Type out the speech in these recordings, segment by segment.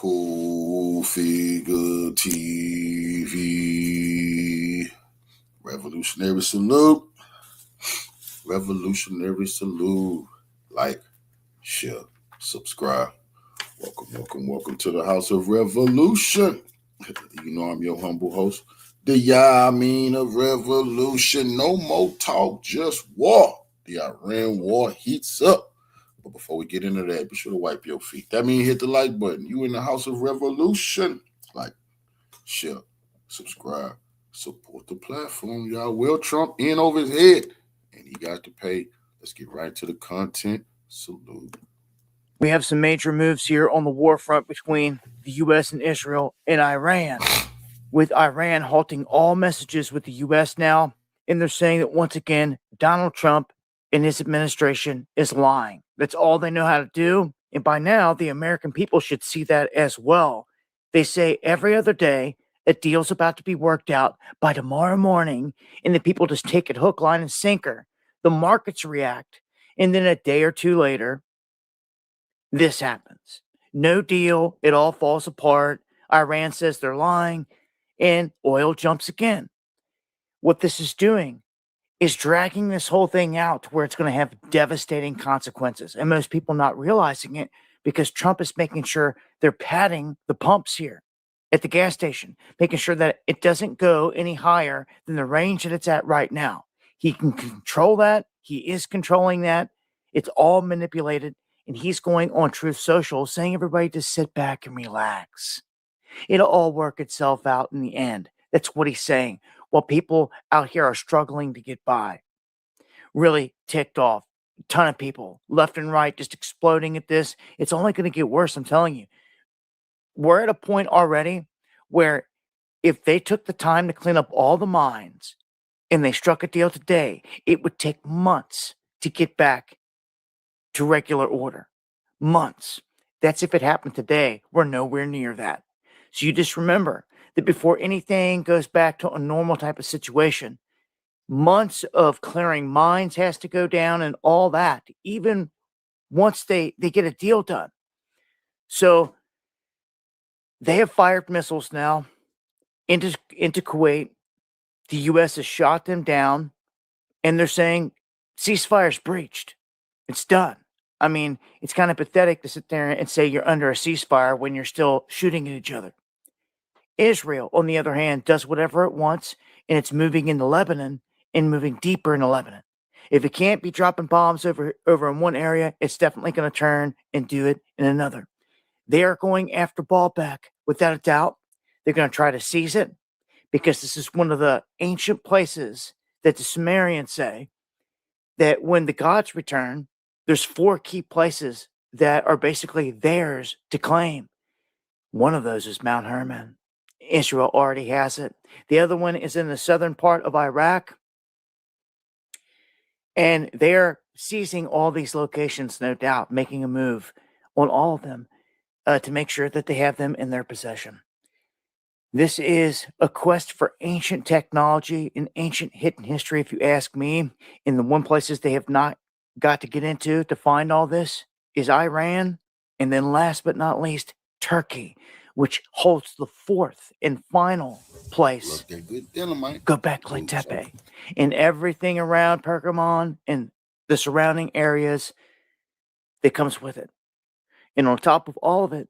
Cool Figure TV. Revolutionary salute. Revolutionary salute. Like, share, subscribe. Welcome to the House of Revolution. You know I'm your humble host, the Yamin of Revolution. No more talk, just war. The Iran war heats up. But before we get into that, be sure to wipe your feet. That means hit the like button. You in the House of Revolution. Like, share, subscribe, support the platform, y'all. Will Trump in over his head, and he got to pay. Let's get right to the content. Salute. We have some major moves here on the war front between the U.S. and Israel and Iran, with Iran halting all messages with the U.S. now, and they're saying that once again, Donald Trump and his administration is lying. That's all they know how to do, and by now, the American people should see that as well. They say every other day, a deal's about to be worked out by tomorrow morning, and the people just take it hook, line, and sinker. The markets react, and then a day or two later, this happens. No deal. It all falls apart. Iran says they're lying, and oil jumps again. What this is doing is dragging this whole thing out to where it's going to have devastating consequences. And most people not realizing it because Trump is making sure they're padding the pumps here at the gas station, making sure that it doesn't go any higher than the range that it's at right now. He can control that. He is controlling that. It's all manipulated. And he's going on Truth Social saying everybody just sit back and relax. It'll all work itself out in the end. That's what he's saying. While people out here are struggling to get by, really ticked off. A ton of people left and right just exploding at this. It's only going to get worse, I'm telling you. We're at a point already where if they took the time to clean up all the mines and they struck a deal today, it would take months to get back to regular order. Months. That's if it happened today. We're nowhere near that. So you just remember that before anything goes back to a normal type of situation, months of clearing mines has to go down and all that, even once they get a deal done. So they have fired missiles now into Kuwait. The U.S. has shot them down, and they're saying ceasefire's breached. It's done. I mean, it's kind of pathetic to sit there and say you're under a ceasefire when you're still shooting at each other. Israel, on the other hand, does whatever it wants, and it's moving into Lebanon and moving deeper into Lebanon. If it can't be dropping bombs over in one area, it's definitely going to turn and do it in another. They are going after Baalbek, without a doubt. They're going to try to seize it because this is one of the ancient places that the Sumerians say that when the gods return, there's 4 key places that are basically theirs to claim. One of those is Mount Hermon. Israel already has it. The other one is in the southern part of Iraq. And they're seizing all these locations, no doubt, making a move on all of them to make sure that they have them in their possession. This is a quest for ancient technology and ancient hidden history, if you ask me. In the one places they have not got to get into to find all this is Iran. And then last but not least, Turkey, which holds the 4th and final place. Göbekli Tepe. And everything around Pergamon and the surrounding areas that comes with it. And on top of all of it,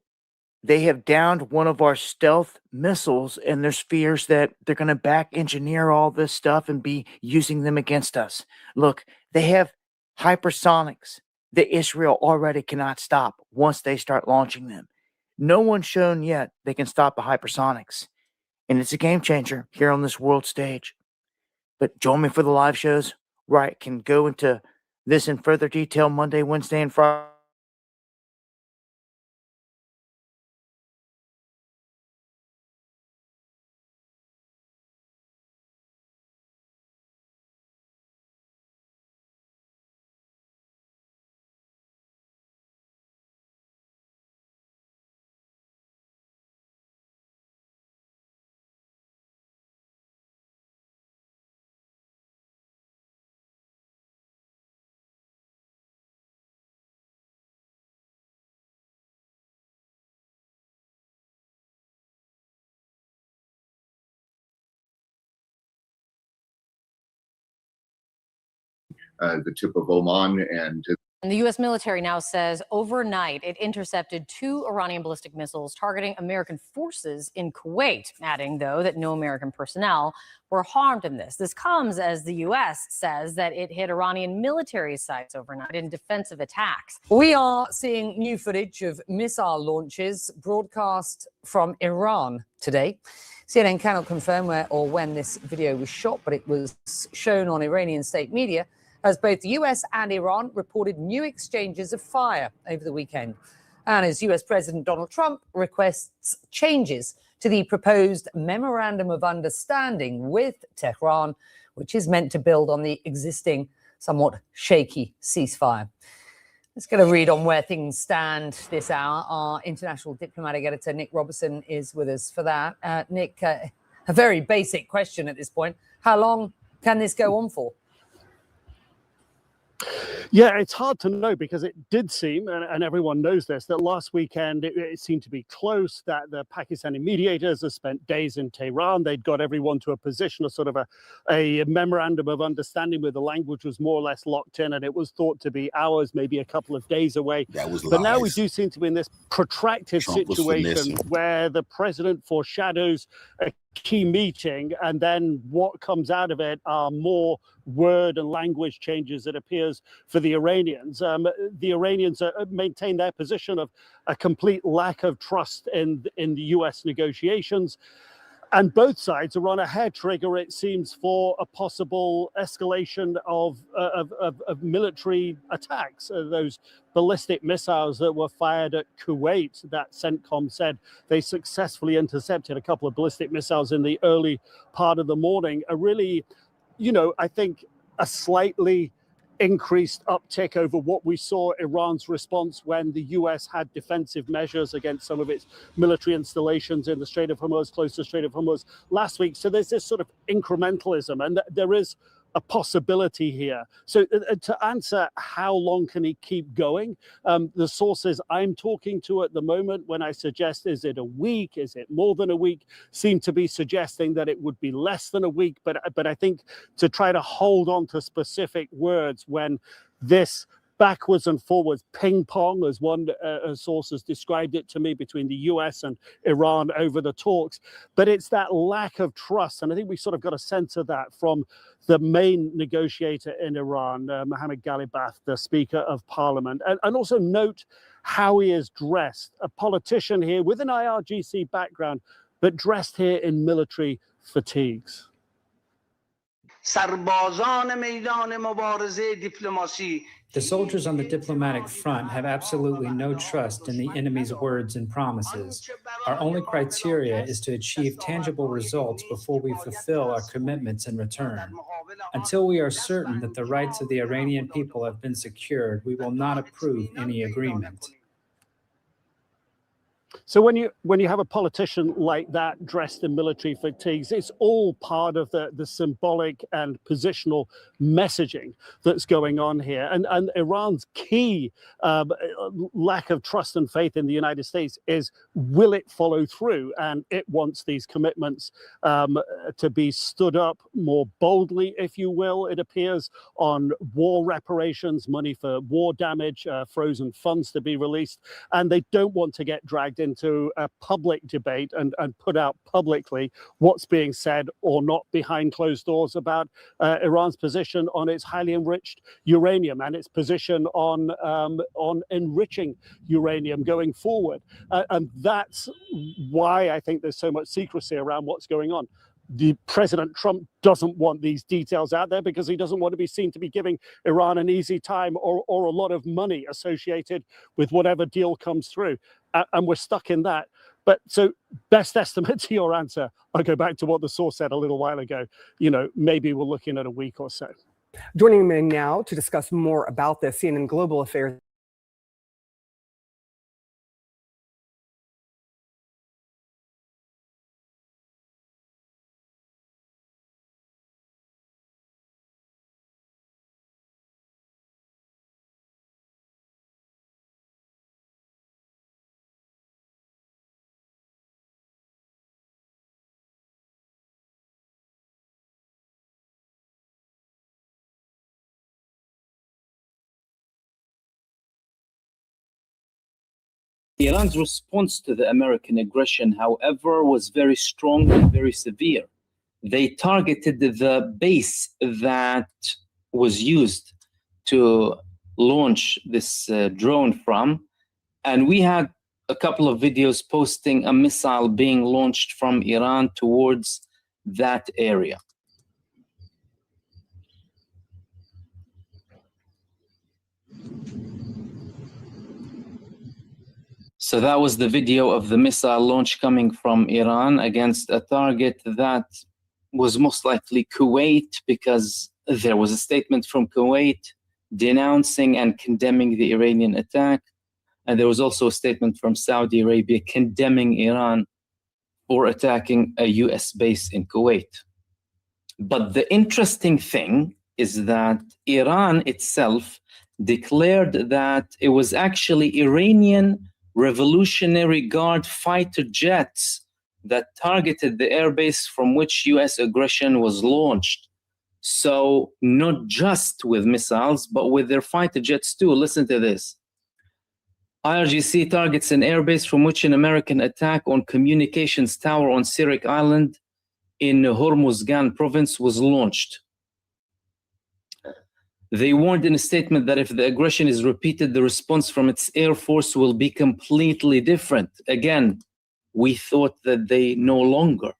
they have downed one of our stealth missiles, and there's fears that they're going to back engineer all this stuff and be using them against us. Look, they have hypersonics that Israel already cannot stop once they start launching them. No one's shown yet they can stop the hypersonics. And it's a game changer here on this world stage. But join me for the live shows where I can go into this in further detail Monday, Wednesday, and Friday. the tip of Oman And the U.S. military now says overnight it intercepted 2 Iranian ballistic missiles targeting American forces in Kuwait, adding, though, that no American personnel were harmed in this. This comes as the U.S. says that it hit Iranian military sites overnight in defensive attacks. We are seeing new footage of missile launches broadcast from Iran today. CNN cannot confirm where or when this video was shot, but it was shown on Iranian state media as both the US and Iran reported new exchanges of fire over the weekend. And as US President Donald Trump requests changes to the proposed Memorandum of Understanding with Tehran, which is meant to build on the existing somewhat shaky ceasefire. Let's get a read on where things stand this hour. Our international diplomatic editor, Nick Robertson, is with us for that. Nick, a very basic question at this point. How long can this go on for? Yeah, it's hard to know because it did seem, and everyone knows this, that last weekend it seemed to be close, that the Pakistani mediators had spent days in Tehran. They'd got everyone to a position of sort of a memorandum of understanding where the language was more or less locked in, and it was thought to be hours, maybe a couple of days away. But now we do seem to be in this protracted situation where the president foreshadows a key meeting, and then what comes out of it are more word and language changes, it appears, for the Iranians. The Iranians maintain their position of a complete lack of trust in the US negotiations. And both sides are on a hair trigger, it seems, for a possible escalation of military attacks. Those ballistic missiles that were fired at Kuwait, that CENTCOM said they successfully intercepted a couple of ballistic missiles in the early part of the morning, are really, I think a slightly increased uptick over what we saw Iran's response when the US had defensive measures against some of its military installations in the Strait of Hormuz, close to the Strait of Hormuz last week. So there's this sort of incrementalism, and there is a possibility here. So to answer how long can he keep going, the sources I'm talking to at the moment, when I suggest is it a week, is it more than a week, seem to be suggesting that it would be less than a week. But I think to try to hold on to specific words when this backwards and forwards ping pong, as one source has described it to me, between the US and Iran over the talks. But it's that lack of trust. And I think we sort of got a sense of that from the main negotiator in Iran, Mohammad Ghalibaf, the Speaker of Parliament. And also note how he is dressed. A politician here with an IRGC background, but dressed here in military fatigues. The soldiers on the diplomatic front have absolutely no trust in the enemy's words and promises. Our only criteria is to achieve tangible results before we fulfill our commitments in return. Until we are certain that the rights of the Iranian people have been secured, we will not approve any agreement. So when you have a politician like that dressed in military fatigues, it's all part of the symbolic and positional messaging that's going on here. And Iran's key lack of trust and faith in the United States is, will it follow through? And it wants these commitments to be stood up more boldly, if you will, it appears, on war reparations, money for war damage, frozen funds to be released. And they don't want to get dragged into a public debate and put out publicly what's being said or not behind closed doors about Iran's position on its highly enriched uranium and its position on enriching uranium going forward. And that's why I think there's so much secrecy around what's going on. The President Trump doesn't want these details out there because he doesn't want to be seen to be giving Iran an easy time or a lot of money associated with whatever deal comes through. And we're stuck in that. But so best estimate to your answer, I'll go back to what the source said a little while ago. Maybe we're looking at a week or so. Joining me now to discuss more about this, CNN Global Affairs Iran's response to the American aggression, however, was very strong and very severe. They targeted the base that was used to launch this drone from, and we had a couple of videos posting a missile being launched from Iran towards that area. So that was the video of the missile launch coming from Iran against a target that was most likely Kuwait, because there was a statement from Kuwait denouncing and condemning the Iranian attack. And there was also a statement from Saudi Arabia condemning Iran for attacking a US base in Kuwait. But the interesting thing is that Iran itself declared that it was actually Iranian Revolutionary Guard fighter jets that targeted the airbase from which US aggression was launched. So not just with missiles, but with their fighter jets too. Listen to this. IRGC targets an airbase from which an American attack on communications tower on Sirik Island in Hormuzgan province was launched. They warned in a statement that if the aggression is repeated, the response from its air force will be completely different. Again, we thought that they no longer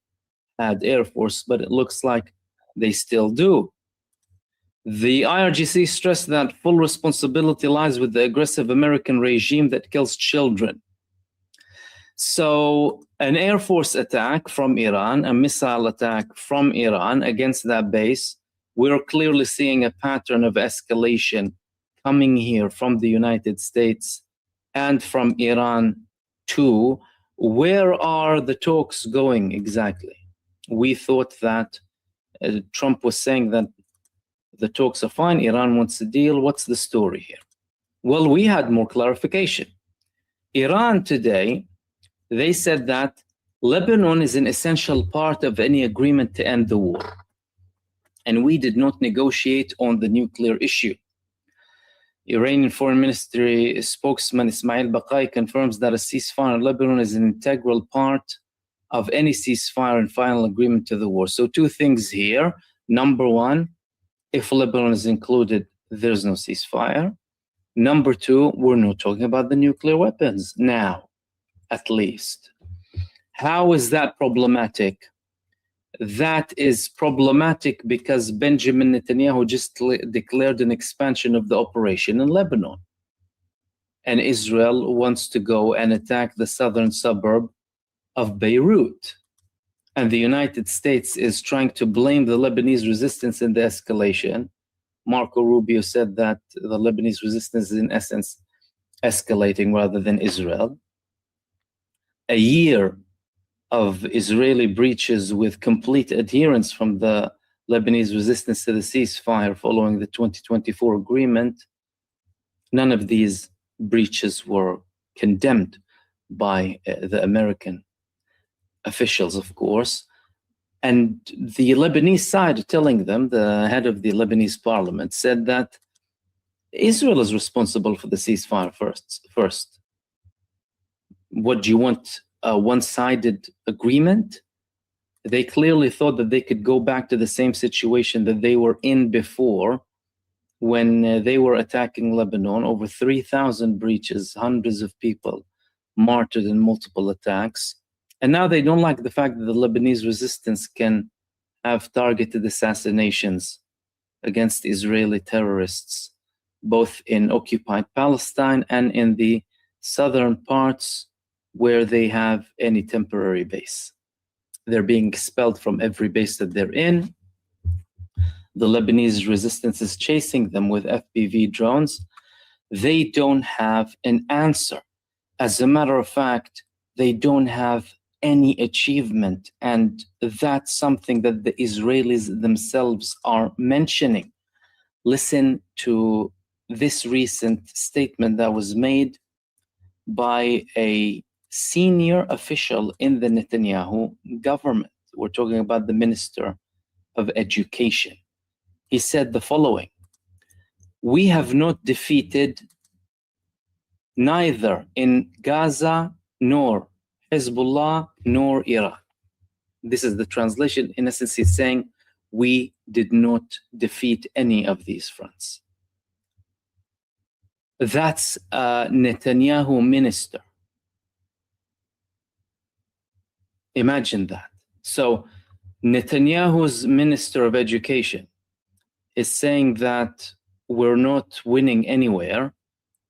had air force, but it looks like they still do. The IRGC stressed that full responsibility lies with the aggressive American regime that kills children. So an air force attack from Iran, a missile attack from Iran against that base, we're clearly seeing a pattern of escalation coming here from the United States and from Iran too. Where are the talks going exactly? We thought that Trump was saying that the talks are fine, Iran wants a deal. What's the story here? Well, we had more clarification. Iran today, they said that Lebanon is an essential part of any agreement to end the war. And we did not negotiate on the nuclear issue. Iranian Foreign Ministry spokesman Ismail Baqai confirms that a ceasefire in Lebanon is an integral part of any ceasefire and final agreement to the war. So two things here. Number one, if Lebanon is included, there's no ceasefire. Number two, we're not talking about the nuclear weapons now, at least. How is that problematic? That is problematic because Benjamin Netanyahu just declared an expansion of the operation in Lebanon. And Israel wants to go and attack the southern suburb of Beirut. And the United States is trying to blame the Lebanese resistance in the escalation. Marco Rubio said that the Lebanese resistance is in essence escalating rather than Israel. A year of Israeli breaches with complete adherence from the Lebanese resistance to the ceasefire following the 2024 agreement, none of these breaches were condemned by the American officials, of course. And the Lebanese side telling them, the head of the Lebanese parliament said that Israel is responsible for the ceasefire first. What do you want? A one-sided agreement? They clearly thought that they could go back to the same situation that they were in before when they were attacking Lebanon. Over 3,000 breaches, hundreds of people martyred in multiple attacks. And now they don't like the fact that the Lebanese resistance can have targeted assassinations against Israeli terrorists, both in occupied Palestine and in the southern parts where they have any temporary base. They're being expelled from every base that they're in. The Lebanese resistance is chasing them with FPV drones. They don't have an answer. As a matter of fact, they don't have any achievement, and that's something that the Israelis themselves are mentioning. Listen to this recent statement that was made by a senior official in the Netanyahu government. We're talking about the Minister of Education. He said the following: "We have not defeated neither in Gaza nor Hezbollah nor Iran. This is the translation. In essence, he's saying we did not defeat any of these fronts. That's a Netanyahu minister. Imagine that. So Netanyahu's Minister of Education is saying that we're not winning anywhere.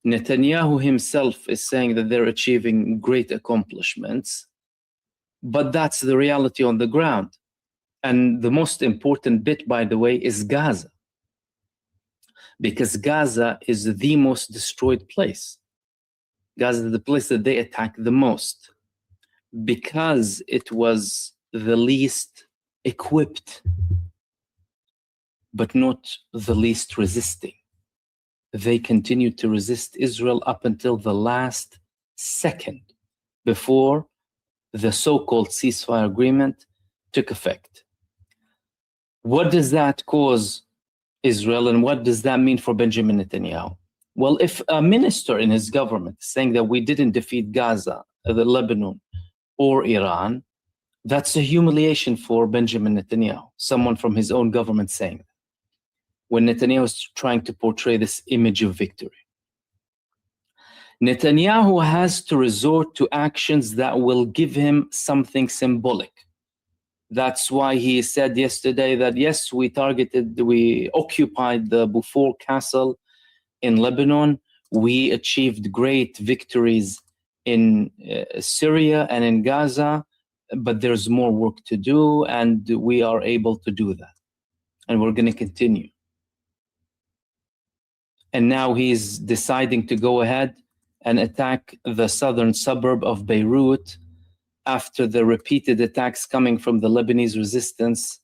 Netanyahu himself is saying that they're achieving great accomplishments, but that's the reality on the ground. And the most important bit, by the way, is Gaza, because Gaza is the most destroyed place. Gaza is the place that they attack the most, because it was the least equipped, but not the least resisting. They continued to resist Israel up until the last second before the so-called ceasefire agreement took effect. What does that cause Israel, and what does that mean for Benjamin Netanyahu? Well, if a minister in his government is saying that we didn't defeat Gaza, the Lebanon, or Iran, that's a humiliation for Benjamin Netanyahu, someone from his own government saying that, when Netanyahu is trying to portray this image of victory. Netanyahu has to resort to actions that will give him something symbolic. That's why he said yesterday that, yes, we occupied the Beaufort Castle in Lebanon. We achieved great victories in Syria and in Gaza, but there's more work to do, and we are able to do that. And we're going to continue. And now he's deciding to go ahead and attack the southern suburb of Beirut after the repeated attacks coming from the Lebanese resistance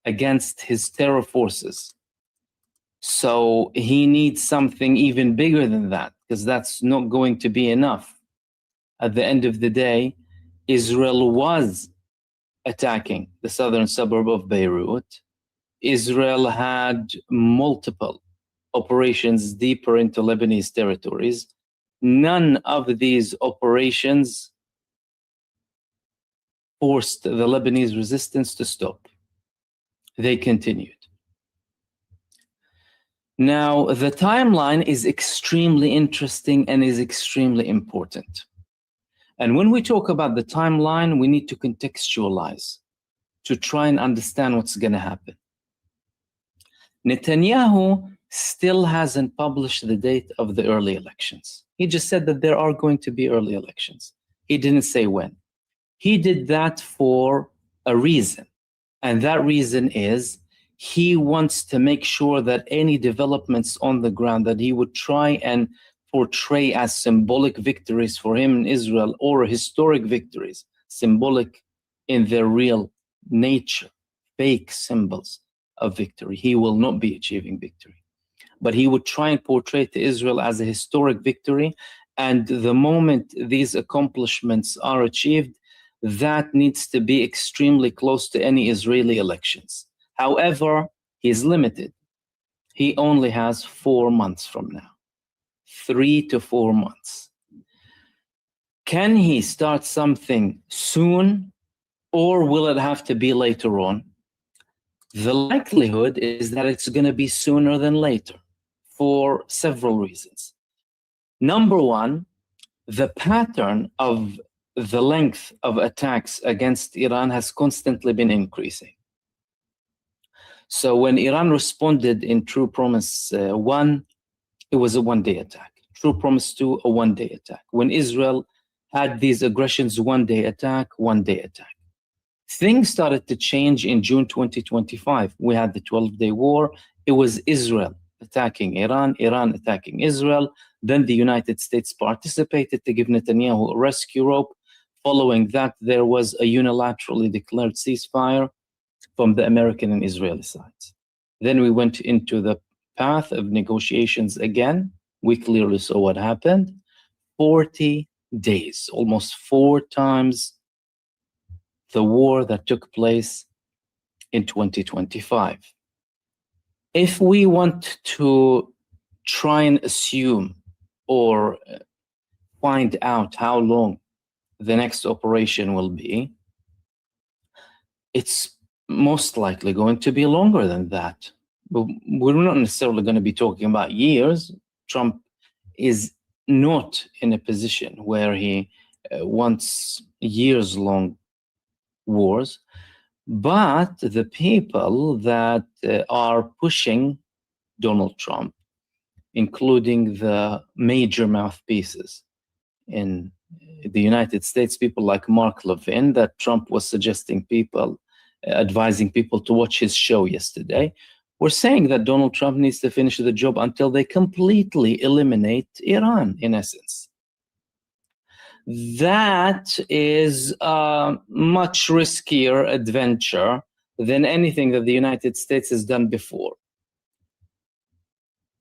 against his terror forces. So he needs something even bigger than that, because that's not going to be enough. At the end of the day, Israel was attacking the southern suburb of Beirut. Israel had multiple operations deeper into Lebanese territories. None of these operations forced the Lebanese resistance to stop. They continued. Now, the timeline is extremely interesting and is extremely important. And when we talk about the timeline, we need to contextualize to try and understand what's going to happen. Netanyahu still hasn't published the date of the early elections. He just said that there are going to be early elections. He didn't say when. He did that for a reason. And that reason is he wants to make sure that any developments on the ground that he would try and portray as symbolic victories for him in Israel, or historic victories, symbolic in their real nature, fake symbols of victory, he will not be achieving victory. But he would try and portray to Israel as a historic victory. And the moment these accomplishments are achieved, that needs to be extremely close to any Israeli elections. However, he's limited. He only has 4 months from now, 3 to 4 months. Can he start something soon, or will it have to be later on? The likelihood is that it's going to be sooner than later for several reasons. Number one, the pattern of the length of attacks against Iran has constantly been increasing. So when Iran responded in True Promise 1, it was a one-day attack. True Promise 2, a one-day attack. When Israel had these aggressions, one-day attack, one-day attack. Things started to change in June 2025. We had the 12-day war. It was Israel attacking Iran, Iran attacking Israel. Then the United States participated to give Netanyahu a rescue rope. Following that, there was a unilaterally declared ceasefire from the American and Israeli sides. Then we went into the path of negotiations again. We clearly saw what happened. 40 days, almost 4 times the war that took place in 2025. If we want to try and assume or find out how long the next operation will be, it's most likely going to be longer than that. But we're not necessarily going to be talking about years. Trump is not in a position where he wants years-long wars, but the people that are pushing Donald Trump, including the major mouthpieces in the United States, people like Mark Levin, that Trump was suggesting people, advising people to watch his show yesterday, were saying that Donald Trump needs to finish the job until they completely eliminate Iran, in essence. That is a much riskier adventure than anything that the United States has done before.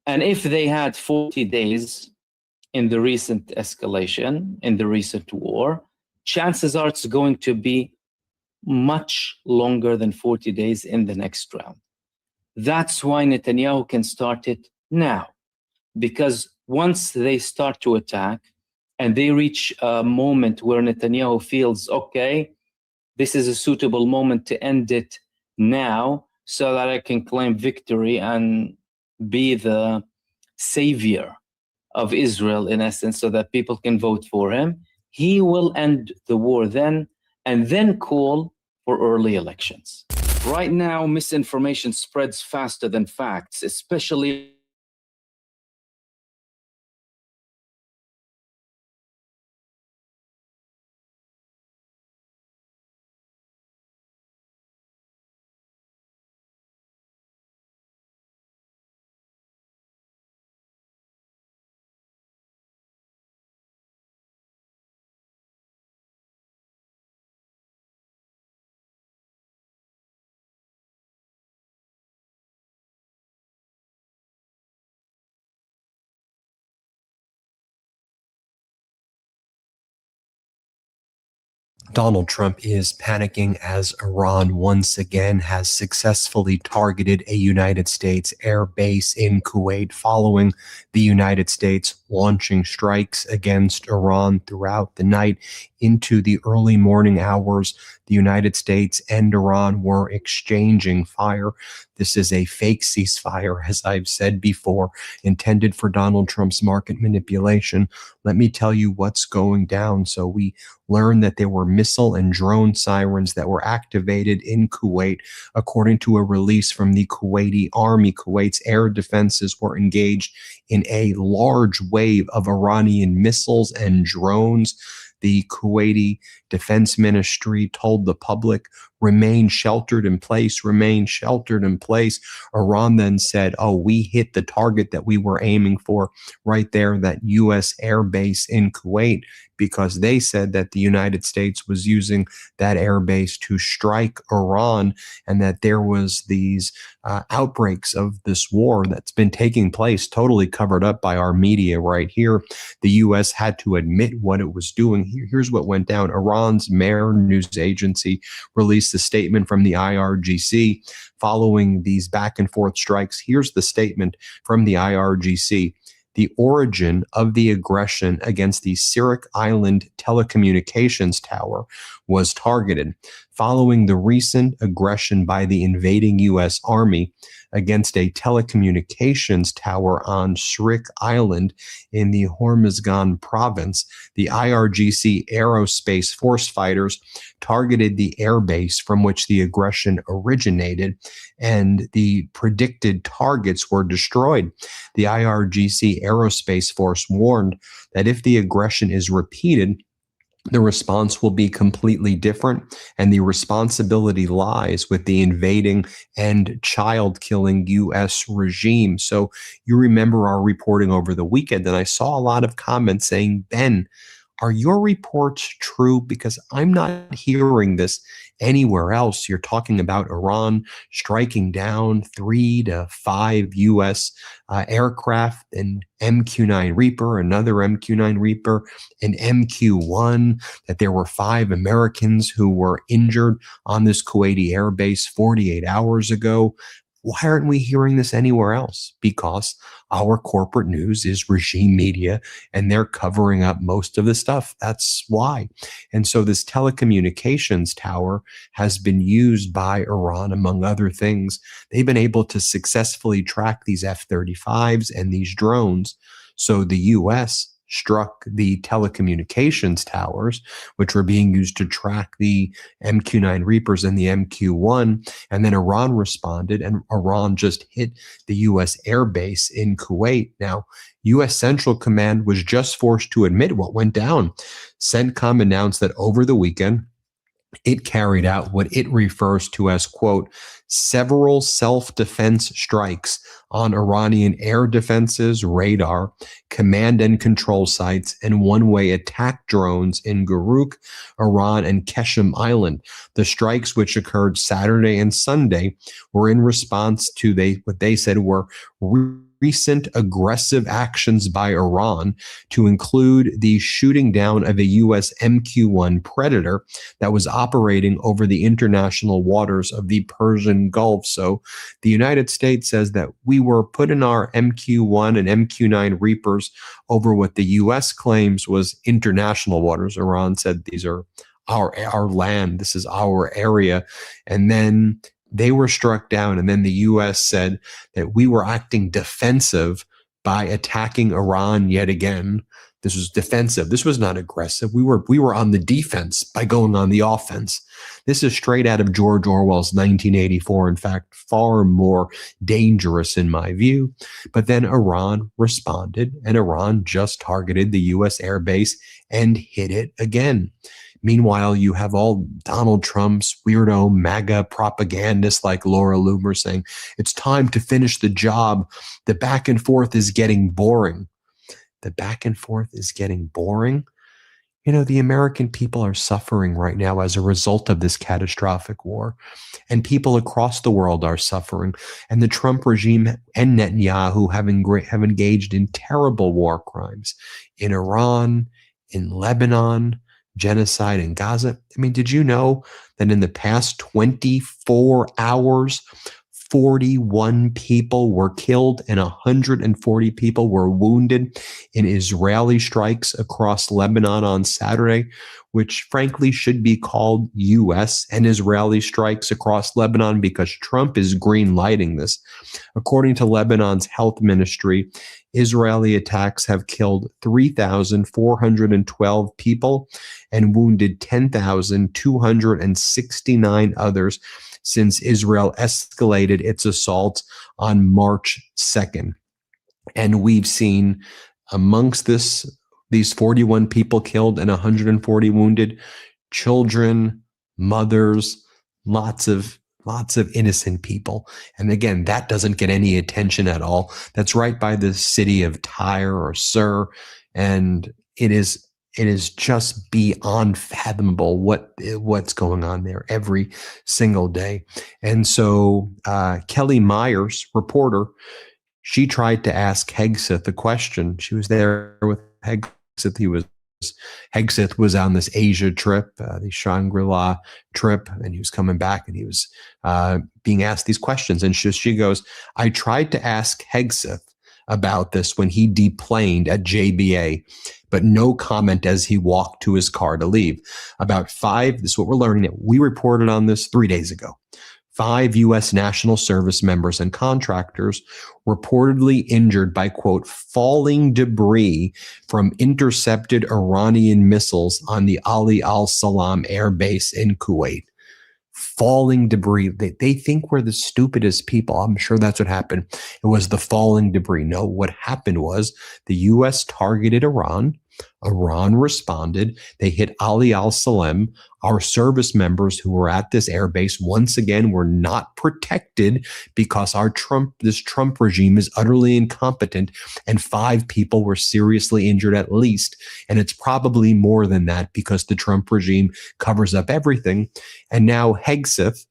And if they had 40 days in the recent escalation, in the recent war, chances are it's going to be much longer than 40 days in the next round. That's why Netanyahu can start it now, because once they start to attack and they reach a moment where Netanyahu feels, okay, this is a suitable moment to end it now so that I can claim victory and be the savior of Israel, in essence, so that people can vote for him, he will end the war then and then call for early elections. Right now, misinformation spreads faster than facts, especially Donald Trump is panicking as Iran once again has successfully targeted a United States air base in Kuwait following the United States launching strikes against Iran throughout the night into the early morning hours. The United States and Iran were exchanging fire. This is a fake ceasefire, as I've said before, intended for Donald Trump's market manipulation. Let me tell you what's going down. So we learned that there were missile and drone sirens that were activated in Kuwait, according to a release from the Kuwaiti army. Kuwait's air defenses were engaged in a large wave of Iranian missiles and drones. The Kuwaiti Defense Ministry told the public, remain sheltered in place, remain sheltered in place. Iran then said, oh, we hit the target that we were aiming for right there, that U.S. air base in Kuwait, because they said that the United States was using that air base to strike Iran, and that there was these outbreaks of this war that's been taking place, totally covered up by our media right here. The U.S. had to admit what it was doing. Here's what went down. Iran's Mehr news agency released a statement from the IRGC following these back and forth strikes. Here's the statement from the IRGC. The origin of the aggression against the Sirik Island telecommunications tower was targeted following the recent aggression by the invading U.S. Army against a telecommunications tower on Sirik Island in the Hormuzgan province. The IRGC Aerospace Force fighters targeted the airbase from which the aggression originated, and the predicted targets were destroyed. The IRGC Aerospace Force warned that if the aggression is repeated, the response will be completely different, and the responsibility lies with the invading and child-killing U.S. regime. So you remember our reporting over the weekend, and I saw a lot of comments saying, Ben, are your reports true? Because I'm not hearing this anywhere else. You're talking about Iran striking down 3 to 5 U.S. Aircraft, an MQ-9 Reaper, another MQ-9 Reaper, an MQ-1, that there were 5 Americans who were injured on this Kuwaiti airbase 48 hours ago. Why aren't we hearing this anywhere else? Because our corporate news is regime media and they're covering up most of the stuff. That's why. And so this telecommunications tower has been used by Iran, among other things. They've been able to successfully track these F-35s and these drones. So the U.S. struck the telecommunications towers, which were being used to track the MQ-9 Reapers and the MQ-1. And then Iran responded, and Iran just hit the U.S. air base in Kuwait. Now, U.S. Central Command was just forced to admit what went down. CENTCOM announced that over the weekend, it carried out what it refers to as, quote, several self-defense strikes on Iranian air defenses, radar, command and control sites, and one-way attack drones in Guruk, Iran, and Keshem Island. The strikes, which occurred Saturday and Sunday, were in response to what they said were recent aggressive actions by Iran, to include the shooting down of a U.S. MQ-1 Predator that was operating over the international waters of the Persian Gulf. So the United States says that we were putting our MQ-1 and MQ-9 Reapers over what the U.S. claims was international waters. Iran said these are our land, this is our area. And then they were struck down, and then the U.S. said that we were acting defensive by attacking Iran yet again. This was defensive. This was not aggressive. We were on the defense by going on the offense. This is straight out of George Orwell's 1984. In fact, far more dangerous in my view. But then Iran responded, and Iran just targeted the U.S. air base and hit it again. Meanwhile, you have all Donald Trump's weirdo MAGA propagandists like Laura Loomer saying, it's time to finish the job. The back and forth is getting boring. The back and forth is getting boring. You know, the American people are suffering right now as a result of this catastrophic war. And people across the world are suffering. And the Trump regime and Netanyahu have engaged in terrible war crimes in Iran, in Lebanon, genocide in Gaza. I mean, did you know that in the past 24 hours, 41 people were killed and 140 people were wounded in Israeli strikes across Lebanon on Saturday, which frankly should be called U.S. and Israeli strikes across Lebanon because Trump is green lighting this. According to Lebanon's health ministry, Israeli attacks have killed 3,412 people and wounded 10,269 others since Israel escalated its assault on March 2nd. And we've seen amongst these 41 people killed and 140 wounded, children, mothers, lots of innocent people. And again, that doesn't get any attention at all. That's right by the city of Tyre or Sur. And it is just beyond fathomable what's going on there every single day. And so Kelly Myers, reporter, she tried to ask Hegseth a question. She was there with Hegseth. Hegseth was on this Asia trip, the Shangri-La trip, and he was coming back and he was being asked these questions. And she goes, I tried to ask Hegseth about this when he deplaned at JBA, but no comment as he walked to his car to leave. This is what we're learning now. We reported on this 3 days ago. 5 U.S. national service members and contractors reportedly injured by, quote, falling debris from intercepted Iranian missiles on the Ali al-Salam air base in Kuwait. Falling debris. They think we're the stupidest people. I'm sure that's what happened. It was the falling debris. No, what happened was the U.S. targeted Iran. Iran responded. They hit Ali al-Salam. Our service members who were at this airbase, once again, were not protected because this Trump regime is utterly incompetent, and 5 people were seriously injured at least. And it's probably more than that because the Trump regime covers up everything. And now Hegseth,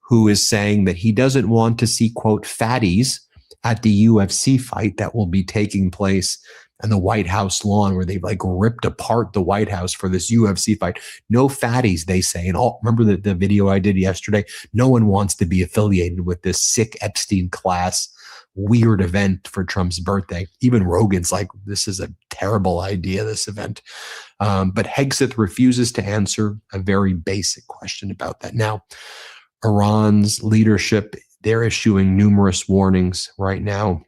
who is saying that he doesn't want to see, quote, fatties at the UFC fight that will be taking place and the White House lawn where they've like ripped apart the White House for this UFC fight. No fatties, they say. And remember the video I did yesterday? No one wants to be affiliated with this sick Epstein class weird event for Trump's birthday. Even Rogan's like, this is a terrible idea, this event. But Hegseth refuses to answer a very basic question about that. Now, Iran's leadership, they're issuing numerous warnings right now.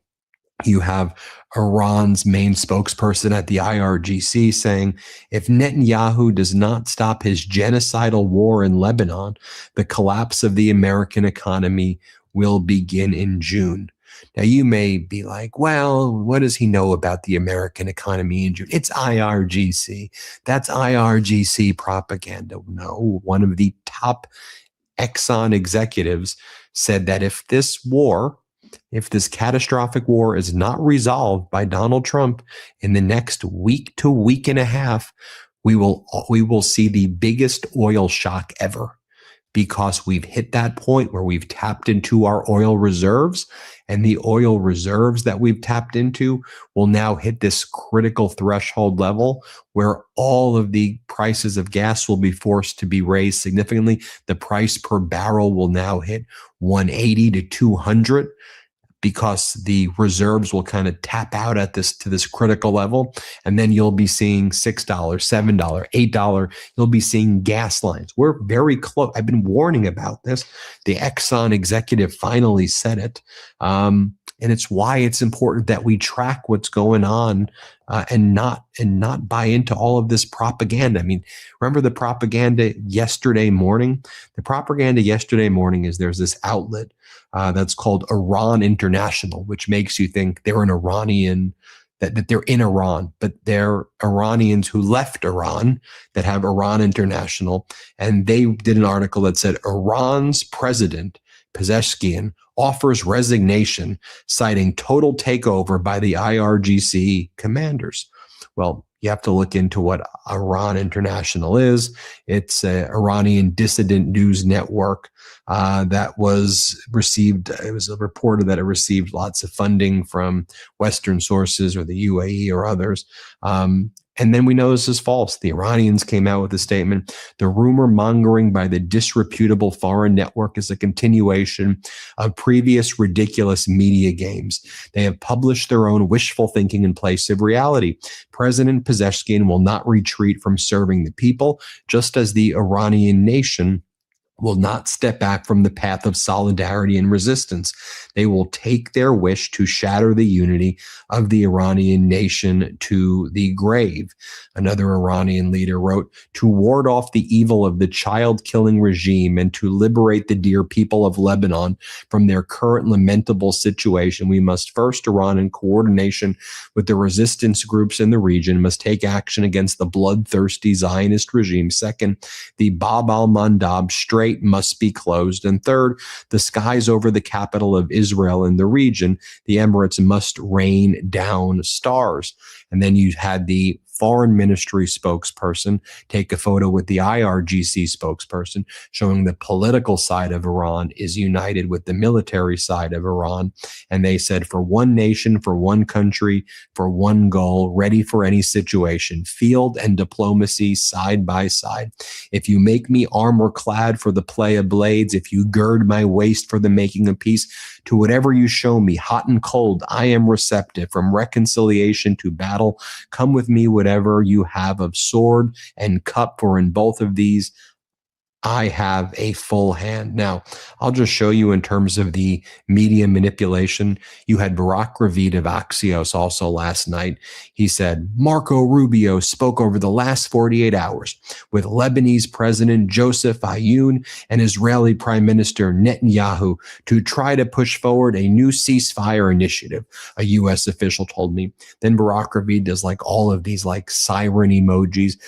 You have Iran's main spokesperson at the IRGC saying, if Netanyahu does not stop his genocidal war in Lebanon, the collapse of the American economy will begin in June. Now, you may be like, well, what does he know about the American economy in June? It's IRGC. That's IRGC propaganda. No, one of the top Exxon executives said that if this catastrophic war is not resolved by Donald Trump in the next week to week and a half, we will see the biggest oil shock ever, because we've hit that point where we've tapped into our oil reserves, and the oil reserves that we've tapped into will now hit this critical threshold level where all of the prices of gas will be forced to be raised significantly. The price per barrel will now hit 180 to 200 because the reserves will kind of tap out at this critical level. And then you'll be seeing $6, $7, $8. You'll be seeing gas lines. We're very close. I've been warning about this. The Exxon executive finally said it. And it's why it's important that we track what's going on and not buy into all of this propaganda. I mean, remember the propaganda yesterday morning? The propaganda yesterday morning is there's this outlet that's called Iran International, which makes you think they're an Iranian, that they're in Iran, but they're Iranians who left Iran that have Iran International. And they did an article that said Iran's president, Pezeshkian, offers resignation, citing total takeover by the IRGC commanders. Well, you have to look into what Iran International is. It's an Iranian dissident news network that was received. It was reported that it received lots of funding from Western sources or the UAE or others. And then we know this is false. The Iranians came out with a statement. The rumor mongering by the disreputable foreign network is a continuation of previous ridiculous media games. They have published their own wishful thinking in place of reality. President Pezeshkian will not retreat from serving the people, just as the Iranian nation will not step back from the path of solidarity and resistance. They will take their wish to shatter the unity of the Iranian nation to the grave. Another Iranian leader wrote, to ward off the evil of the child-killing regime and to liberate the dear people of Lebanon from their current lamentable situation, we must first, Iran, in coordination with the resistance groups in the region, must take action against the bloodthirsty Zionist regime. Second, the Bab al-Mandab Strait must be closed. And third, the skies over the capital of Israel and the region, the Emirates, must rain down stars. And then you had the foreign ministry spokesperson take a photo with the IRGC spokesperson showing the political side of Iran is united with the military side of Iran. And they said, for one nation, for one country, for one goal, ready for any situation, field and diplomacy side by side. If you make me armor clad for the play of blades, if you gird my waist for the making of peace, to whatever you show me, hot and cold, I am receptive. From reconciliation to battle, come with me, whatever you have of sword and cup, for in both of these I have a full hand. Now, I'll just show you in terms of the media manipulation. You had Barak Ravid of Axios also last night. He said, Marco Rubio spoke over the last 48 hours with Lebanese President Joseph Aoun and Israeli Prime Minister Netanyahu to try to push forward a new ceasefire initiative, a U.S. official told me. Then Barak Ravid does like all of these like siren emojis.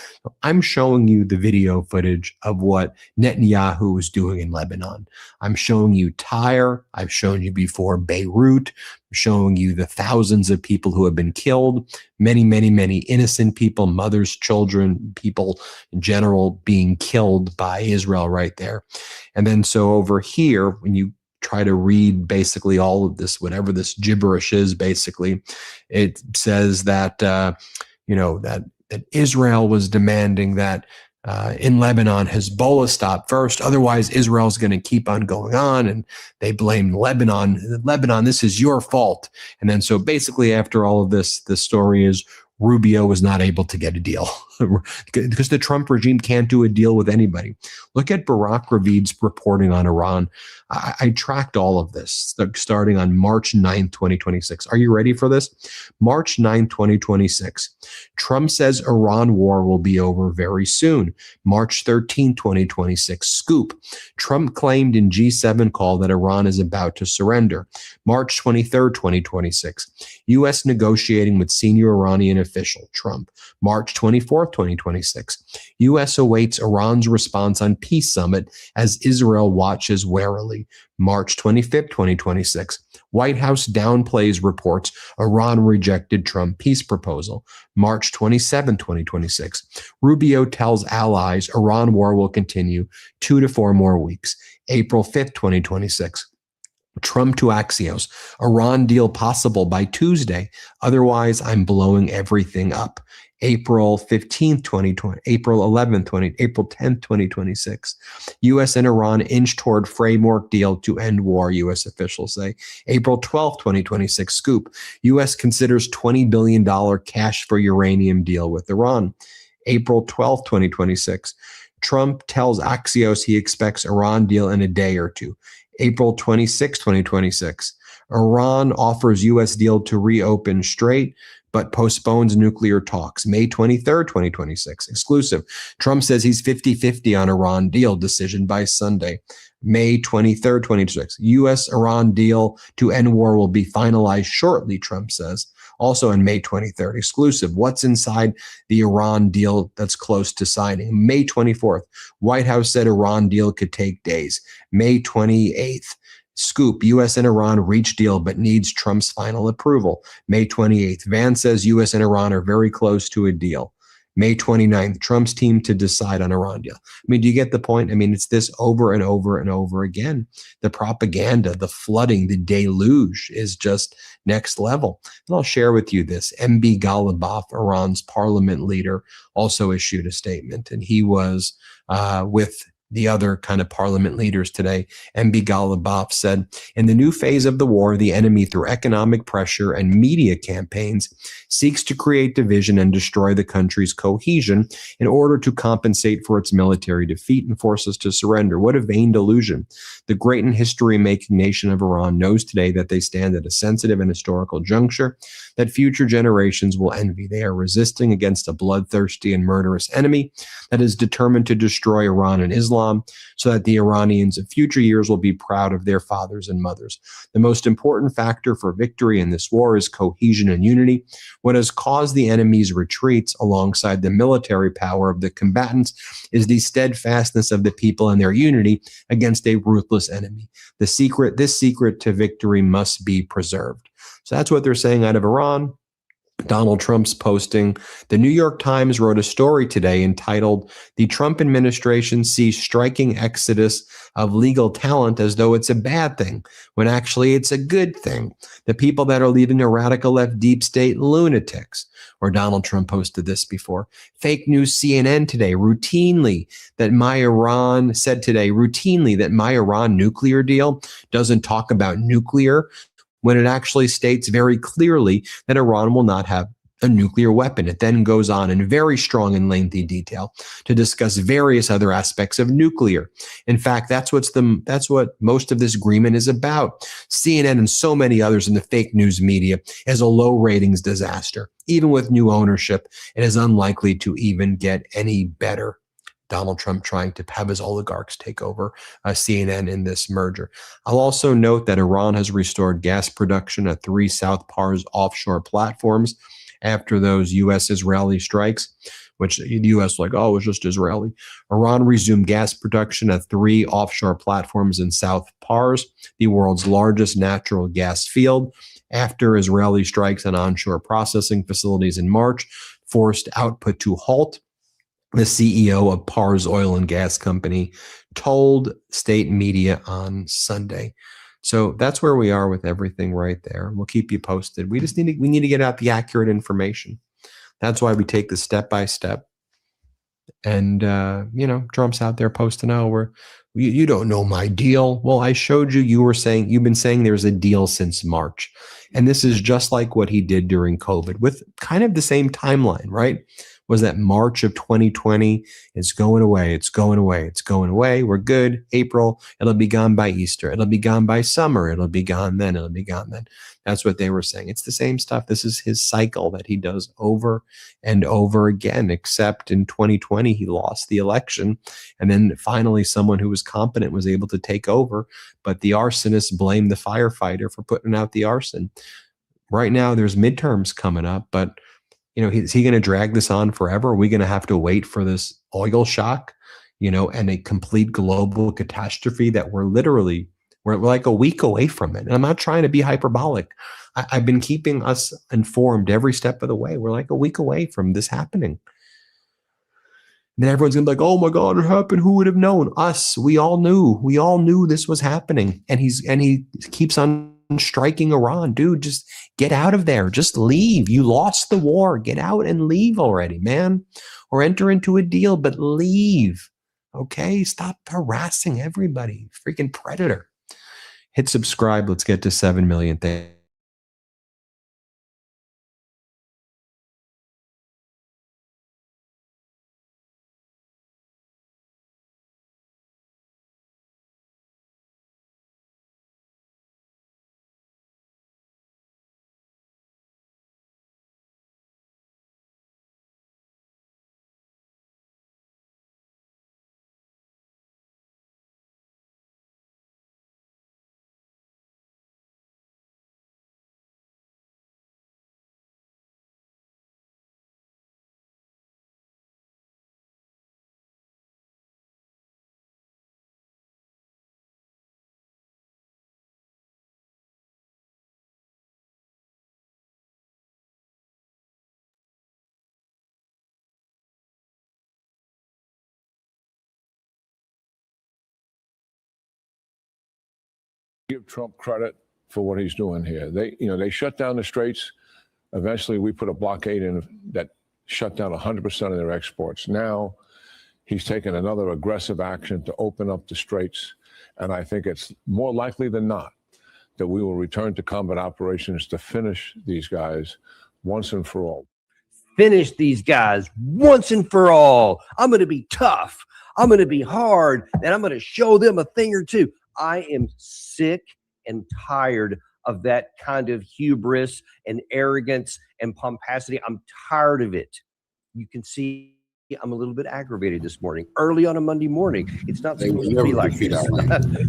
I'm showing you the video footage of what Netanyahu is doing in Lebanon. I'm showing you Tyre. I've shown you before Beirut. I'm showing you the thousands of people who have been killed, many, many, many innocent people, mothers, children, people in general being killed by Israel right there. And then so over here, when you try to read basically all of this, whatever this gibberish is, basically, it says that, that Israel was demanding that in Lebanon, Hezbollah stop first. Otherwise, Israel's going to keep on going on. And they blame Lebanon. Lebanon, this is your fault. And then so basically after all of this, the story is Rubio was not able to get a deal because the Trump regime can't do a deal with anybody. Look at Barack Ravid's reporting on Iran. I tracked all of this starting on March 9th, 2026. Are you ready for this? March 9th, 2026. Trump says Iran war will be over very soon. March 13th, 2026. Scoop. Trump claimed in G7 call that Iran is about to surrender. March 23rd, 2026. U.S. negotiating with senior Iranian official. Trump. March 24th, 2026. U.S. awaits Iran's response on peace summit as Israel watches warily. March 25th, 2026. White House downplays reports Iran rejected Trump peace proposal. March 27, 2026. Rubio tells allies Iran war will continue 2 to 4 more weeks. April 5th, 2026. Trump to Axios. Iran deal possible by Tuesday. Otherwise, I'm blowing everything up. April 15th, 2020, April 11th, April 10th, 2026. U.S. and Iran inch toward framework deal to end war, U.S. officials say. April 12th, 2026. Scoop. U.S. considers $20 billion cash for uranium deal with Iran. April 12th, 2026. Trump tells Axios he expects Iran deal in a day or two. April 26, 2026. Iran offers U.S. deal to reopen Strait, but postpones nuclear talks. May 23rd, 2026. Exclusive. Trump says he's 50-50 on Iran deal decision by Sunday. May 23rd, 2026. U.S.-Iran deal to end war will be finalized shortly, Trump says. Also on May 23rd. Exclusive. What's inside the Iran deal that's close to signing? May 24th. White House said Iran deal could take days. May 28th. Scoop. U.S. and Iran reach deal but needs Trump's final approval. May 28th. Vance says U.S. and Iran are very close to a deal. May 29th. Trump's team to decide on Iran deal. I mean, do you get the point? I mean, it's this over and over and over again. The propaganda, the flooding, the deluge is just next level. And I'll share with you this. MB Ghalibaf, Iran's parliament leader, also issued a statement, and he was with the other kind of parliament leaders today. MB Ghalibaf said, in the new phase of the war, the enemy, through economic pressure and media campaigns, seeks to create division and destroy the country's cohesion in order to compensate for its military defeat and force us to surrender. What a vain delusion. The great and history-making nation of Iran knows today that they stand at a sensitive and historical juncture that future generations will envy. They are resisting against a bloodthirsty and murderous enemy that is determined to destroy Iran and Islam, so that the Iranians of future years will be proud of their fathers and mothers. The most important factor for victory in this war is cohesion and unity. What has caused the enemy's retreats alongside the military power of the combatants is the steadfastness of the people and their unity against a ruthless enemy. This secret to victory must be preserved. So that's what they're saying out of Iran. Donald Trump's posting. The New York Times wrote a story today entitled, "The Trump Administration Sees Striking Exodus of Legal Talent as Though It's a Bad Thing, when actually it's a good thing. The people that are leaving a radical left deep state lunatics." Or Donald Trump posted this before. Fake news CNN today routinely that my Iran nuclear deal doesn't talk about nuclear, when it actually states very clearly that Iran will not have a nuclear weapon. It then goes on in very strong and lengthy detail to discuss various other aspects of nuclear. In fact, that's what most of this agreement is about. CNN and so many others in the fake news media is a low ratings disaster. Even with new ownership, it is unlikely to even get any better. Donald Trump trying to have his oligarchs take over CNN in this merger. I'll also note that Iran has restored gas production at 3 South Pars offshore platforms after those U.S.-Israeli strikes, which the U.S. like, oh, it was just Israeli. Iran resumed gas production at 3 offshore platforms in South Pars, the world's largest natural gas field, after Israeli strikes on onshore processing facilities in March forced output to halt. The CEO of Pars Oil and Gas Company told state media on Sunday. So that's where we are with everything right there. We'll keep you posted. We need to get out the accurate information. That's why we take this step by step. And Trump's out there posting, "Oh, you don't know my deal." Well, I showed you. You've been saying there's a deal since March, and this is just like what he did during COVID, with kind of the same timeline, right? Was that March of 2020? It's going away. It's going away. It's going away. We're good. April, it'll be gone by Easter. It'll be gone by summer. It'll be gone then. It'll be gone then. That's what they were saying. It's the same stuff. This is his cycle that he does over and over again, except in 2020, he lost the election. And then finally, someone who was competent was able to take over. But the arsonist blamed the firefighter for putting out the arson. Right now, there's midterms coming up, but is he going to drag this on forever? Are we going to have to wait for this oil shock, and a complete global catastrophe that we're like a week away from it? And I'm not trying to be hyperbolic. I've been keeping us informed every step of the way. We're like a week away from this happening. And then everyone's going to be like, "Oh my God, it happened. Who would have known?" Us. We all knew. We all knew this was happening. And he keeps on striking Iran. Dude, just get out of there. Just leave. You lost the war. Get out and leave already, man. Or enter into a deal, but leave. Okay? Stop harassing everybody. Freaking predator. Hit subscribe. Let's get to 7 million. Give Trump credit for what he's doing here. They shut down the straits. Eventually, we put a blockade in that shut down 100% of their exports. Now, he's taken another aggressive action to open up the straits, and I think it's more likely than not that we will return to combat operations to finish these guys once and for all. Finish these guys once and for all. I'm going to be tough. I'm going to be hard, and I'm going to show them a thing or two. I am sick and tired of that kind of hubris and arrogance and pomposity. I'm tired of it. You can see I'm a little bit aggravated this morning, early on a Monday morning. It's not supposed to be like this.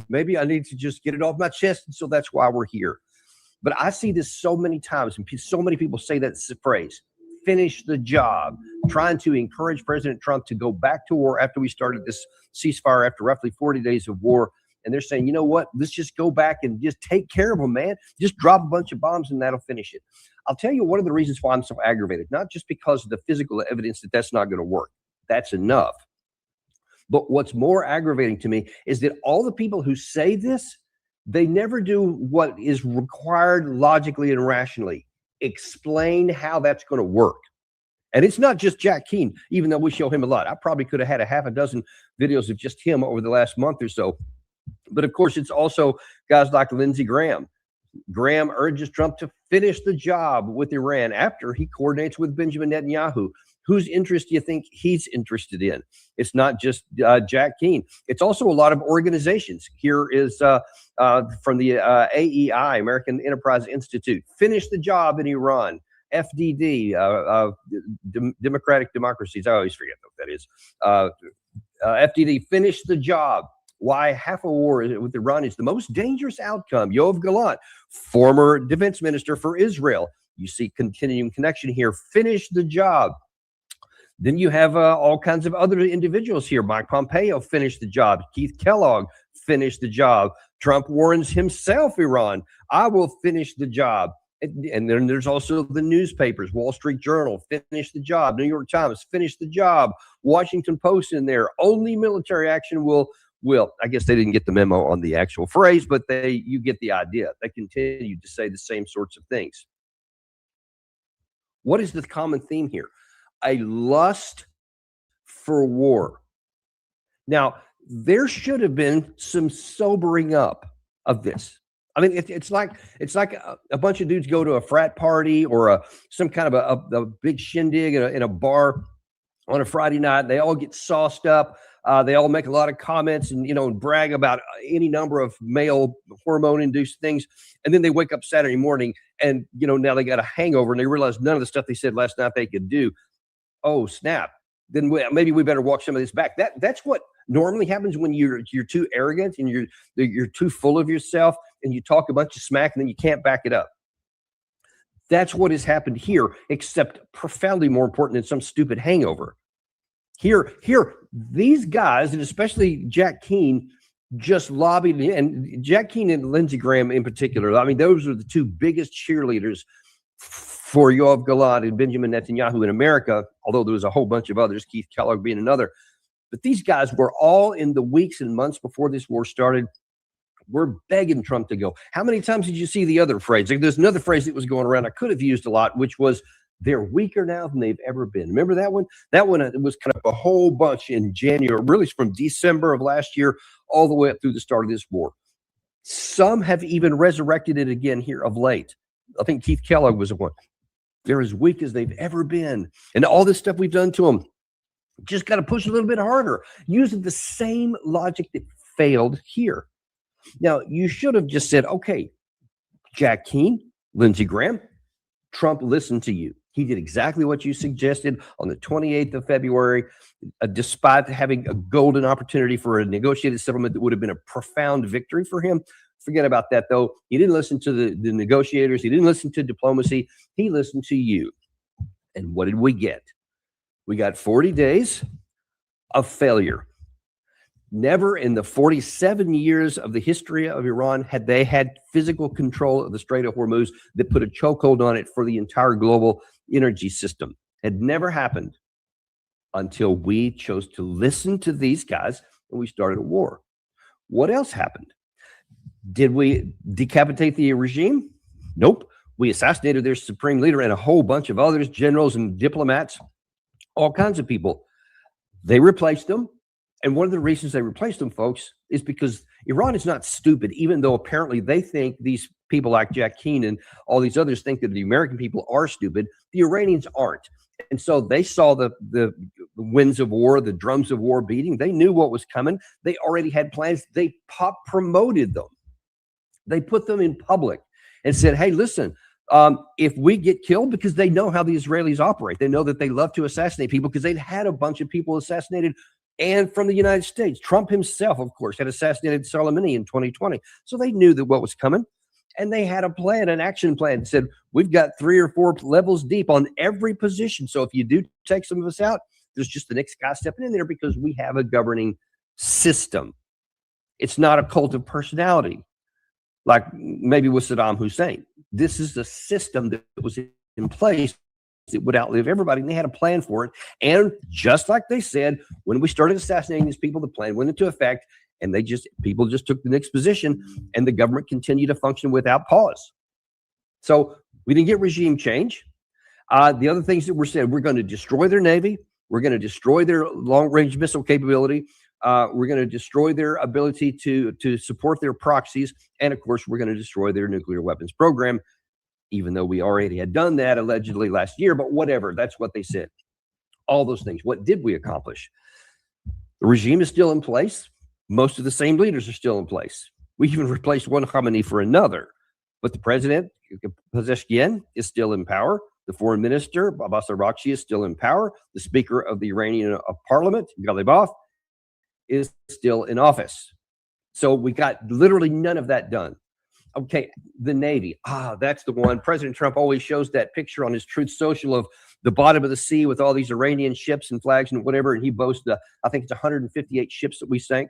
Maybe I need to just get it off my chest, and so that's why we're here. But I see this so many times, and so many people say that phrase, finish the job, trying to encourage President Trump to go back to war after we started this ceasefire after roughly 40 days of war. And they're saying, you know what, let's just go back and just take care of them, man. Just drop a bunch of bombs and that'll finish it. I'll tell you one of the reasons why I'm so aggravated, not just because of the physical evidence that that's not going to work. That's enough. But what's more aggravating to me is that all the people who say this, they never do what is required logically and rationally. Explain how that's going to work. And it's not just Jack Keane, even though we show him a lot. I probably could have had a half a dozen videos of just him over the last month or so. But of course, it's also guys like Lindsey Graham. Graham urges Trump to finish the job with Iran after he coordinates with Benjamin Netanyahu. Whose interest do you think he's interested in? It's not just Jack Keane. It's also a lot of organizations. Here is from the AEI, American Enterprise Institute. Finish the job in Iran. FDD, Democratic Democracies. I always forget what that is. FDD, finish the job. Why half a war with Iran is the most dangerous outcome. Yoav Gallant, former defense minister for Israel. You see continuing connection here. Finish the job. Then you have all kinds of other individuals here. Mike Pompeo, finish the job. Keith Kellogg, finish the job. Trump warns himself, Iran, I will finish the job. And then there's also the newspapers, Wall Street Journal, finish the job. New York Times, finish the job. Washington Post in there. Only military action will Well, I guess they didn't get the memo on the actual phrase, but you get the idea. They continued to say the same sorts of things. What is the common theme here? A lust for war. Now, there should have been some sobering up of this. I mean, it's like a bunch of dudes go to a frat party or some kind of a big shindig in a bar on a Friday night. They all get sauced up. They all make a lot of comments and brag about any number of male hormone-induced things, and then they wake up Saturday morning and now they got a hangover and they realize none of the stuff they said last night they could do. Oh snap! Then maybe we better walk some of this back. That's what normally happens when you're too arrogant and you're too full of yourself and you talk a bunch of smack and then you can't back it up. That's what has happened here, except profoundly more important than some stupid hangover. Here, these guys, and especially Jack Keane, just lobbied, and Jack Keane and Lindsey Graham in particular. I mean, those are the two biggest cheerleaders for Yoav Gallant and Benjamin Netanyahu in America, although there was a whole bunch of others, Keith Kellogg being another. But these guys were all in the weeks and months before this war started, we're begging Trump to go. How many times did you see the other phrase? There's another phrase that was going around I could have used a lot, which was, they're weaker now than they've ever been. Remember that one? That one was kind of a whole bunch in January, really from December of last year all the way up through the start of this war. Some have even resurrected it again here of late. I think Keith Kellogg was the one. They're as weak as they've ever been. And all this stuff we've done to them, just got to push a little bit harder, using the same logic that failed here. Now, you should have just said, okay, Jack Keane, Lindsey Graham, Trump listened to you. He did exactly what you suggested on the 28th of February, despite having a golden opportunity for a negotiated settlement that would have been a profound victory for him. Forget about that, though. He didn't listen to the negotiators. He didn't listen to diplomacy. He listened to you. And what did we get? We got 40 days of failure. Never in the 47 years of the history of Iran had they had physical control of the Strait of Hormuz that put a chokehold on it for the entire global energy system. Had never happened until we chose to listen to these guys and we started a war. What else happened? Did we decapitate the regime? Nope. We assassinated their supreme leader and a whole bunch of others, generals and diplomats, all kinds of people. They replaced them. And one of the reasons they replaced them, folks, is because Iran is not stupid, even though apparently they think these people like Jack Keane and all these others think that the American people are stupid. The Iranians aren't. And so they saw the winds of war, the drums of war beating. They knew what was coming. They already had plans. They promoted them. They put them in public and said, hey, listen, if we get killed, because they know how the Israelis operate. They know that they love to assassinate people because they'd had a bunch of people assassinated and from the United States. Trump himself, of course, had assassinated Soleimani in 2020. So they knew that what was coming. And they had a plan, an action plan that said, we've got 3 or 4 levels deep on every position. So if you do take some of us out, there's just the next guy stepping in there because we have a governing system. It's not a cult of personality like maybe with Saddam Hussein. This is the system that was in place that would outlive everybody, and they had a plan for it. And just like they said, when we started assassinating these people, the plan went into effect, and people just took the next position, and the government continued to function without pause. So we didn't get regime change. The other things that were said, we're going to destroy their Navy. We're going to destroy their long-range missile capability. We're going to destroy their ability to support their proxies. And, of course, we're going to destroy their nuclear weapons program, even though we already had done that allegedly last year. But whatever, that's what they said. All those things. What did we accomplish? The regime is still in place. Most of the same leaders are still in place. We even replaced one Khamenei for another. But the president, Pezeshkian, is still in power. The foreign minister, Abbas Araghchi, is still in power. The speaker of the Iranian parliament, Ghalibaf, is still in office. So we got literally none of that done. Okay, the Navy. That's the one. President Trump always shows that picture on his Truth Social of the bottom of the sea with all these Iranian ships and flags and whatever. And he boasts, I think it's 158 ships that we sank.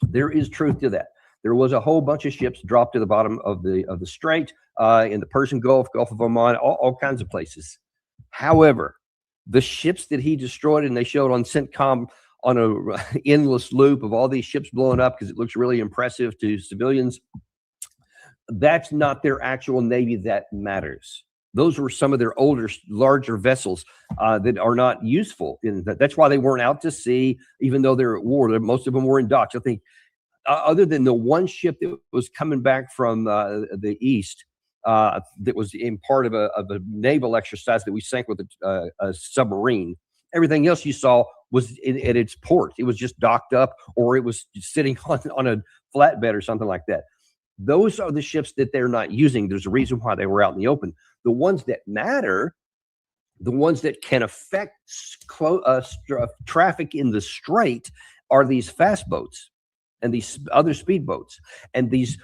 There is truth to that. There was a whole bunch of ships dropped to the bottom of the strait, in the Persian Gulf, Gulf of Oman, all kinds of places. However, the ships that he destroyed, and they showed on CENTCOM on a endless loop of all these ships blowing up because it looks really impressive to civilians. That's not their actual Navy that matters. Those were some of their older, larger vessels that are not useful. That's why they weren't out to sea, even though they're at war. Most of them were in docks. I think other than the one ship that was coming back from the east, that was in part of a naval exercise that we sank with a submarine. Everything else you saw was at its port. It was just docked up, or it was sitting on a flatbed or something like that. Those are the ships that they're not using. There's a reason why they were out in the open. The ones that matter, the ones that can affect traffic in the strait, are these fast boats and these other speedboats and these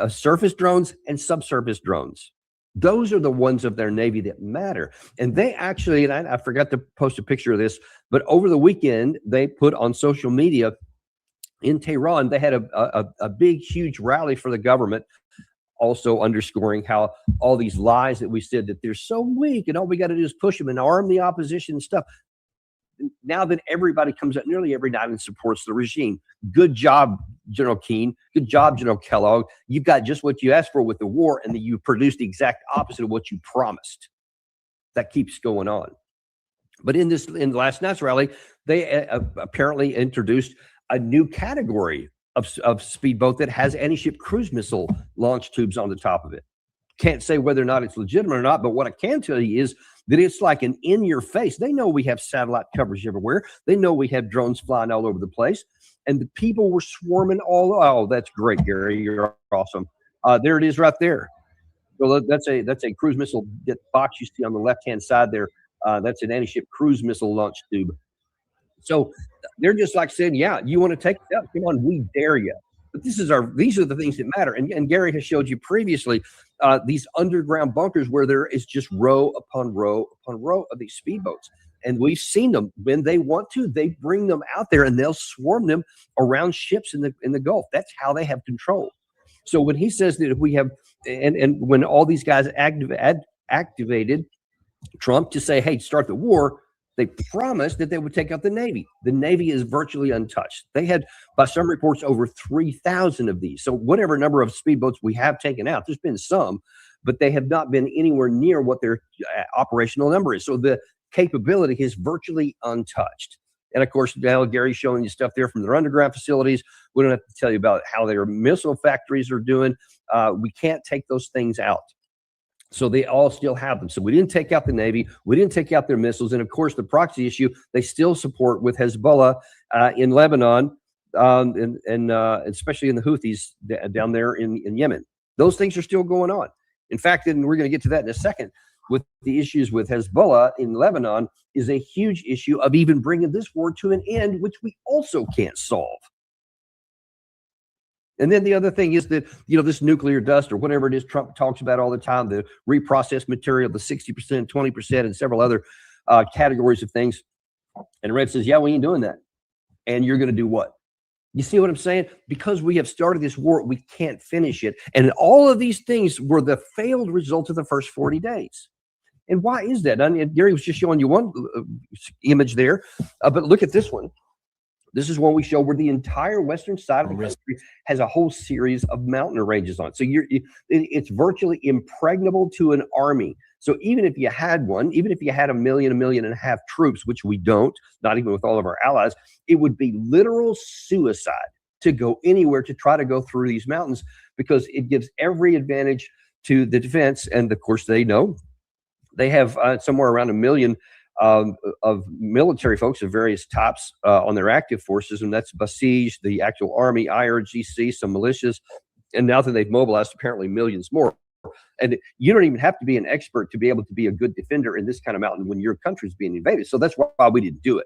surface drones and subsurface drones. Those are the ones of their Navy that matter. And they actually, and I forgot to post a picture of this, but over the weekend, they put on social media in Tehran, they had a big, huge rally for the government, also underscoring how all these lies that we said that they're so weak and all we got to do is push them and arm the opposition and stuff. Now that everybody comes out nearly every night and supports the regime. Good job, General Keane. Good job, General Kellogg. You've got just what you asked for with the war, and then you produced the exact opposite of what you promised. That keeps going on. But in last night's rally, they apparently introduced a new category of speedboat that has anti-ship cruise missile launch tubes on the top of it. Can't say whether or not it's legitimate or not, but what I can tell you is that it's like an in-your-face. They know we have satellite coverage everywhere. They know we have drones flying all over the place, and the people were swarming all. Oh, that's great, Gary. You're awesome. There it is, right there. So that's a cruise missile box you see on the left-hand side there. That's an anti-ship cruise missile launch tube. So they're just like saying, yeah, you want to take it up? Come on, we dare you. But these are the things that matter. And Gary has showed you previously these underground bunkers where there is just row upon row upon row of these speedboats. And we've seen them when they want to, they bring them out there and they'll swarm them around ships in the Gulf. That's how they have control. So when he says that if we have, and when all these guys activated Trump to say, hey, start the war, they promised that they would take out the Navy. The Navy is virtually untouched. They had, by some reports, over 3,000 of these. So whatever number of speedboats we have taken out, there's been some, but they have not been anywhere near what their operational number is. So the capability is virtually untouched. And of course, now Gary's showing you stuff there from their underground facilities. We don't have to tell you about how their missile factories are doing. We can't take those things out. So they all still have them. So we didn't take out the Navy. We didn't take out their missiles. And of course, the proxy issue, they still support with Hezbollah in Lebanon, and especially in the Houthis down there in Yemen. Those things are still going on. In fact, and we're going to get to that in a second, with the issues with Hezbollah in Lebanon is a huge issue of even bringing this war to an end, which we also can't solve. And then the other thing is that, this nuclear dust or whatever it is Trump talks about all the time, the reprocessed material, the 60%, 20%, and several other categories of things. And Red says, yeah, we ain't doing that. And you're going to do what? You see what I'm saying? Because we have started this war, we can't finish it. And all of these things were the failed result of the first 40 days. And why is that? I mean, Gary was just showing you one image there, but look at this one. This is one we show where the entire western side of the country has a whole series of mountain ranges on it. So it's virtually impregnable to an army. So even if you had one, even if you had 1.5 million troops, which we don't, not even with all of our allies, it would be literal suicide to go anywhere to try to go through these mountains, because it gives every advantage to the defense. And of course, they know they have somewhere around 1 million of military folks of various types on their active forces, and that's Basij, the actual army, IRGC, some militias, and now that they've mobilized apparently millions more. And you don't even have to be an expert to be able to be a good defender in this kind of mountain when your country's being invaded. So that's why we didn't do it.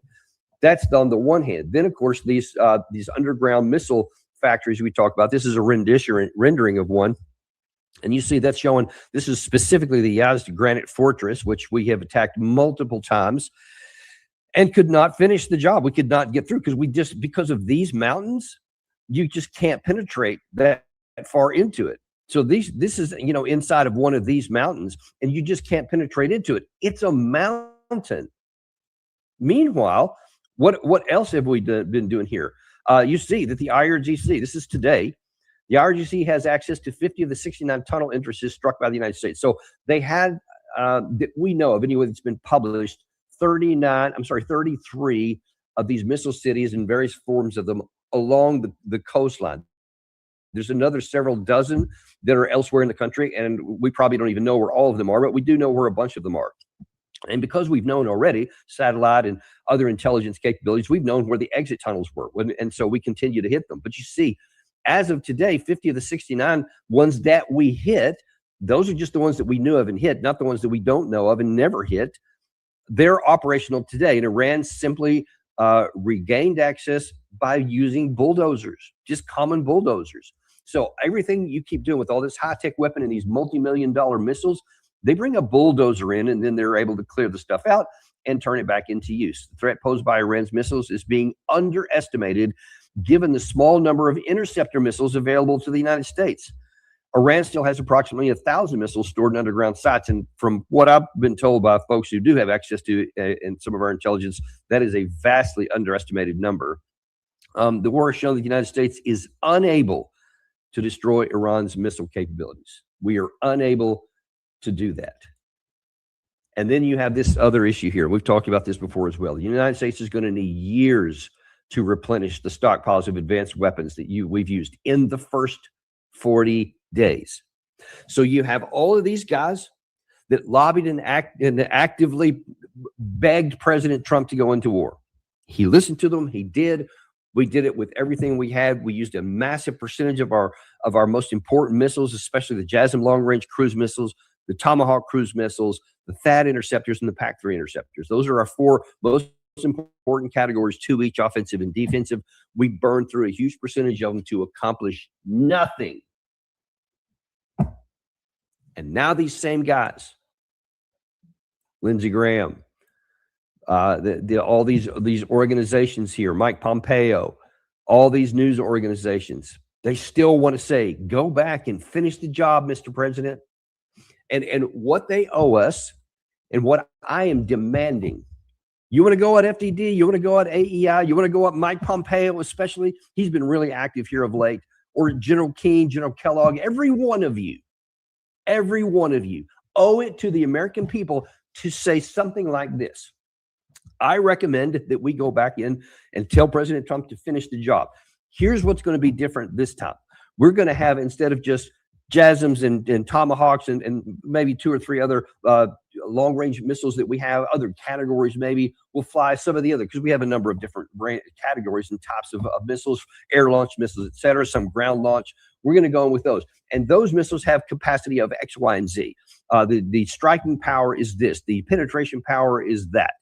That's on the one hand. Then, of course, these underground missile factories we talk about. This is a rendering of one. And you see that's showing, this is specifically the Yazd Granite Fortress, which we have attacked multiple times and could not finish the job. We could not get through because of these mountains, you just can't penetrate that far into it. So this is, inside of one of these mountains, and you just can't penetrate into it. It's a mountain. Meanwhile, What else have we been doing here? You see that the IRGC, this is today, the IRGC has access to 50 of the 69 tunnel entrances struck by the United States. So they had, that we know of anyway, that's been published, 33 of these missile cities and various forms of them along the coastline. There's another several dozen that are elsewhere in the country, and we probably don't even know where all of them are, but we do know where a bunch of them are. And because we've known already satellite and other intelligence capabilities, we've known where the exit tunnels were. And so we continue to hit them. But you see, as of today, 50 of the 69 ones that we hit, those are just the ones that we knew of and hit, not the ones that we don't know of and never hit. They're operational today. And Iran simply regained access by using bulldozers, just common bulldozers. So everything you keep doing with all this high-tech weapon and these multi-million-dollar missiles, they bring a bulldozer in and then they're able to clear the stuff out and turn it back into use. The threat posed by Iran's missiles is being underestimated given the small number of interceptor missiles available to the United States. Iran still has approximately 1,000 missiles stored in underground sites. And from what I've been told by folks who do have access to in some of our intelligence, that is a vastly underestimated number. The war has shown that the United States is unable to destroy Iran's missile capabilities. We are unable to do that. And then you have this other issue here. We've talked about this before as well. The United States is going to need years to replenish the stockpiles of advanced weapons that we've used in the first 40 days. So you have all of these guys that lobbied and actively begged President Trump to go into war. He listened to them. He did. We did it with everything we had. We used a massive percentage of our most important missiles, especially the JASSM long-range cruise missiles, the Tomahawk cruise missiles, the THAAD interceptors, and the PAC-3 interceptors. Those are our four most important categories, two each, offensive and defensive. We burned through a huge percentage of them to accomplish nothing. And now these same guys, Lindsey Graham, all these organizations here, Mike Pompeo, all these news organizations, they still want to say, go back and finish the job, Mr. President. And what they owe us and what I am demanding, you want to go at FDD, you want to go at AEI, you want to go at Mike Pompeo, especially, he's been really active here of late, or General Keane, General Kellogg, every one of you owe it to the American people to say something like this. I recommend that we go back in and tell President Trump to finish the job. Here's what's going to be different this time. We're going to have, instead of just JASSMs and Tomahawks and maybe two or three other long-range missiles that we have, other categories maybe, we'll fly some of the other, because we have a number of different categories and types of missiles, air launch missiles, etc., some ground launch. We're going to go in with those. And those missiles have capacity of X, Y, and Z. The striking power is this. The penetration power is that.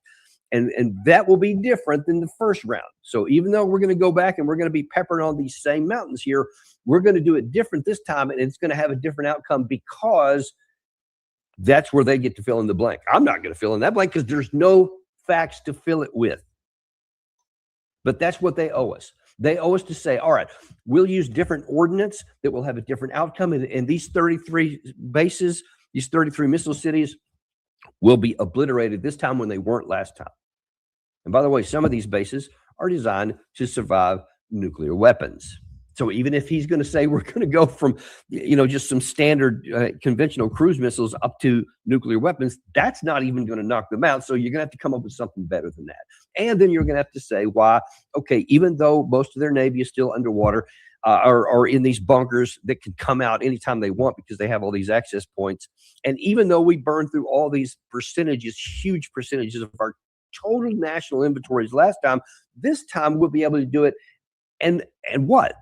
And that will be different than the first round. So even though we're going to go back and we're going to be peppering on these same mountains here, we're going to do it different this time, and it's going to have a different outcome, because that's where they get to fill in the blank. I'm not going to fill in that blank because there's no facts to fill it with. But that's what they owe us. They owe us to say, all right, we'll use different ordnance that will have a different outcome. And these 33 bases, these 33 missile cities will be obliterated this time when they weren't last time. And by the way, some of these bases are designed to survive nuclear weapons. So even if he's going to say we're going to go from, just some standard conventional cruise missiles up to nuclear weapons, that's not even going to knock them out. So you're going to have to come up with something better than that. And then you're going to have to say why, okay, even though most of their Navy is still underwater, are in these bunkers that can come out anytime they want because they have all these access points. And even though we burned through all these percentages, huge percentages of our total national inventories last time, this time we'll be able to do it. And what?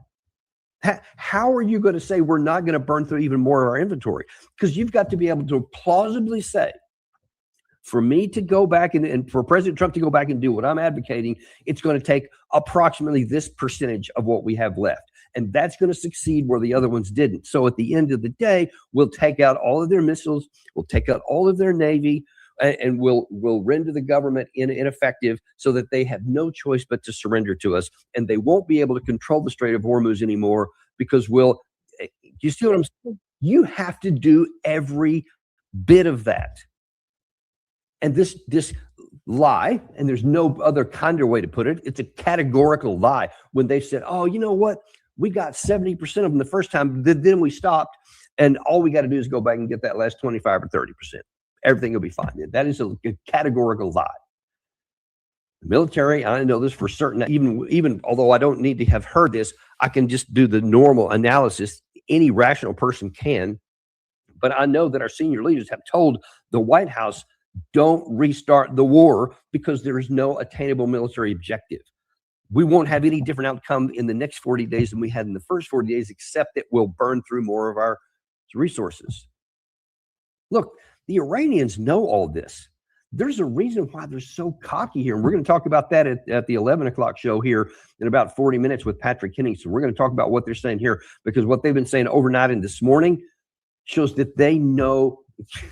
How are you going to say we're not going to burn through even more of our inventory? Because you've got to be able to plausibly say, for me to go back and for President Trump to go back and do what I'm advocating, it's going to take approximately this percentage of what we have left. And that's going to succeed where the other ones didn't. So at the end of the day, we'll take out all of their missiles, we'll take out all of their Navy, and we'll render the government ineffective so that they have no choice but to surrender to us. And they won't be able to control the Strait of Hormuz anymore, because you see what I'm saying? You have to do every bit of that. And this lie, and there's no other kinder way to put it. It's a categorical lie when they said, oh, you know what? We got 70% of them the first time, then we stopped, and all we got to do is go back and get that last 25 or 30%. Everything will be fine. That is a categorical lie. The military, I know this for certain, even although I don't need to have heard this, I can just do the normal analysis. Any rational person can. But I know that our senior leaders have told the White House, don't restart the war because there is no attainable military objective. We won't have any different outcome in the next 40 days than we had in the first 40 days, except that we'll burn through more of our resources. Look, the Iranians know all this. There's a reason why they're so cocky here. And we're going to talk about that at the 11 o'clock show here in about 40 minutes with Patrick Henningsen. We're going to talk about what they're saying here, because what they've been saying overnight and this morning shows that they know,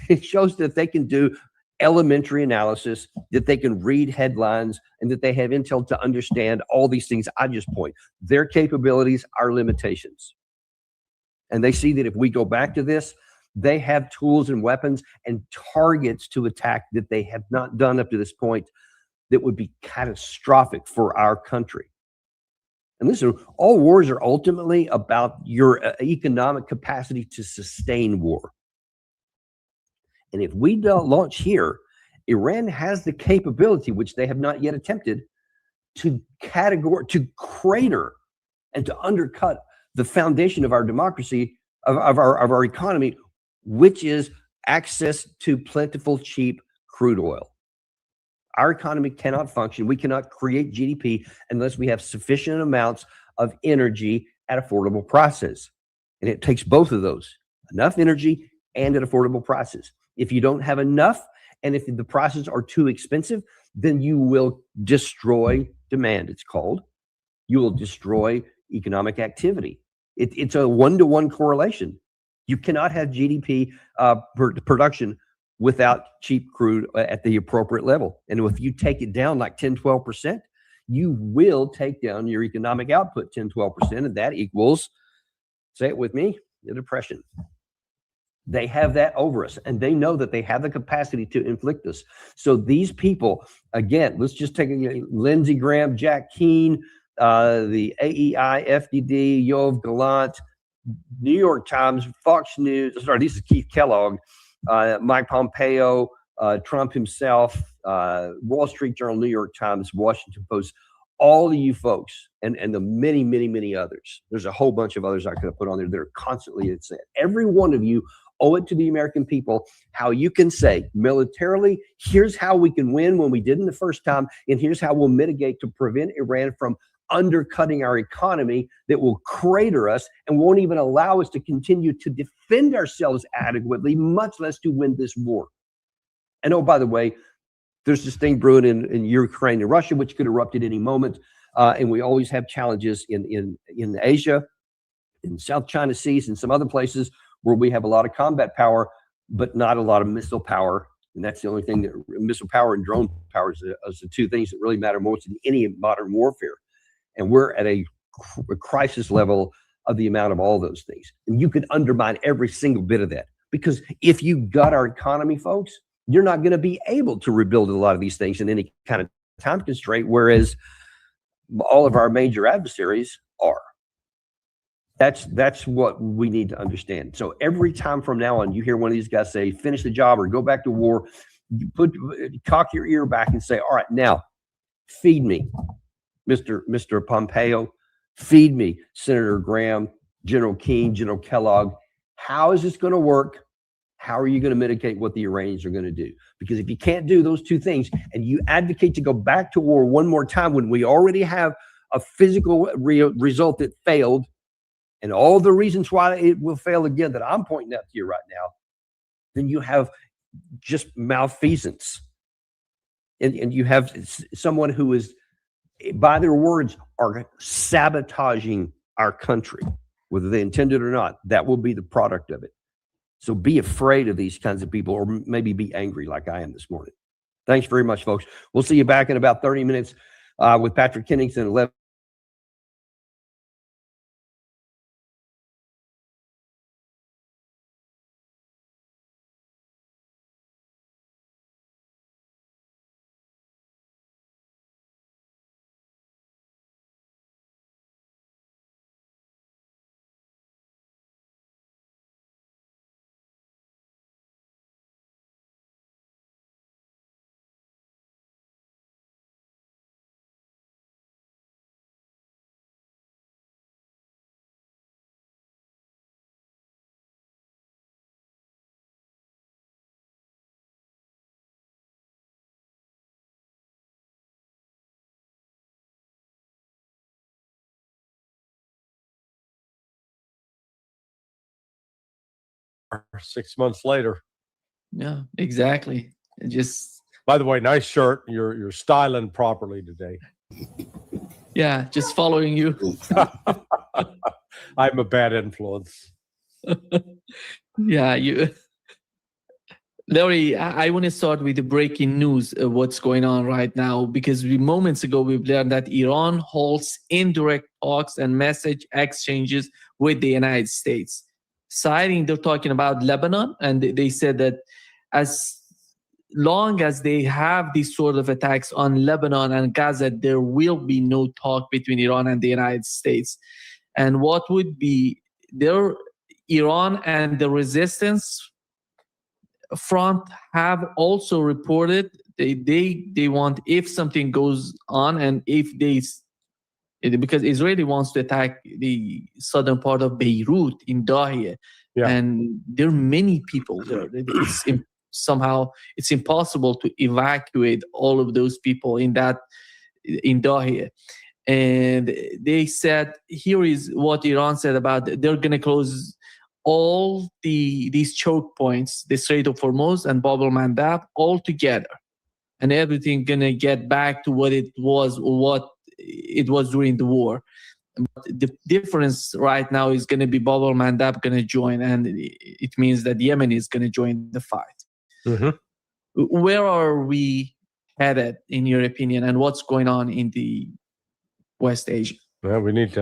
it shows that they can do elementary analysis, that they can read headlines, and that they have intel to understand all these things I just point. Their capabilities, our limitations. And they see that if we go back to this, they have tools and weapons and targets to attack that they have not done up to this point that would be catastrophic for our country. And listen, all wars are ultimately about your economic capacity to sustain war. And if we don't launch here, Iran has the capability, which they have not yet attempted, to crater and to undercut the foundation of our democracy, of our economy, which is access to plentiful, cheap crude oil. Our economy cannot function. We cannot create GDP unless we have sufficient amounts of energy at affordable prices. And it takes both of those, enough energy and at affordable prices. If you don't have enough, and if the prices are too expensive, then you will destroy demand, it's called. You will destroy economic activity. It's a one-to-one correlation. You cannot have GDP production without cheap crude at the appropriate level. And if you take it down like 10, 12%, you will take down your economic output 10, 12%, and that equals, say it with me, the depression. They have that over us, and they know that they have the capacity to inflict us. So these people, again, let's just take Lindsey Graham, Jack Keane, the AEI, FDD, Yoav Gallant, New York Times, Fox News, sorry, this is Keith Kellogg, Mike Pompeo, Trump himself, Wall Street Journal, New York Times, Washington Post, all of you folks, and the many, many, many others. There's a whole bunch of others I could have put on there that are constantly at it. Every one of you owe it to the American people how you can say militarily, here's how we can win when we didn't the first time, and here's how we'll mitigate to prevent Iran from undercutting our economy that will crater us and won't even allow us to continue to defend ourselves adequately, much less to win this war. And oh, by the way, there's this thing brewing in Ukraine and Russia, which could erupt at any moment. And we always have challenges in Asia, in South China Seas, and some other places where we have a lot of combat power, but not a lot of missile power. And that's the only thing that missile power and drone power is the two things that really matter most in any modern warfare. And we're at a crisis level of the amount of all those things. And you can undermine every single bit of that, because if you gut our economy, folks, you're not going to be able to rebuild a lot of these things in any kind of time constraint, whereas all of our major adversaries are. That's what we need to understand. So every time from now on, you hear one of these guys say, finish the job or go back to war, you cock your ear back and say, all right, now feed me, Mr. Pompeo, feed me, Senator Graham, General Keane, General Kellogg. How is this going to work? How are you going to mitigate what the Iranians are going to do? Because if you can't do those two things and you advocate to go back to war one more time when we already have a physical result that failed, and all the reasons why it will fail again that I'm pointing out to you right now, then you have just malfeasance. And you have someone who is, by their words, are sabotaging our country, whether they intended it or not. That will be the product of it. So be afraid of these kinds of people, or maybe be angry like I am this morning. Thanks very much, folks. We'll see you back in about 30 minutes with Patrick Henningsen at 11. 6 months later. Yeah, exactly. It just, By the way, nice shirt. You're styling properly today. yeah, just following you. I'm a bad influence. Yeah, Larry, I want to start with the breaking news of what's going on right now, because moments ago we've learned that Iran holds indirect talks and message exchanges with the United States. They're talking about Lebanon, and they said that as long as they have these sort of attacks on Lebanon and Gaza, there will be no talk between Iran and the United States. And what would be Iran and the resistance front have also reported they want, if something goes on, and if because Israeli wants to attack the southern part of Beirut in Dahia, and there are many people there. Somehow it's impossible to evacuate all of those people in Dahia. And they said, here is what Iran said about they're going to close all these choke points, the Strait of Hormuz and Bab el-Mandab, all together, and everything gonna get back to what it was during the war. But the difference right now is gonna be Bab el-Mandab gonna join, and it means that Yemen is gonna join the fight. Mm-hmm. Where are we headed, in your opinion, and what's going on in the West Asia? Well, we need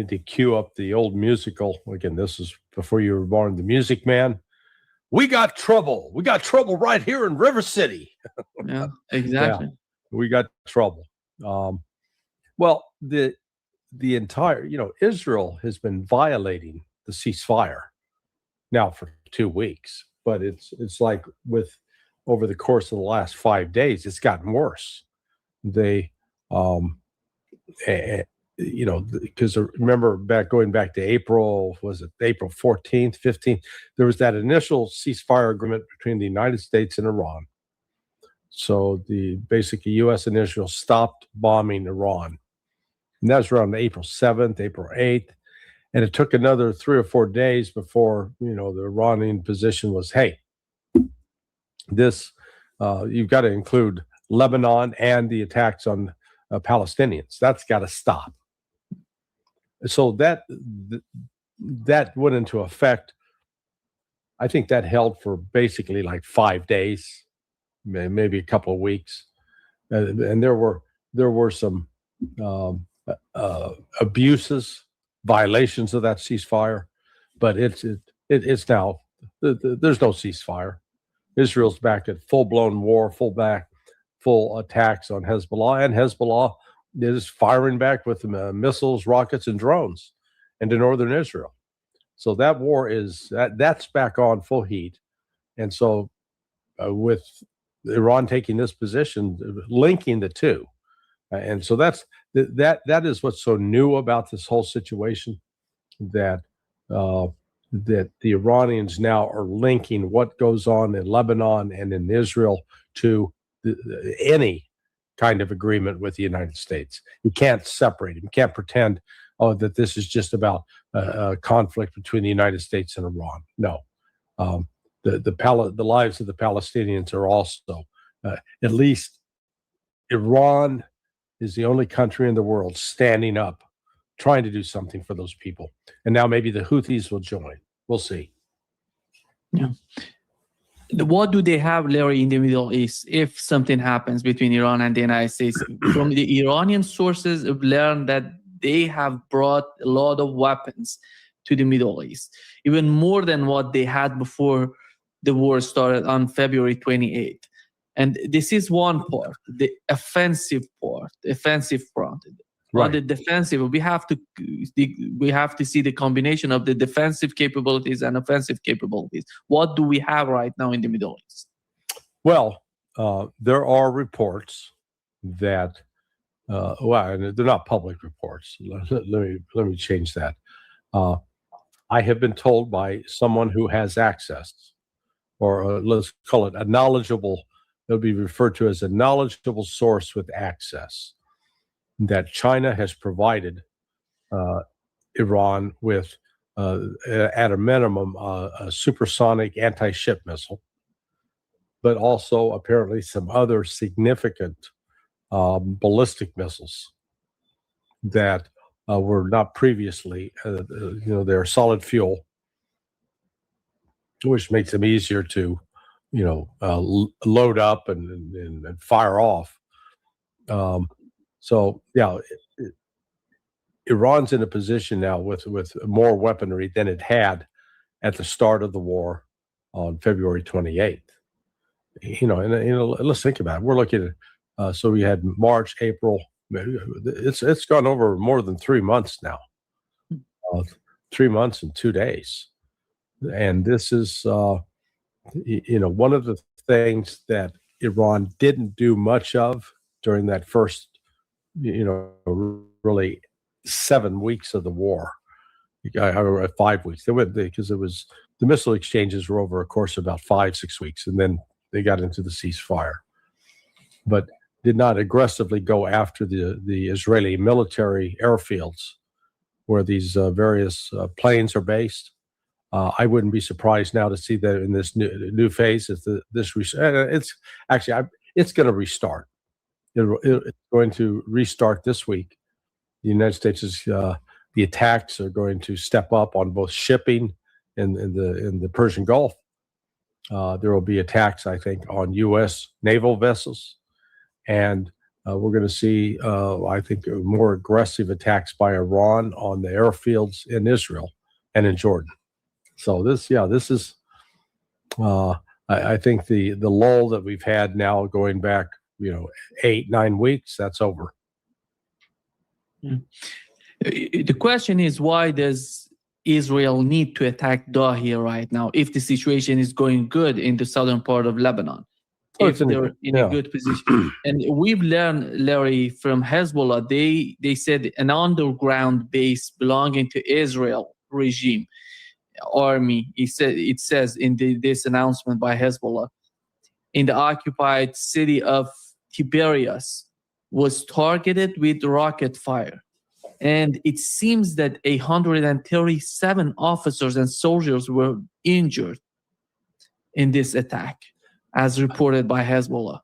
to cue up the old musical. Again, this is before you were born, The Music Man. We got trouble. We got trouble right here in River City. Yeah, exactly. Yeah, we got trouble. Well, the entire, Israel has been violating the ceasefire now for 2 weeks, but it's like over the course of the last 5 days, it's gotten worse. They, because remember going back to April, was it April 14th, 15th? There was that initial ceasefire agreement between the United States and Iran. So basically U.S. and Israel stopped bombing Iran. And that was around April 7th, April 8th. And it took another 3 or 4 days before, the Iranian position was, hey, you've got to include Lebanon and the attacks on Palestinians. That's got to stop. So that went into effect. I think that held for basically like 5 days, maybe a couple of weeks, and there were some abuses, violations of that ceasefire, but it's now there's no ceasefire. Israel's back at full-blown war, full attacks on Hezbollah, and Hezbollah is firing back with missiles, rockets, and drones into northern Israel. So that war that's back on full heat. And so with Iran taking this position, linking the two. And so that is what's so new about this whole situation, that the Iranians now are linking what goes on in Lebanon and in Israel to any kind of agreement with the United States. You can't separate them. You can't pretend, that this is just about a conflict between the United States and Iran. No. The lives of the Palestinians are also, at least Iran is the only country in the world standing up, trying to do something for those people. And now maybe the Houthis will join. We'll see. Yeah. What do they have, Larry, in the Middle East if something happens between Iran and the United States? From the Iranian sources, we've learned that they have brought a lot of weapons to the Middle East, even more than what they had before the war started on February 28th. And this is one part, the offensive part, the offensive front. Right. On the defensive, we have to see the combination of the defensive capabilities and offensive capabilities. What do we have right now in the Middle East? Well, there are reports that, and they're not public reports. Let me change that. I have been told by someone who has access, or let's call it a knowledgeable. It'll be referred to as a knowledgeable source with access, that China has provided Iran with at a minimum, a supersonic anti-ship missile, but also apparently some other significant ballistic missiles that were not previously, they're solid fuel, which makes them easier to, load up and fire off. Iran's in a position now with more weaponry than it had at the start of the war on February 28th. Let's think about it. We're looking at, so we had March, April. It's gone over more than 3 months now. 3 months and 2 days. And this is, one of the things that Iran didn't do much of during that first, really 7 weeks of the war, 5 weeks. They went because it was the missile exchanges were over a course of about 5-6 weeks, and then they got into the ceasefire, but did not aggressively go after the Israeli military airfields where these various planes are based. I wouldn't be surprised now to see that in this new phase. It's going to restart. It's going to restart this week. The United States is the attacks are going to step up on both shipping in the Persian Gulf. There will be attacks, I think, on U.S. naval vessels, and we're going to see, I think, more aggressive attacks by Iran on the airfields in Israel and in Jordan. So this is, I think the lull that we've had now going back, 8-9 weeks, that's over. The question is, why does Israel need to attack Dahiya right now if the situation is going good in the southern part of Lebanon? If they're in a good position. And we've learned, Larry, from Hezbollah, they said an underground base belonging to Israel regime army. It says in this announcement by Hezbollah, in the occupied city of Tiberias was targeted with rocket fire. And it seems that 137 officers and soldiers were injured in this attack, as reported by Hezbollah.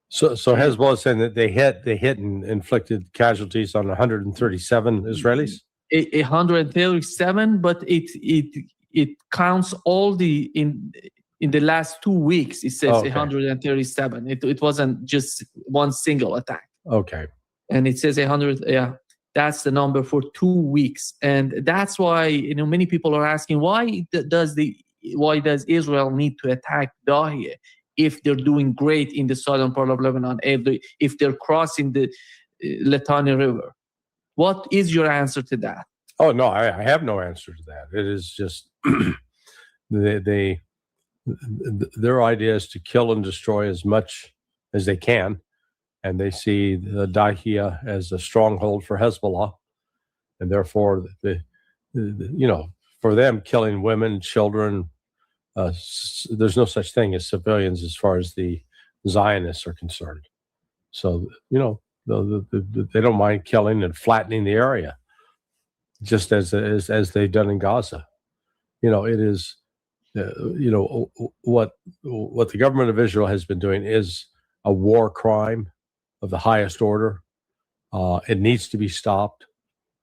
So Hezbollah is saying that they hit and inflicted casualties on 137 Israelis? 137, but it counts all in the last 2 weeks. It says 137. It wasn't just one single attack. Okay. And it says 100. Yeah, that's the number for 2 weeks, and that's why many people are asking why does Israel need to attack Dahiya if they're doing great in the southern part of Lebanon, if they're crossing the Litani River. What is your answer to that? Oh, no, I have no answer to that. It is just their idea is to kill and destroy as much as they can, and they see the Dahiya as a stronghold for Hezbollah, and therefore, for them, killing women, children, there's no such thing as civilians as far as the Zionists are concerned. So, they don't mind killing and flattening the area, just as they've done in Gaza. It is, what the government of Israel has been doing is a war crime of the highest order. It needs to be stopped,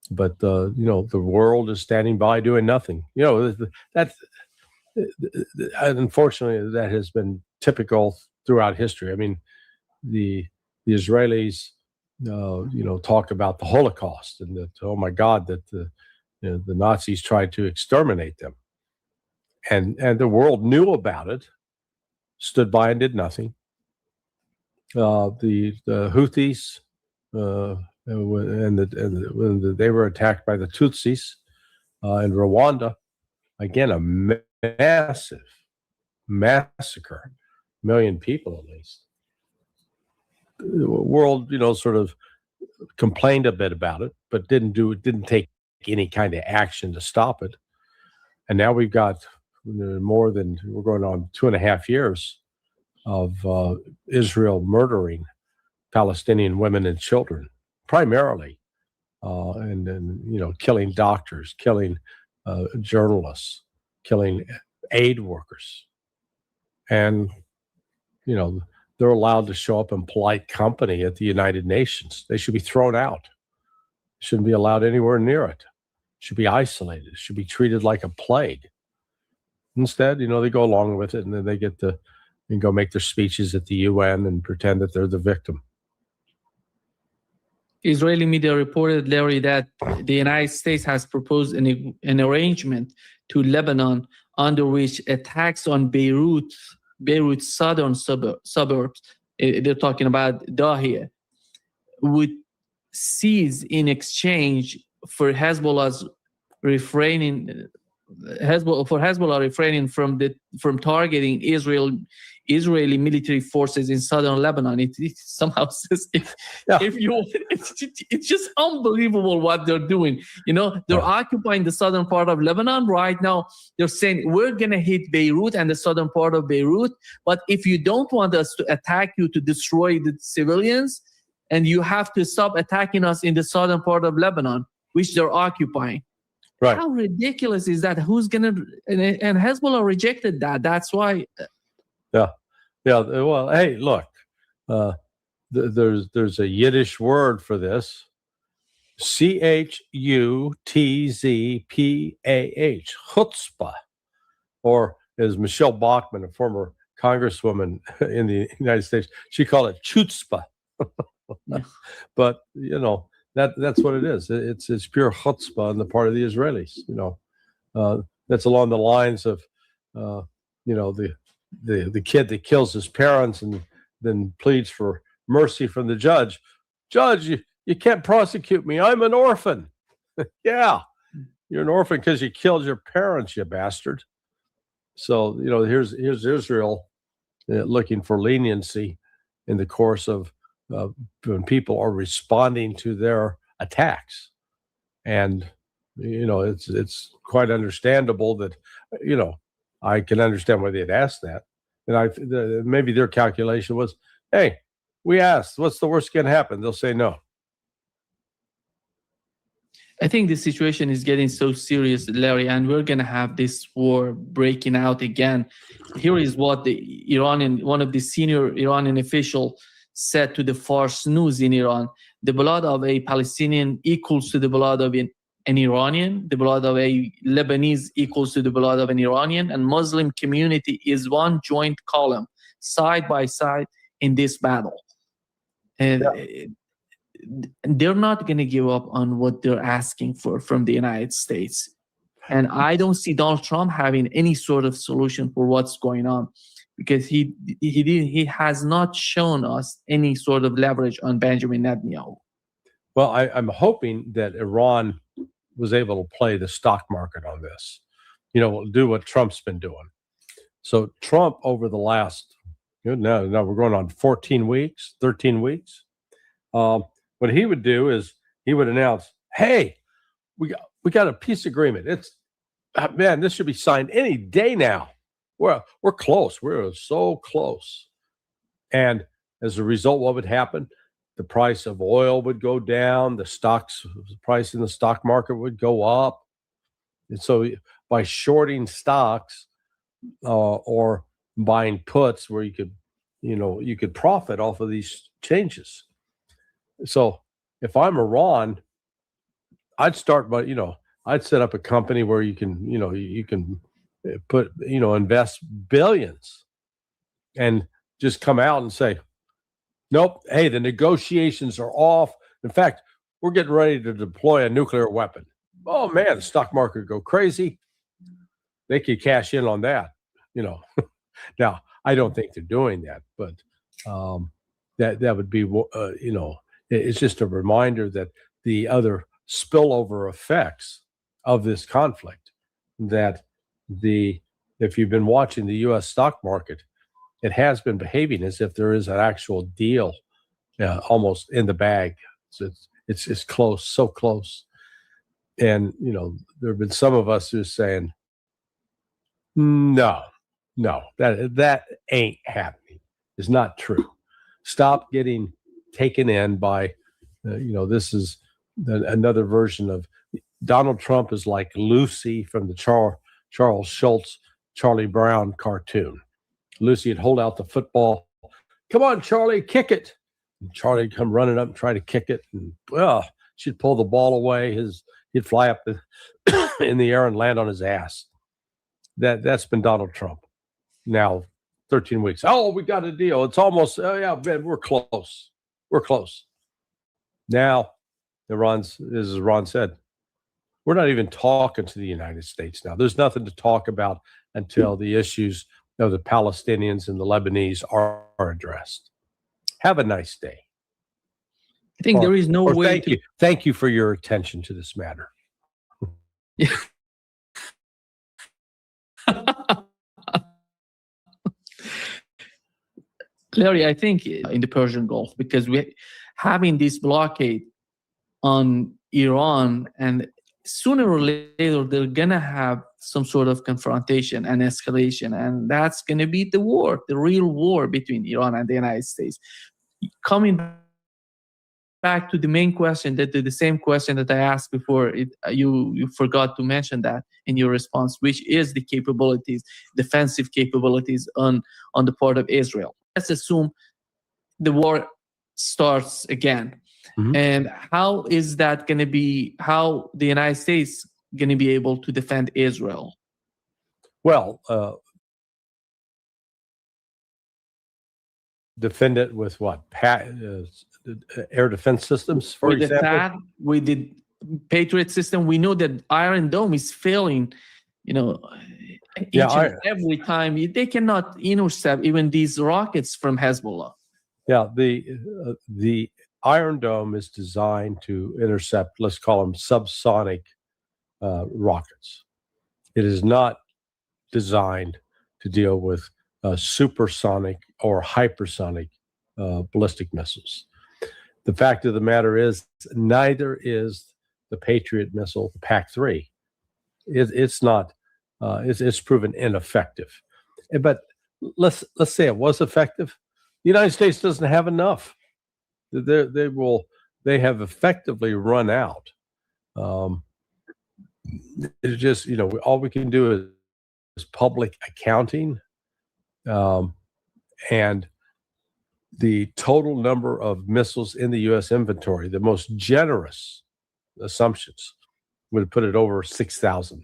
but the world is standing by doing nothing. That's unfortunately that has been typical throughout history. I mean, the Israelis. Talk about the Holocaust and that, oh my God, that the Nazis tried to exterminate them, and the world knew about it, stood by and did nothing. The Houthis, when they were attacked by the Tutsis in Rwanda, again a massive massacre, 1 million people at least. The world, sort of complained a bit about it, but didn't take any kind of action to stop it. And now we've got we're going on 2.5 years of Israel murdering Palestinian women and children, primarily, and killing doctors, killing journalists, killing aid workers. And, you know, they're allowed to show up in polite company at the United Nations. They should be thrown out. Shouldn't be allowed anywhere near it. Should be isolated. Should be treated like a plague. Instead, you know, they go along with it, and then they get to and go make their speeches at the UN and pretend that they're the victim. Israeli media reported, Larry, that the United States has proposed an arrangement to Lebanon under which attacks on Beirut's southern suburbs, they're talking about Dahia, would cease in exchange for Hezbollah refraining from targeting Israeli military forces in southern Lebanon. It somehow says it's just unbelievable what they're doing. You know, they're occupying the southern part of Lebanon right now. They're saying we're gonna hit Beirut and the southern part of Beirut, but if you don't want us to attack you to destroy the civilians, and you have to stop attacking us in the southern part of Lebanon, which they're occupying. Right. How ridiculous is that? Who's gonna? And Hezbollah rejected that. That's why. Yeah. Well, hey, look, there's a Yiddish word for this, CHUTZPAH, chutzpah, or as Michelle Bachmann, a former congresswoman in the United States, she called it chutzpah. But you know, that's what it is. It's pure chutzpah on the part of the Israelis. You know, that's along the lines of, you know, the kid that kills his parents and then pleads for mercy from the judge. Judge, you can't prosecute me. I'm an orphan. Yeah, you're an orphan because you killed your parents, you bastard. So you know, here's Israel looking for leniency in the course of when people are responding to their attacks. And, you know, it's quite understandable that, you know, I can understand why they'd ask that. And maybe their calculation was, hey, we asked, what's the worst going to happen? They'll say no. I think the situation is getting so serious, Larry, and we're going to have this war breaking out again. Here is what one of the senior Iranian official said to the Fars News in Iran: the blood of a Palestinian equals to the blood of an Iranian, the blood of a Lebanese equals to the blood of an Iranian, and Muslim community is one joint column, side by side in this battle. And they're not going to give up on what they're asking for from the United States. And I don't see Donald Trump having any sort of solution for what's going on, because he has not shown us any sort of leverage on Benjamin Netanyahu. Well, I'm hoping that Iran was able to play the stock market on this, you know, do what Trump's been doing. So Trump, over the last, now we're going on 13 weeks. What he would do is he would announce, hey, we got a peace agreement. It's, man, this should be signed any day now. We're close. We're so close. And as a result, what would happen? The price of oil would go down. The price in the stock market would go up. And so by shorting stocks or buying puts where you could profit off of these changes. So if I'm Iran, I'd start by, I'd set up a company where you can put, invest billions and just come out and say, nope, hey, the negotiations are off. In fact, we're getting ready to deploy a nuclear weapon. Oh man, the stock market would go crazy. They could cash in on that, Now, I don't think they're doing that, but that would be, it's just a reminder that the other spillover effects of this conflict, that if you've been watching the U.S. stock market, it has been behaving as if there is an actual deal almost in the bag. So it's close, so close. And, there have been some of us who are saying, no, that ain't happening. It's not true. Stop getting taken in by, this is another version of Donald Trump is like Lucy from the Charles Schultz, Charlie Brown cartoon. Lucy would hold out the football. Come on, Charlie, kick it. And Charlie would come running up and try to kick it. And, well, she'd pull the ball away. He'd fly up in the air and land on his ass. That's been Donald Trump. Now, 13 weeks. Oh, we got a deal. It's almost, oh, yeah, man, we're close. We're close. Now, as Iran said, we're not even talking to the United States now. There's nothing to talk about until the issues of the Palestinians and the Lebanese are addressed. Have a nice day. I think there is no way to... Thank you for your attention to this matter. Larry, I think in the Persian Gulf, because we having this blockade on Iran, and sooner or later they're gonna have some sort of confrontation and escalation, and that's gonna be the war, the real war between Iran and the United States. Coming back to the main question, the same question that I asked before, you forgot to mention that in your response, which is the capabilities, defensive capabilities on the part of Israel. Let's assume the war starts again. Mm-hmm. And how is that going to be, how the United States going to be able to defend Israel? Well, defend it with what? Air defense systems, for example? With the Patriot system, we know that Iron Dome is failing, every time. They cannot intercept even these rockets from Hezbollah. Yeah, the Iron Dome is designed to intercept, let's call them subsonic rockets. It is not designed to deal with supersonic or hypersonic ballistic missiles. The fact of the matter is, neither is the Patriot missile, the PAC-3. It's not. It's proven ineffective. But let's say it was effective. The United States doesn't have enough. They have effectively run out. It's just, all we can do is public accounting, and the total number of missiles in the U.S. inventory, the most generous assumptions would put it over 6,000,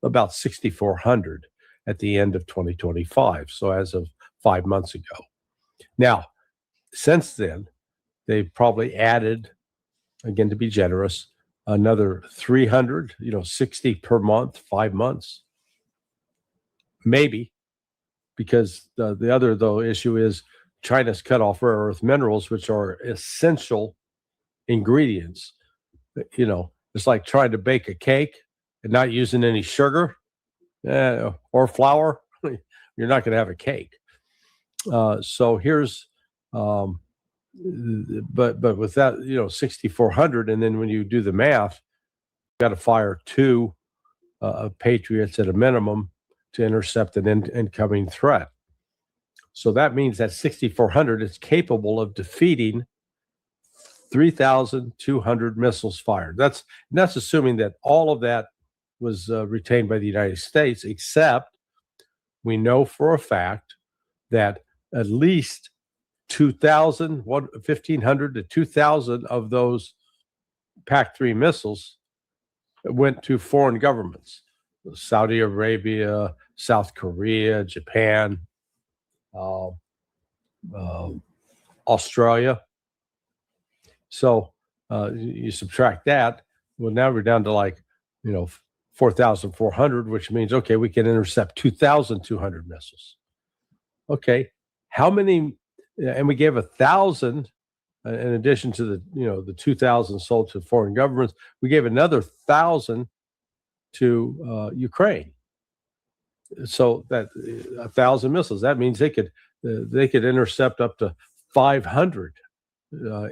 about 6,400 at the end of 2025. So as of 5 months ago. Now, since then, they've probably added, again, to be generous, another 300, 60 per month, 5 months. Maybe, because the other, though, issue is China's cut off rare earth minerals, which are essential ingredients. It's like trying to bake a cake and not using any sugar or flour. You're not going to have a cake. So here's, but with that, 6,400, and then when you do the math, you got to fire 2 Patriots at a minimum to intercept an incoming threat. So that means that 6,400 is capable of defeating 3,200 missiles fired. That's assuming that all of that was retained by the United States, except we know for a fact that at least 1,500 to 2,000 of those PAC-3 missiles went to foreign governments: Saudi Arabia, South Korea, Japan, Australia. So you subtract that. Well, now we're down to 4,400, which means, okay, we can intercept 2,200 missiles. Okay, how many? And we gave 1,000 in addition to the 2,000 sold to foreign governments. We gave another 1,000 to Ukraine. So that 1,000 missiles. That means they could intercept up to 500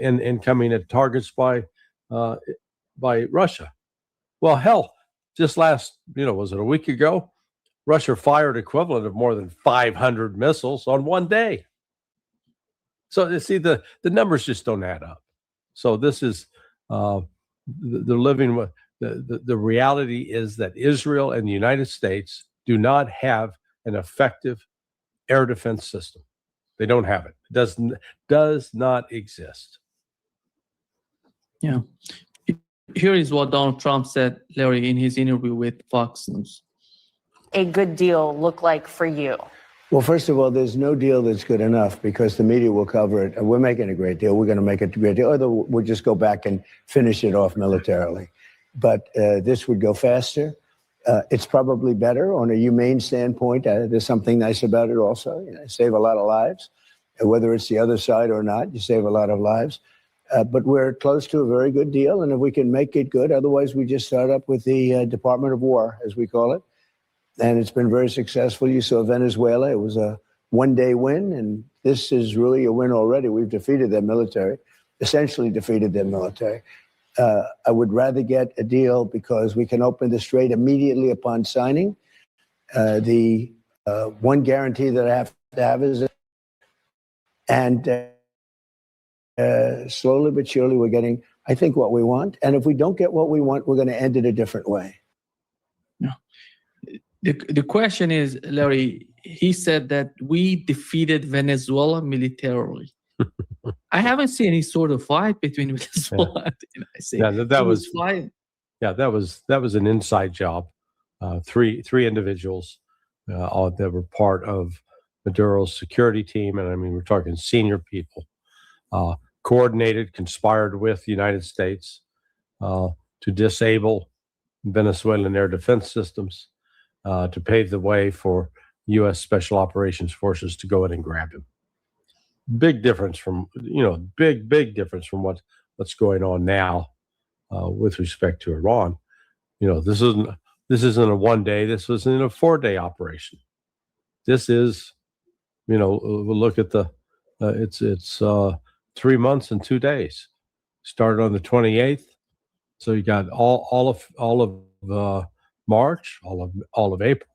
incoming at targets by Russia. Well, hell, just last, was it a week ago? Russia fired equivalent of more than 500 missiles on one day. So you see, the numbers just don't add up. So this is they're living with the reality is that Israel and the United States do not have an effective air defense system. They don't have it. It does not exist. Yeah. Here is what Donald Trump said, Larry, in his interview with Fox News. A good deal look like for you? Well, first of all, there's no deal that's good enough because the media will cover it. And we're making a great deal. We're going to make it a great deal. Or we'll just go back and finish it off militarily. But this would go faster. It's probably better on a humane standpoint. There's something nice about it also. You know, save a lot of lives. Whether it's the other side or not, you save a lot of lives. But we're close to a very good deal. And if we can make it good, otherwise we just start up with the Department of War, as we call it. And it's been very successful. You saw Venezuela. It was a one-day win. And this is really a win already. We've defeated their military, essentially defeated their military. I would rather get a deal because we can open the strait immediately upon signing. The one guarantee that I have to have is, and slowly but surely we're getting, I think, what we want. And if we don't get what we want, we're going to end it a different way. The question is, Larry, he said that we defeated Venezuela militarily. I haven't seen any sort of fight between Venezuela and the United States. Yeah, that was an inside job. Three individuals that were part of Maduro's security team, and I mean we're talking senior people, coordinated, conspired with the United States to disable Venezuelan air defense systems, to pave the way for U.S. Special Operations Forces to go in and grab him. Big difference from, big difference from what's going on now with respect to Iran. This isn't a 1 day. This wasn't a 4 day operation. This is, we'll look at it's 3 months and 2 days. Started on the 28th, so you got all of March, all of April,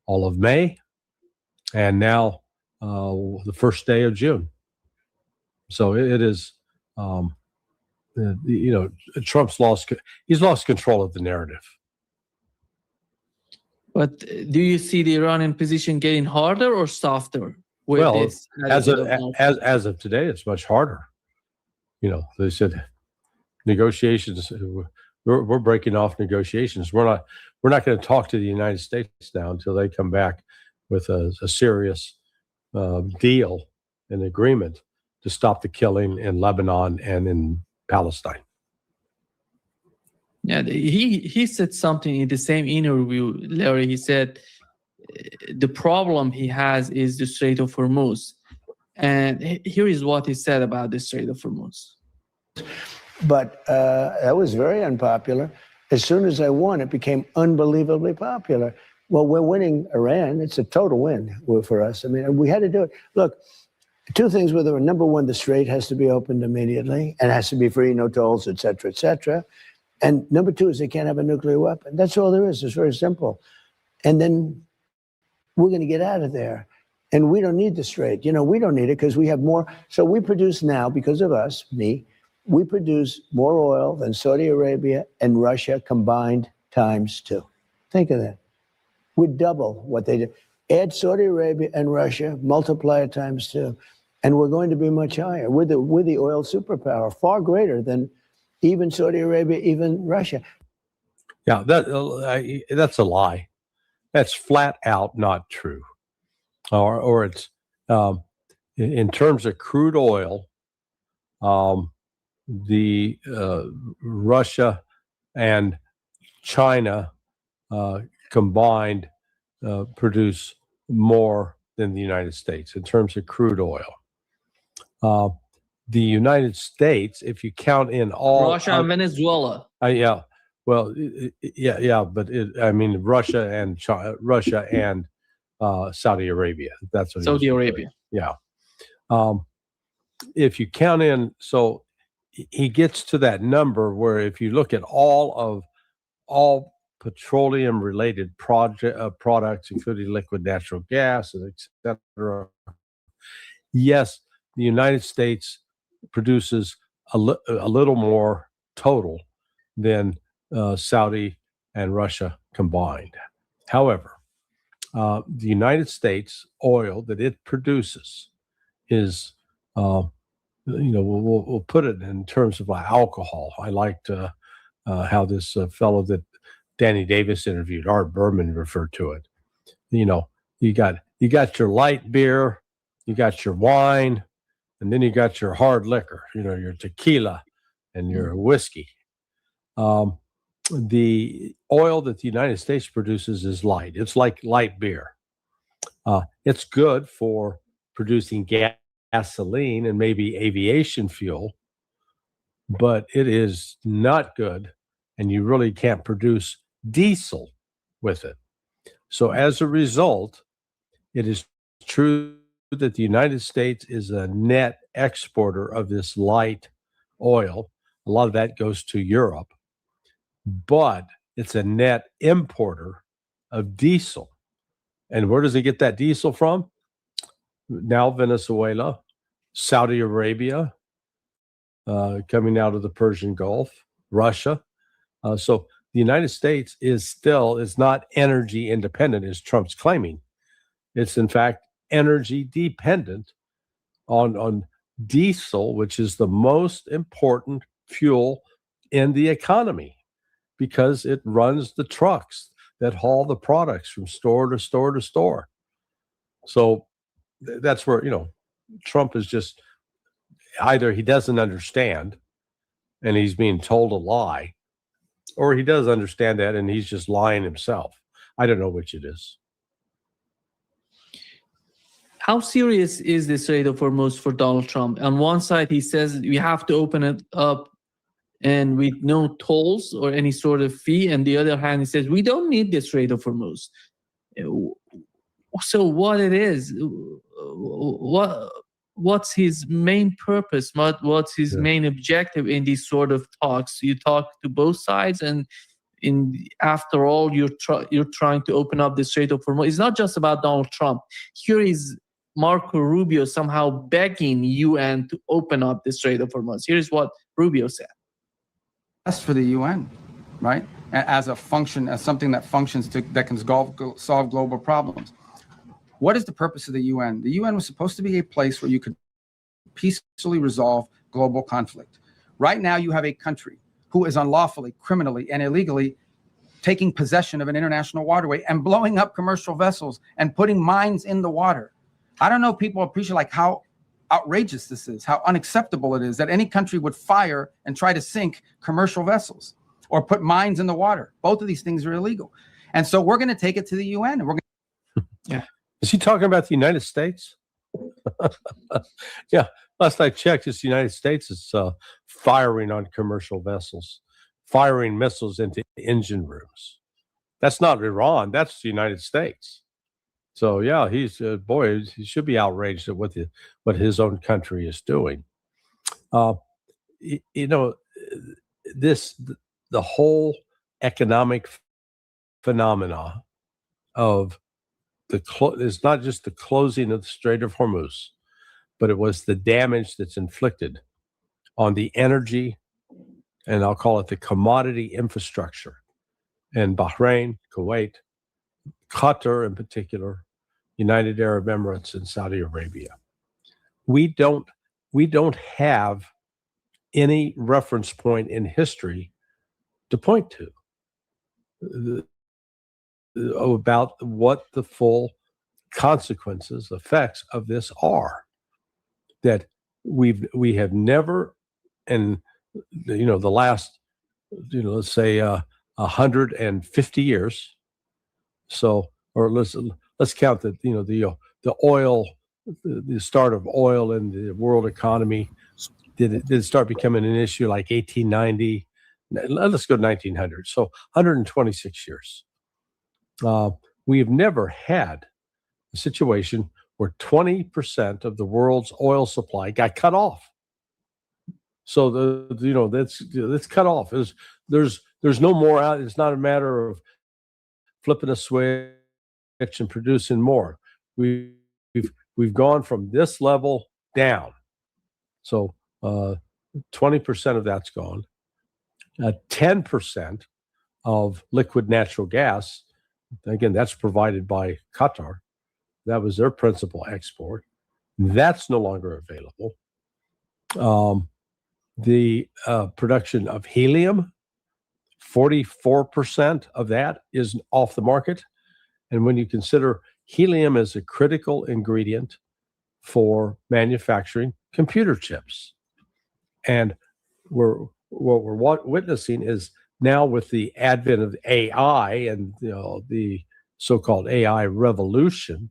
all of May, and now the first day of June. So it is, Trump's lost control of the narrative. But do you see the Iranian position getting harder or softer? This as of today, it's much harder. They said negotiations. We're breaking off negotiations. We're not going to talk to the United States now until they come back with a serious deal, an agreement to stop the killing in Lebanon and in Palestine. Yeah, he said something in the same interview, Larry. He said the problem he has is the Strait of Hormuz. And here is what he said about the Strait of Hormuz. But that was very unpopular. As soon as I won, it became unbelievably popular. Well, we're winning Iran. It's a total win for us. I mean, we had to do it. Look, two things with it. Number one, the strait has to be opened immediately and has to be free, no tolls, et cetera, et cetera. And number two is they can't have a nuclear weapon. That's all there is. It's very simple. And then we're going to get out of there. And we don't need the strait. We don't need it because we have more. So we produce now, because of us, we produce more oil than Saudi Arabia and Russia combined ×2. Think of that. We double what they do. Add Saudi Arabia and Russia, multiply it ×2, and we're going to be much higher. We're the oil superpower, far greater than even Saudi Arabia, even Russia. Yeah, that's a lie. That's flat out not true. Or it's in terms of crude oil. The Russia and China combined produce more than the United States in terms of crude oil. The United States, if you count in all Russia and Venezuela. Yeah, well, yeah, but Russia and Saudi Arabia. That's what Saudi Arabia. Yeah. If you count in, so he gets to that number where if you look at all petroleum related products, including liquid natural gas, and et cetera, yes, the United States produces a little more total than Saudi and Russia combined. However, the United States oil that it produces is, we'll put it in terms of alcohol. I liked how this fellow that Danny Davis interviewed, Art Berman, referred to it. You got your light beer, you got your wine, and then you got your hard liquor, your tequila and your whiskey. The oil that the United States produces is light. It's like light beer. It's good for producing gasoline and maybe aviation fuel, but it is not good, and you really can't produce diesel with it. So as a result, it is true that the United States is a net exporter of this light oil. A lot of that goes to Europe, but it's a net importer of diesel. And where does it get that diesel from? Now Venezuela, Saudi Arabia, coming out of the Persian Gulf, Russia. So the United States is not energy independent, as Trump's claiming. It's in fact energy dependent on diesel, which is the most important fuel in the economy because it runs the trucks that haul the products from store to store to store. So that's where, Trump is just either he doesn't understand and he's being told a lie, or he does understand that and he's just lying himself. I don't know which it is. How serious is this Strait of Hormuz for Donald Trump? On one side, he says we have to open it up and with no tolls or any sort of fee. And the other hand, he says we don't need this Strait of Hormuz. So what it is, what's his main purpose? What's his main objective in these sort of talks? You talk to both sides, and after all, you're trying to open up the Strait of Hormuz. It's not just about Donald Trump. Here is Marco Rubio somehow begging UN to open up the Strait of Hormuz. Here's what Rubio said. That's for the UN, right? As something that functions that can solve global problems. What is the purpose of the UN? The UN was supposed to be a place where you could peacefully resolve global conflict. Right now, you have a country who is unlawfully, criminally, and illegally taking possession of an international waterway and blowing up commercial vessels and putting mines in the water. I don't know if people appreciate how outrageous this is, how unacceptable it is that any country would fire and try to sink commercial vessels or put mines in the water. Both of these things are illegal. And so we're going to take it to the UN. And yeah. Is he talking about the United States? Yeah. Last I checked, it's the United States is firing on commercial vessels, firing missiles into engine rooms. That's not Iran. That's the United States. So yeah, he's he should be outraged at what his own country is doing. The whole economic phenomena of it's not just the closing of the Strait of Hormuz, but it was the damage that's inflicted on the energy, and I'll call it the commodity infrastructure in Bahrain, Kuwait, Qatar in particular, United Arab Emirates, and Saudi Arabia. We don't have any reference point in history to point to about what the full consequences, effects of this are. That we have never, in the last let's say 150 years. So, or let's count that the oil, the start of oil in the world economy did it start becoming an issue like 1890? Let's go to 1900. So 126 years. We have never had a situation where 20% of the world's oil supply got cut off. So that's cut off. There's no more out. It's not a matter of flipping a switch and producing more. We've gone from this level down. So 20% of that's gone. 10% of liquid natural gas. Again, that's provided by Qatar. That was their principal export. That's no longer available. The production of helium, 44% of that is off the market. And when you consider helium as a critical ingredient for manufacturing computer chips, and what we're witnessing is now with the advent of AI and the so-called AI revolution,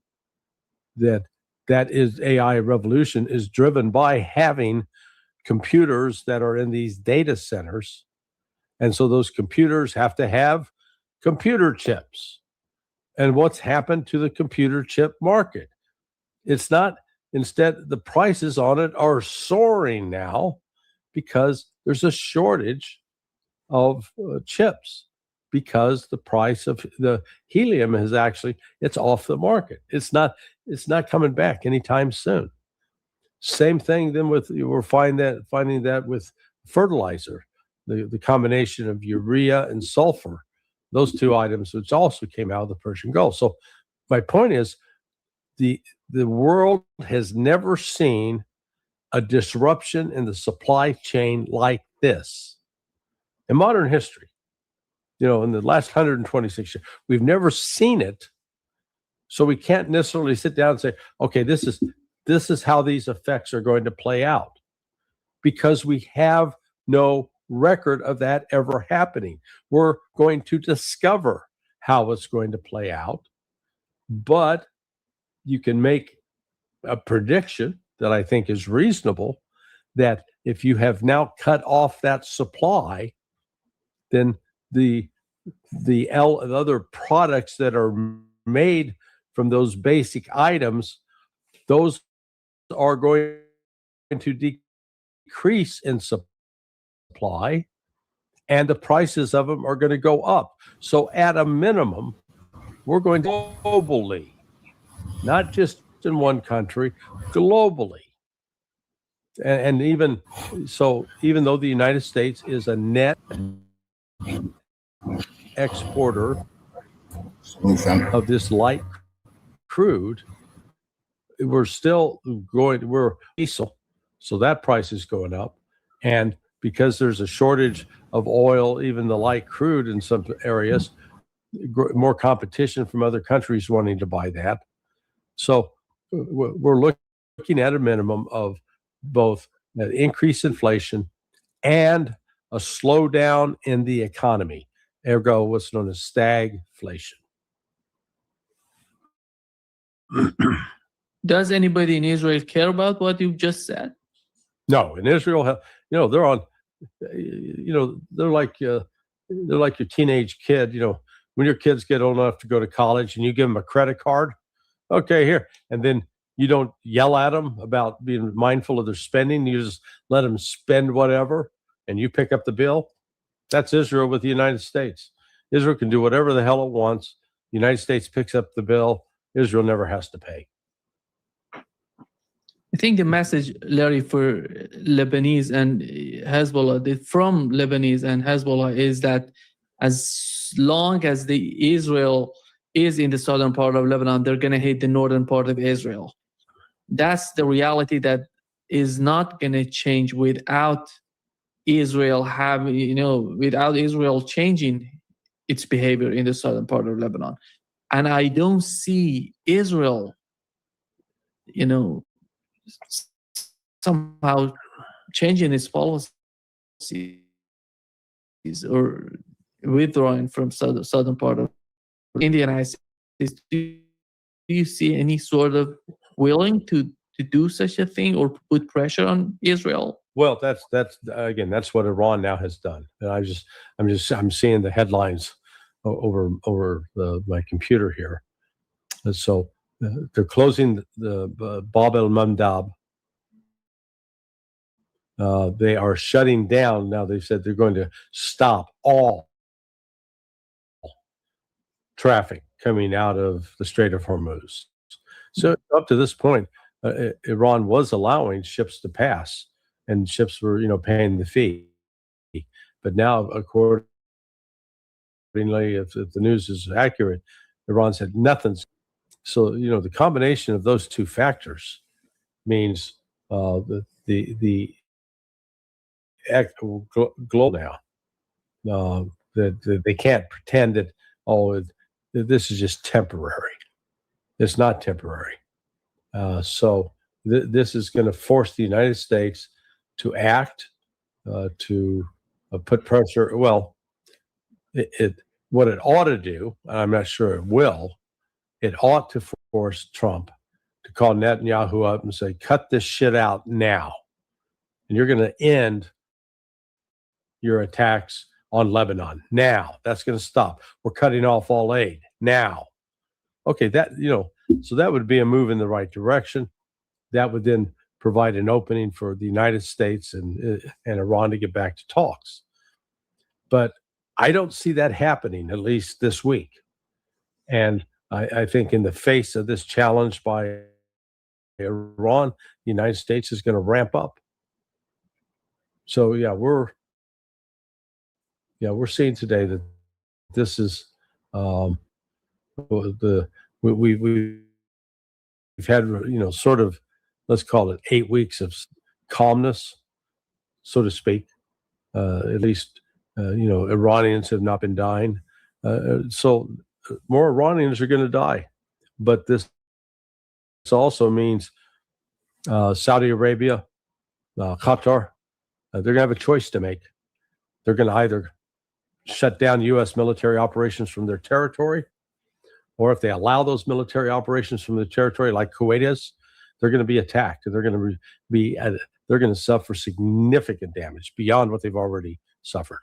that is AI revolution is driven by having computers that are in these data centers. And so those computers have to have computer chips. And what's happened to the computer chip market? It's not, instead, the prices on it are soaring now because there's a shortage of chips, because the price of the helium is actually, it's off the market. It's not coming back anytime soon. Same thing then we're finding that with fertilizer, the combination of urea and sulfur, those two items, which also came out of the Persian Gulf. So my point is, the world has never seen a disruption in the supply chain like this in modern history. In the last 126 years, we've never seen it. So we can't necessarily sit down and say, okay, this is how these effects are going to play out, because we have no record of that ever happening. We're going to discover how it's going to play out, but you can make a prediction that I think is reasonable, that if you have now cut off that supply, then the other products that are made from those basic items, those are going to decrease in supply, and the prices of them are going to go up. So at a minimum, we're going to globally, not just in one country, globally. And even though the United States is a net exporter of this light crude, we're diesel, so that price is going up. And because there's a shortage of oil, even the light crude in some areas, more competition from other countries wanting to buy that. So we're looking at a minimum of both increased inflation and a slowdown in the economy, ergo what's known as stagflation. Does anybody in Israel care about what you just said? No, in Israel, they're on, they're like your teenage kid. When your kids get old enough to go to college and you give them a credit card, okay, here, and then you don't yell at them about being mindful of their spending. You just let them spend whatever, and you pick up the bill. That's Israel with the United States. Israel can do whatever the hell it wants. The United States picks up the bill. Israel never has to pay. I think the message, Larry, for Lebanese and Hezbollah, from Lebanese and Hezbollah, is that as long as the Israel is in the southern part of Lebanon, they're going to hate the northern part of Israel. That's the reality that is not going to change without Israel without Israel changing its behavior in the southern part of Lebanon. And I don't see Israel, somehow changing its policies or withdrawing from southern part of the United States. Do you see any sort of willing to do such a thing or put pressure on Israel? Well, that's what Iran now has done. And I'm seeing the headlines over my computer here. And so they're closing the Bab el-Mandab. They are shutting down now. They said they're going to stop all traffic coming out of the Strait of Hormuz. So up to this point, Iran was allowing ships to pass, and ships were, paying the fee. But now, according if the news is accurate, Iran said nothing's. So, the combination of those two factors means the global now that they can't pretend that this is just temporary. It's not temporary. So this is going to force the United States to act, to put pressure. Well, what it ought to do, I'm not sure it will, it ought to force Trump to call Netanyahu up and say, cut this shit out now. And you're going to end your attacks on Lebanon now. That's going to stop. We're cutting off all aid now. Okay, so that would be a move in the right direction. That would then provide an opening for the United States and Iran to get back to talks. But I don't see that happening, at least this week. And I think in the face of this challenge by Iran, the United States is going to ramp up. So we're seeing today that this is we've had sort of, let's call it 8 weeks of calmness, so to speak. At least Iranians have not been dying, so more Iranians are going to die. But this also means Saudi Arabia, Qatar, they're going to have a choice to make. They're going to either shut down U.S. military operations from their territory, or if they allow those military operations from the territory, like Kuwait is, they're going to be attacked, and they're going to suffer significant damage beyond what they've already suffered.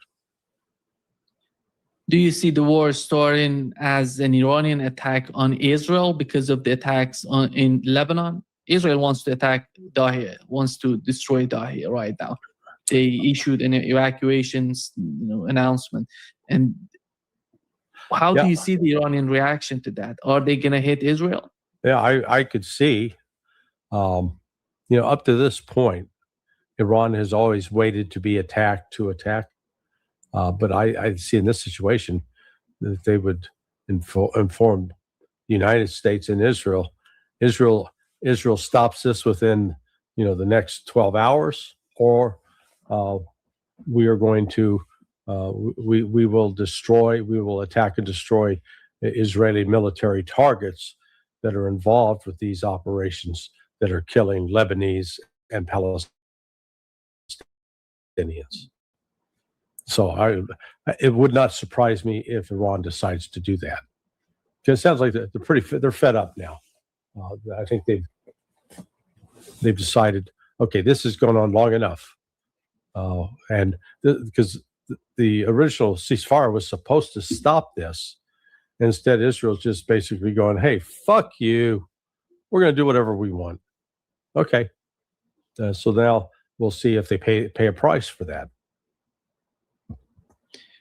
Do you see the war starting as an Iranian attack on Israel because of the attacks in Lebanon? Israel wants to attack Dahiya, wants to destroy Dahiya right now. They issued an evacuations announcement. And how do you see the Iranian reaction to that? Are they going to hit Israel? Yeah, I could see, up to this point, Iran has always waited to be attacked to attack. But I see in this situation that they would inform the United States and Israel. Israel stops this within, the next 12 hours, or we are going to, we will attack and destroy Israeli military targets that are involved with these operations that are killing Lebanese and Palestinians. So it would not surprise me if Iran decides to do that. Because it sounds like they're fed up now. I think they've decided, okay, this has gone on long enough. And because the original ceasefire was supposed to stop this. Instead, Israel's just basically going, hey, fuck you. We're going to do whatever we want. Okay. So now we'll see if they pay a price for that.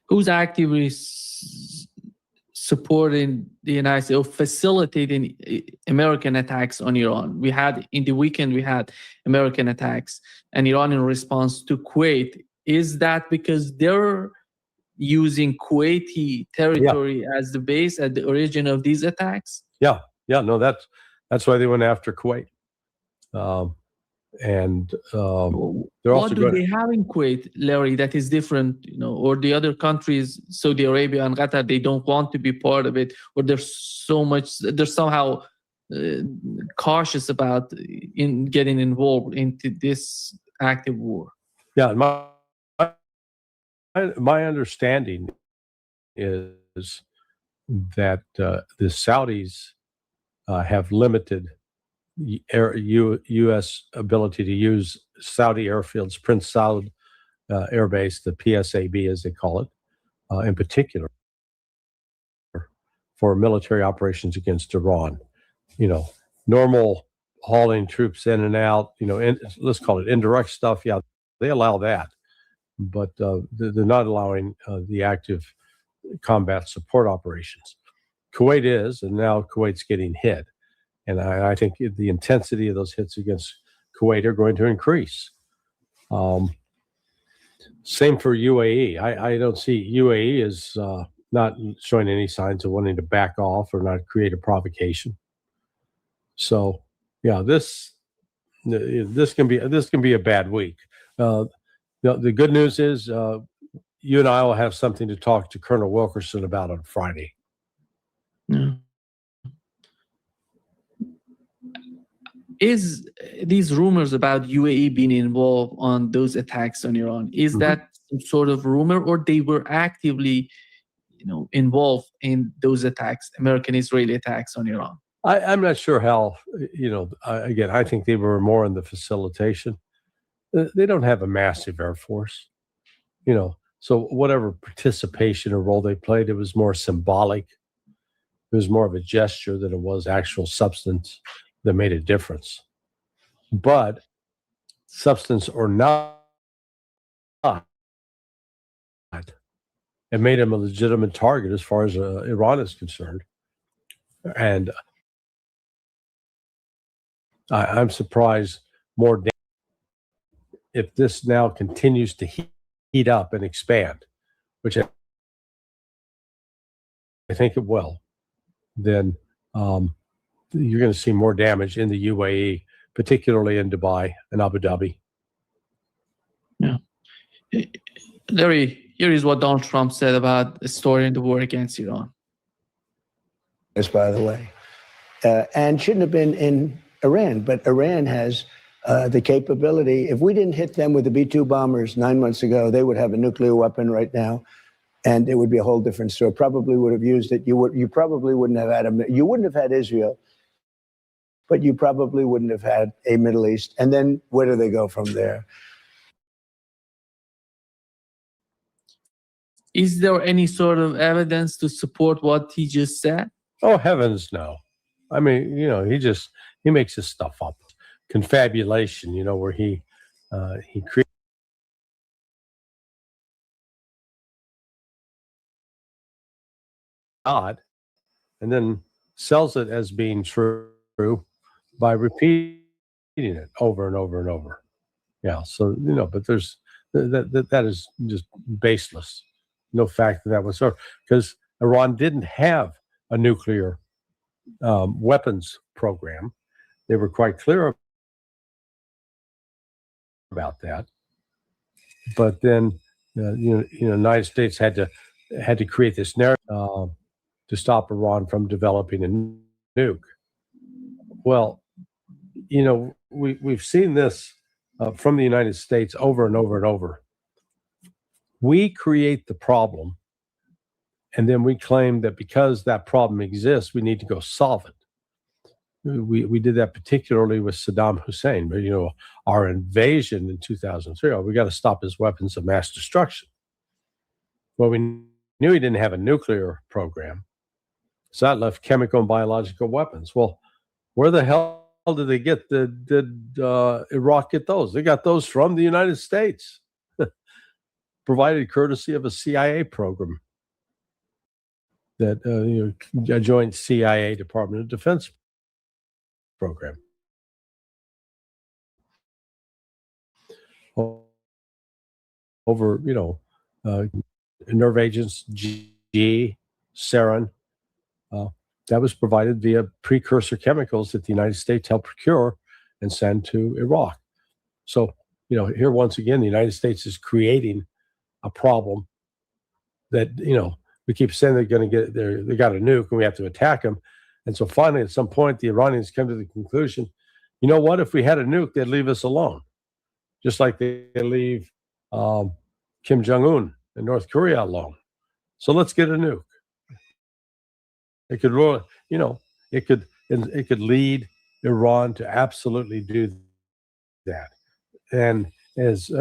Who's actively supporting the United States or facilitating American attacks on Iran? In the weekend, we had American attacks and Iran in response to Kuwait. Is that because they're using Kuwaiti territory as the base at the origin of these attacks? Yeah. No, that's why they went after Kuwait. They're what do they have in Kuwait, Larry, that is different, or the other countries, Saudi Arabia and Qatar, they don't want to be part of it, or they're somehow cautious about in getting involved into this active war? Yeah, my understanding is that the Saudis have limited U.S. ability to use Saudi airfields, Prince Saud Air Base, the PSAB as they call it, in particular, for military operations against Iran. Normal hauling troops in and out, let's call it indirect stuff. Yeah, they allow that, but they're not allowing the active combat support operations. Kuwait is, and now Kuwait's getting hit. And I think the intensity of those hits against Kuwait are going to increase. Same for UAE. I don't see UAE as not showing any signs of wanting to back off or not create a provocation. So, yeah, this can be a bad week. The good news is you and I will have something to talk to Colonel Wilkerson about on Friday. Yeah. Is these rumors about UAE being involved on those attacks on Iran, is that some sort of rumor, or they were actively, involved in those attacks, American-Israeli attacks on Iran? I'm not sure how, again, I think they were more in the facilitation. They don't have a massive Air Force, so whatever participation or role they played, it was more symbolic. It was more of a gesture than it was actual substance that made a difference. But substance or not, it made him a legitimate target as far as Iran is concerned. And I'm surprised more if this now continues to heat up and expand, which I think it will, then you're going to see more damage in the UAE, particularly in Dubai and Abu Dhabi. Yeah. Larry, here is what Donald Trump said about starting the war against Iran. Yes, by the way. And shouldn't have been in Iran, but Iran has the capability. If we didn't hit them with the B-2 bombers 9 months ago, they would have a nuclear weapon right now, and it would be a whole different story. Probably would have used it. You probably wouldn't have had you wouldn't have had Israel, but you probably wouldn't have had a Middle East. And then where do they go from there? Is there any sort of evidence to support what he just said? Oh, heavens, no. I mean, he makes his stuff up. Confabulation, where he creates God and then sells it as being true by repeating it over and over and over. Yeah, so but there's that is just baseless. No fact that whatsoever, because Iran didn't have a nuclear weapons program. They were quite clear about that. But then, United States had to create this narrative to stop Iran from developing a nuke. Well, we've seen this from the United States over and over and over. We create the problem, and then we claim that because that problem exists, we need to go solve it. We did that particularly with Saddam Hussein, but our invasion in 2003, we got to stop his weapons of mass destruction. Well, we knew he didn't have a nuclear program, so that left chemical and biological weapons. Well, where the hell did they get? Did Iraq get those? They got those from the United States, provided courtesy of a CIA program, that a joint CIA Department of Defense program. Over, nerve agents, G, sarin, that was provided via precursor chemicals that the United States helped procure and send to Iraq. So, here once again, the United States is creating a problem that, we keep saying they're going to get there. They got a nuke and we have to attack them. And so finally, at some point, the Iranians come to the conclusion, you know what? If we had a nuke, they'd leave us alone, just like they leave Kim Jong-un and North Korea alone. So let's get a nuke. It could, it could lead Iran to absolutely do that. And as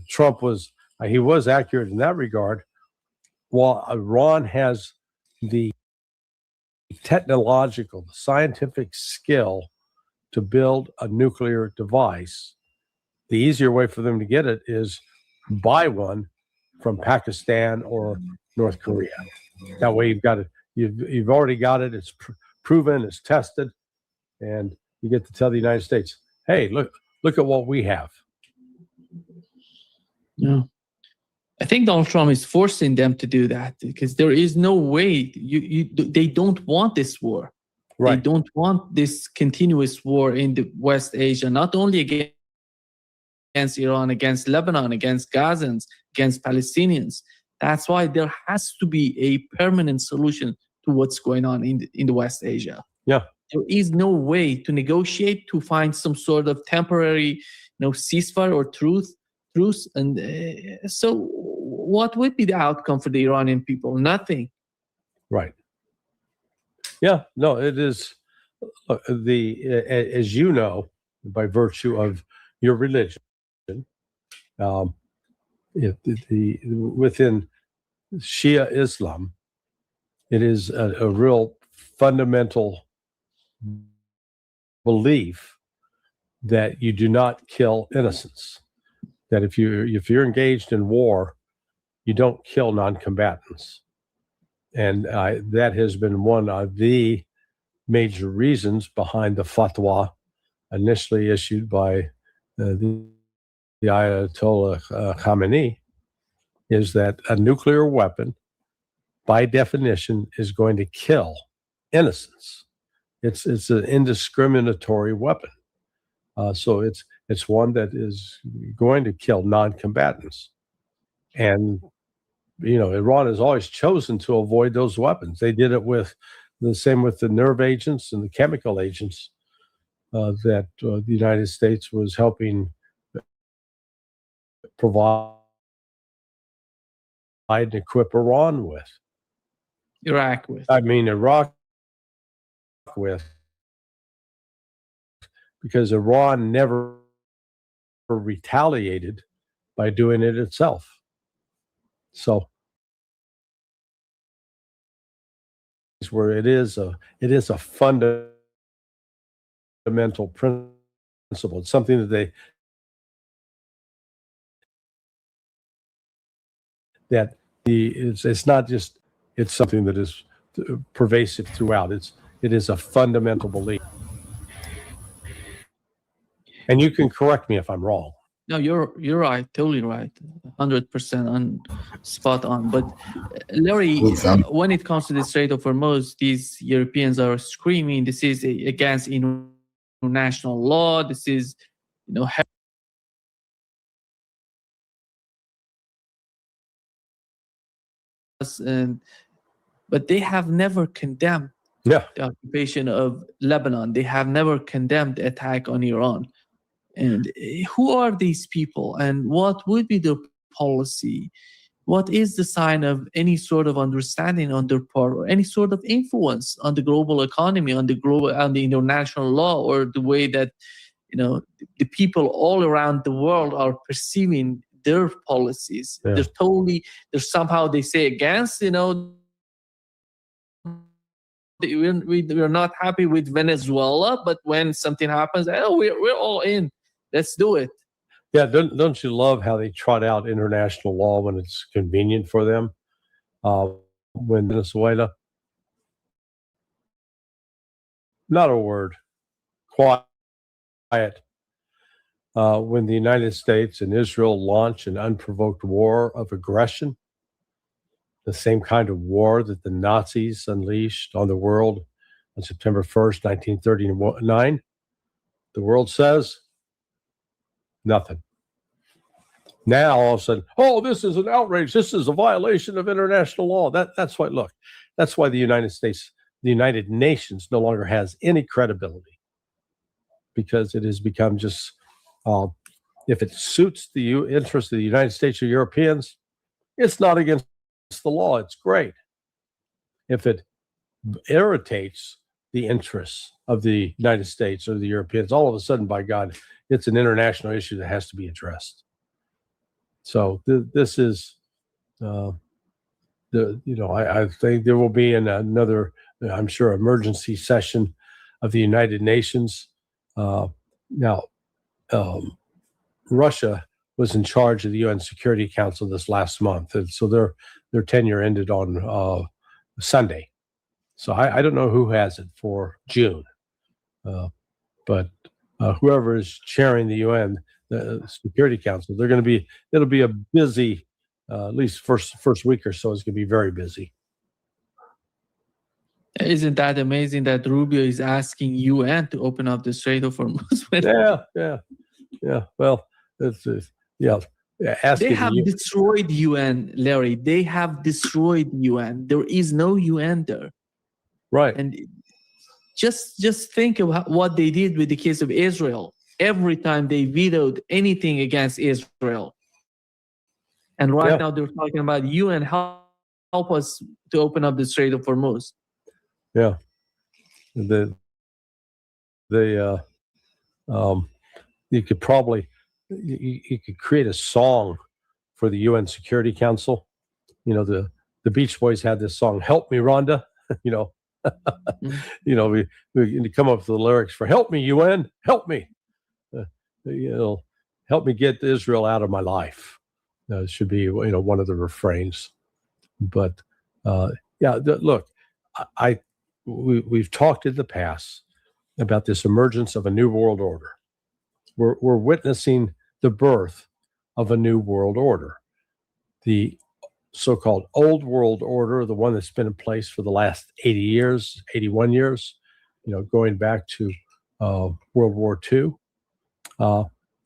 Trump was accurate in that regard. While Iran has the technological, scientific skill to build a nuclear device, the easier way for them to get it is buy one from Pakistan or North Korea. That way you've got it. You've already got it. It's proven. It's tested, and you get to tell the United States, "Hey, look at what we have." Yeah. I think Donald Trump is forcing them to do that because there is no way they don't want this war. Right. They don't want this continuous war in the West Asia, not only against Iran, against Lebanon, against Gazans, against Palestinians. That's why there has to be a permanent solution to what's going on in the West Asia. Yeah. There is no way to negotiate to find some sort of temporary, ceasefire or truce. And so what would be the outcome for the Iranian people? Nothing. Right. Yeah, no, it is as you know, by virtue of your religion, within Shia Islam, it is a real fundamental belief that you do not kill innocents. That if you're engaged in war, you don't kill non-combatants. And that has been one of the major reasons behind the fatwa initially issued by the Ayatollah Khamenei, is that a nuclear weapon, by definition, is going to kill innocents. It's an indiscriminatory weapon. So it's one that is going to kill non-combatants. And Iran has always chosen to avoid those weapons. They did it with the same with the nerve agents and the chemical agents that the United States was helping provide and equip Iran with. Iraq with. Iraq with. Because Iran never retaliated by doing it itself. So, where it is a fundamental principle. It's something that it's not just, it's something that is pervasive throughout. It is a fundamental belief. And you can correct me if I'm wrong. No, you're right, totally right, 100% on spot on. But Larry, when it comes to the Strait of Hormuz, these Europeans are screaming, this is against international law. This is, but they have never condemned the occupation of Lebanon. They have never condemned the attack on Iran. And who are these people, and what would be their policy? What is the sign of any sort of understanding on their part, or any sort of influence on the global economy, on the international law, or the way that the people all around the world are perceiving their policies? Yeah. They're somehow, they say, against, we're not happy with Venezuela, but when something happens, we're all in. Let's do it. Yeah, don't you love how they trot out international law when it's convenient for them? When Venezuela, not a word, quiet. When the United States and Israel launch an unprovoked war of aggression, the same kind of war that the Nazis unleashed on the world on September 1st, 1939, the world says nothing. Now, all of a sudden, this is an outrage. This is a violation of international law. That's why, look, that's why the United States, the United Nations no longer has any credibility, because it has become just, if it suits the interests of the United States or Europeans, it's not against the law. It's great. If it irritates the interests of the United States or the Europeans, all of a sudden, by God, it's an international issue that has to be addressed. So this is, I think there will be another, I'm sure, emergency session of the United Nations. Now, Russia was in charge of the UN Security Council this last month, and so their tenure ended on Sunday. So I don't know who has it for June, but whoever is chairing the UN, the Security Council, it'll be a busy At least first week or so is going to be very busy. Isn't that amazing that Rubio is asking UN to open up the Strait of Hormuz? Yeah. Well, yeah. They have destroyed UN, Larry. They have destroyed UN. There is no UN there. Right. And just think about what they did with the case of Israel. Every time they vetoed anything against Israel. And now they're talking about UN help us to open up the Strait of Hormuz. Yeah. You could probably you could create a song for the UN Security Council. You know, the Beach Boys had this song, "Help Me, Rhonda." You know, we come up with the lyrics for "Help me, UN, help me." Help me get Israel out of my life. It should be one of the refrains. But look, we've talked in the past about this emergence of a new world order. We're witnessing the birth of a new world order. The so-called old world order, the one that's been in place for the last 80 years, 81 years, going back to World War II.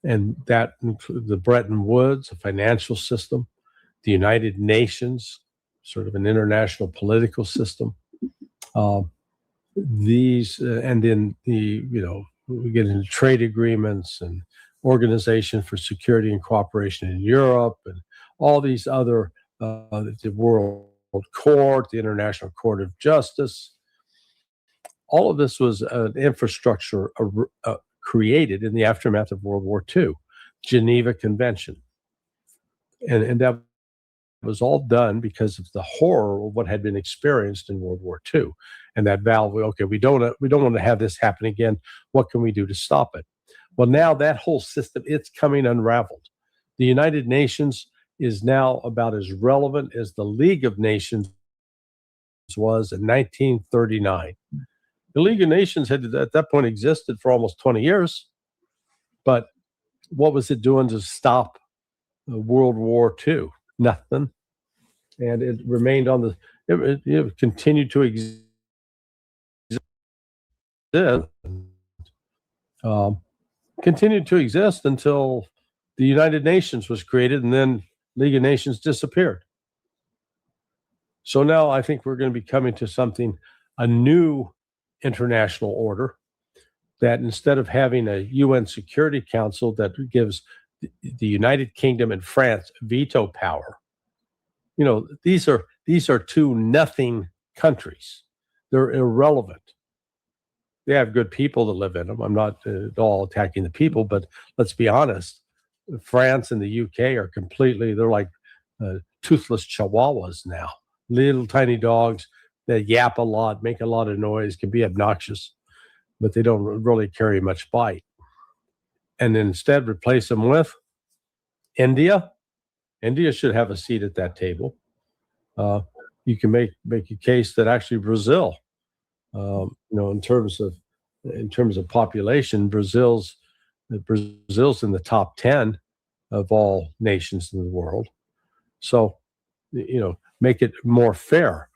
And that includes the Bretton Woods, a financial system, the United Nations, sort of an international political system. And then we get into trade agreements and Organization for Security and Cooperation in Europe, and all these other, the World Court, the International Court of Justice. All of this was an infrastructure created in the aftermath of World War II, Geneva Convention. And that was all done because of the horror of what had been experienced in World War II. And that valve, we don't want to have this happen again. What can we do to stop it? Well, now that whole system, it's coming unraveled. The United Nations is now about as relevant as the League of Nations was in 1939. The League of Nations had at that point existed for almost 20 years, but what was it doing to stop World War II? Nothing. And it remained on it continued to exist. Continued to exist until the United Nations was created, and then League of Nations disappeared. So now I think we're going to be coming to a new international order, that instead of having a UN Security Council that gives the United Kingdom and France veto power, these are two nothing countries. They're irrelevant. They have good people that live in them. I'm not at all attacking the people, but let's be honest. France and the UK are they're like toothless chihuahuas now. Little tiny dogs that yap a lot, make a lot of noise, can be obnoxious, but they don't really carry much bite. And instead replace them with India. India should have a seat at that table. You can make a case that actually Brazil, in terms of population, Brazil's in the top 10 of all nations in the world. So, make it more fair.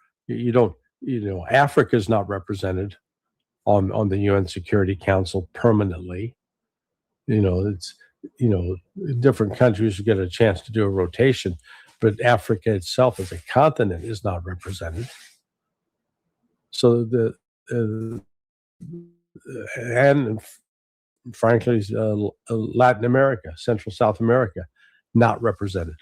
Africa is not represented on the UN Security Council permanently. Different countries get a chance to do a rotation, but Africa itself as a continent is not represented. So and frankly, Latin America, Central South America, not represented.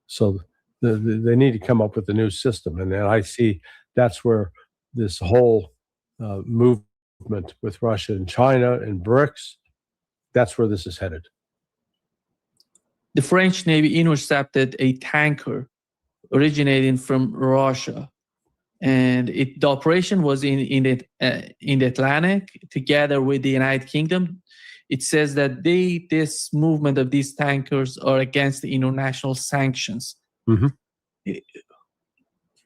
So they need to come up with a new system. And then I see that's where this whole movement with Russia and China and BRICS, that's where this is headed. The French Navy intercepted a tanker originating from Russia. And the operation was in the Atlantic together with the United Kingdom. It says that this movement of these tankers are against the international sanctions. Mm-hmm.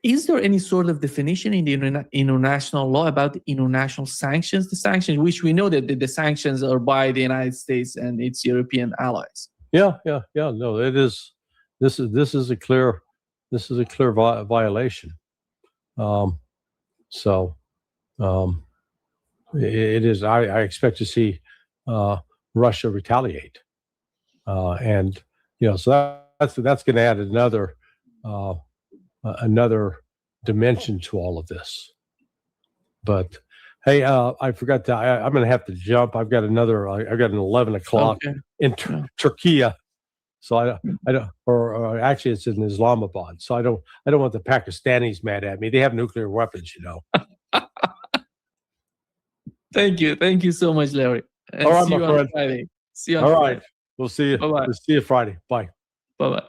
Is there any sort of definition in the international law about the international sanctions? The sanctions, which we know that the sanctions are by the United States and its European allies. Yeah. No, it is. this is a clear violation. It is. I expect to see Russia retaliate, and so that's going to add another dimension to all of this. But hey, I forgot to. I'm going to have to jump. I've got an 11 o'clock in Turkey. So I don't, or actually it's in Islamabad. So I don't want the Pakistanis mad at me. They have nuclear weapons, Thank you so much, Larry. And all right, see my you friend. on Friday. See you on All Friday. right, we'll see you. Bye-bye. We'll see you Friday. Bye. Bye-bye.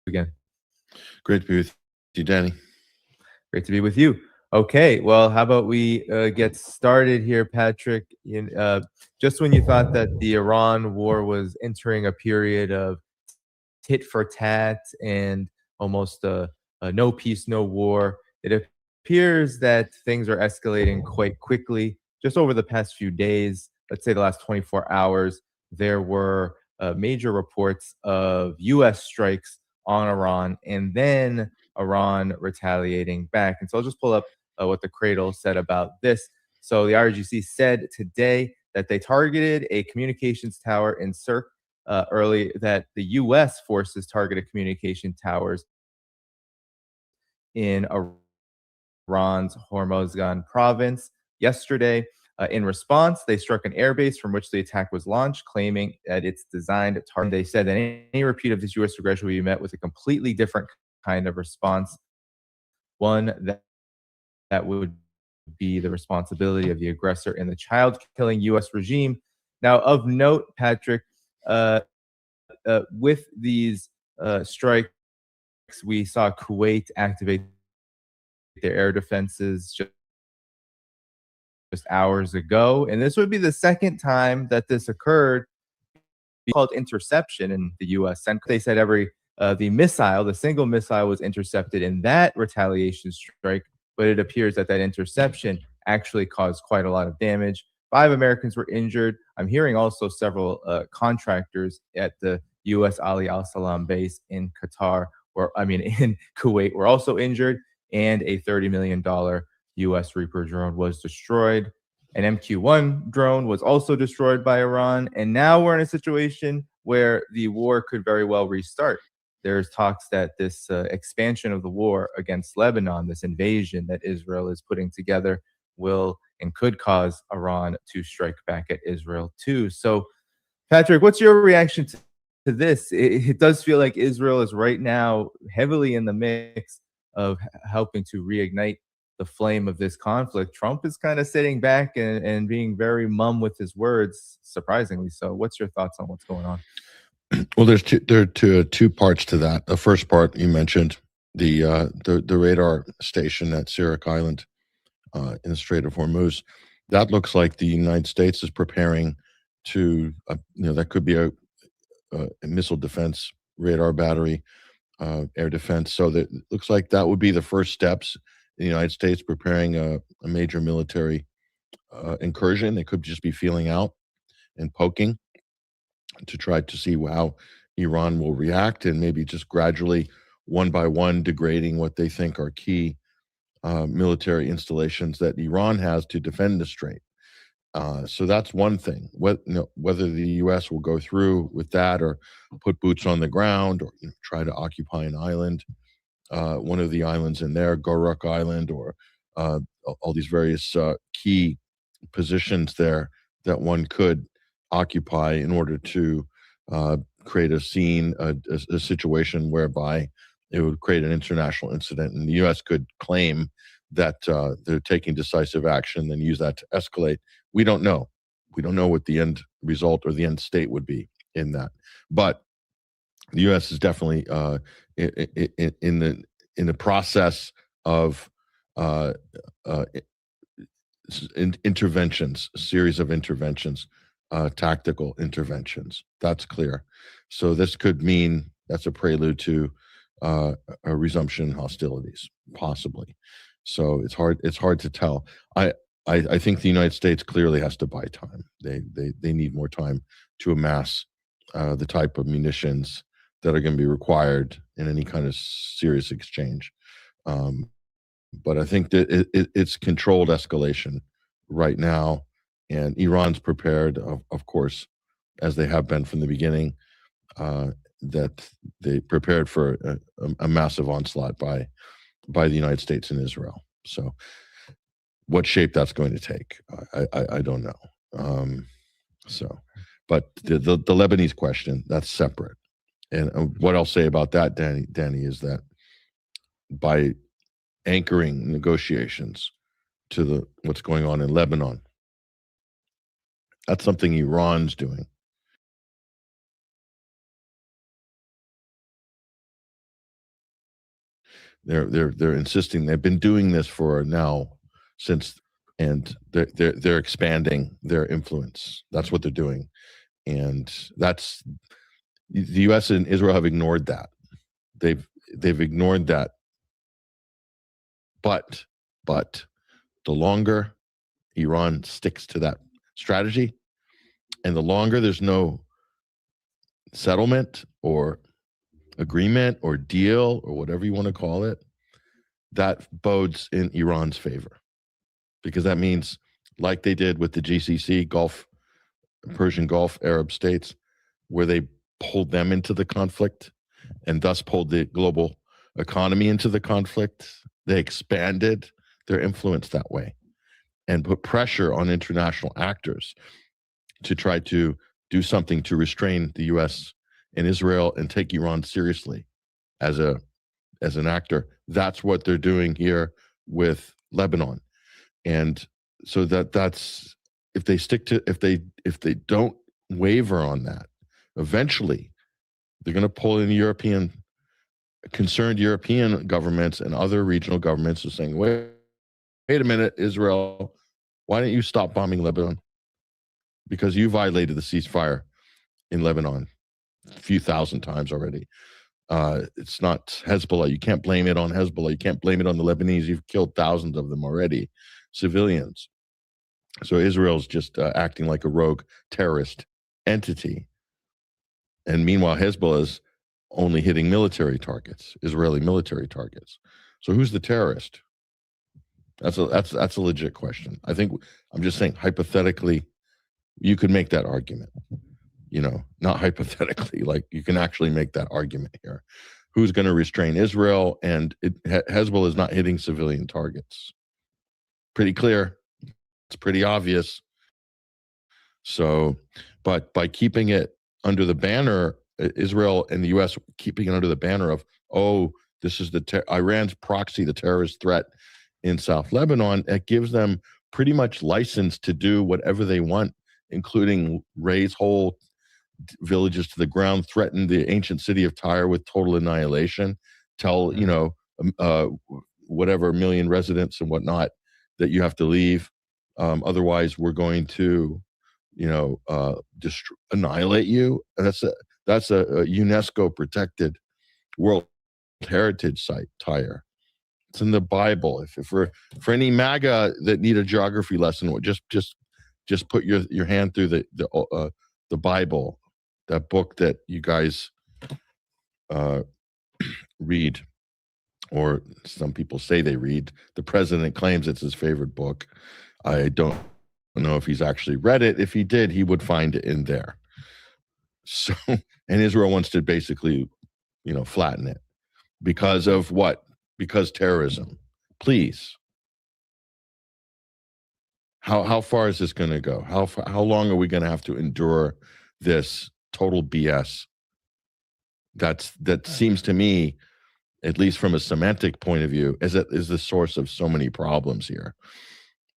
Again. Great to be with you, Danny. Great to be with you. Okay, well, how about we get started here, Patrick? Just when you thought that the Iran war was entering a period of tit for tat and almost a no peace, no war, it appears that things are escalating quite quickly. Just over the past few days, let's say the last 24 hours, there were major reports of U.S. strikes on Iran, and then Iran retaliating back. And so I'll just pull up what the Cradle said about this. So the IRGC said today that they targeted a communications tower in Sirte early, that the U.S. forces targeted communication towers in Iran's Hormozgan province yesterday. In response, they struck an airbase from which the attack was launched, claiming that it's designed to target. They said that any repeat of this U.S. aggression will be met with a completely different kind of response, one that would be the responsibility of the aggressor and the child-killing U.S. regime. Now, of note, Patrick, with these strikes, we saw Kuwait activate their air defenses just hours ago, and this would be the second time that this occurred. It's called interception in the U.S. And they said the single missile was intercepted in that retaliation strike, but it appears that interception actually caused quite a lot of damage. 5 Americans were injured. I'm hearing also several contractors at the U.S. Ali Al Salam base in in Kuwait were also injured, and a $30 million U.S. Reaper drone was destroyed. An MQ-1 drone was also destroyed by Iran. And now we're in a situation where the war could very well restart. There's talks that this expansion of the war against Lebanon, this invasion that Israel is putting together, will and could cause Iran to strike back at Israel too. So, Patrick, what's your reaction to this? It does feel like Israel is right now heavily in the mix of helping to reignite the flame of this conflict. Trump is kind of sitting back and being very mum with his words, surprisingly so. What's your thoughts on what's going on? Well, there are two parts to that. The first part you mentioned, the radar station at Sirak Island in the Strait of Hormuz. That looks like the United States is preparing to, that could be a missile defense, radar battery, air defense. So that looks like that would be the first steps in the United States preparing a major military incursion. They could just be feeling out and poking to try to see how Iran will react, and maybe just gradually, one by one, degrading what they think are key military installations that Iran has to defend the strait. So that's one thing. Whether the U.S. will go through with that or put boots on the ground or try to occupy an island, one of the islands in there, Goruk Island, or all these various key positions there that one could occupy in order to create a scene, a situation whereby it would create an international incident, and the U.S. could claim that they're taking decisive action, then use that to escalate. We don't know. We don't know what the end result or the end state would be in that. But the U.S. is definitely in the process of interventions, a series of interventions, tactical interventions. That's clear. So this could mean that's a prelude to a resumption in hostilities, possibly. So it's hard to tell. I think the United States clearly has to buy time. They need more time to amass the type of munitions that are going to be required in any kind of serious exchange. But I think that it's controlled escalation right now, and Iran's prepared, of course, as they have been from the beginning, that they prepared for a massive onslaught by the United States and Israel. So what shape that's going to take, I don't know. But the Lebanese question, that's separate. And what I'll say about that, Danny, is that by anchoring negotiations to what's going on in Lebanon, that's something Iran's doing. They're insisting. They've been doing this for now and they're expanding their influence. That's what they're doing, and that's the U.S. and Israel have ignored that. They've ignored that. But the longer Iran sticks to that strategy, and the longer there's no settlement or agreement or deal or whatever you want to call it, that bodes in Iran's favor, because that means, like they did with the GCC, Persian Gulf Arab states, where they pulled them into the conflict and thus pulled the global economy into the conflict. They expanded their influence that way and put pressure on international actors to try to do something to restrain the U.S. and Israel and take Iran seriously as an actor. That's what they're doing here with Lebanon. And so that's, if they don't waver on that, eventually they're going to pull in concerned European governments and other regional governments are saying, wait a minute, Israel, why don't you stop bombing Lebanon? Because you violated the ceasefire in Lebanon a few thousand times already. It's not Hezbollah. You can't blame it on Hezbollah. You can't blame it on the Lebanese. You've killed thousands of them already, civilians. So Israel's just acting like a rogue terrorist entity. And meanwhile, Hezbollah's only hitting military targets, Israeli military targets. So who's the terrorist? That's a legit question. I think I'm just saying, hypothetically, you could make that argument. Not hypothetically, like you can actually make that argument here. Who's going to restrain Israel? And Hezbollah is not hitting civilian targets. Pretty clear. It's pretty obvious. So, but by keeping it under the banner, Israel and the U.S. keeping it under the banner of, this is Iran's proxy, the terrorist threat in South Lebanon, it gives them pretty much license to do whatever they want, including raise whole villages to the ground, threaten the ancient city of Tyre with total annihilation, tell, whatever million residents and whatnot that you have to leave. Otherwise, we're going to, annihilate you. And that's a UNESCO protected World Heritage Site tire. It's in the Bible. If for any MAGA that need a geography lesson, just put your hand through the Bible, that book that you guys read, or some people say they read. The president claims it's his favorite book. I don't know if he's actually read it. If he did, he would find it in there. So, and Israel wants to basically, flatten it because of what? Because terrorism. Please. How far is this going to go? How long are we going to have to endure this total BS? That seems to me, at least from a semantic point of view, is the source of so many problems here.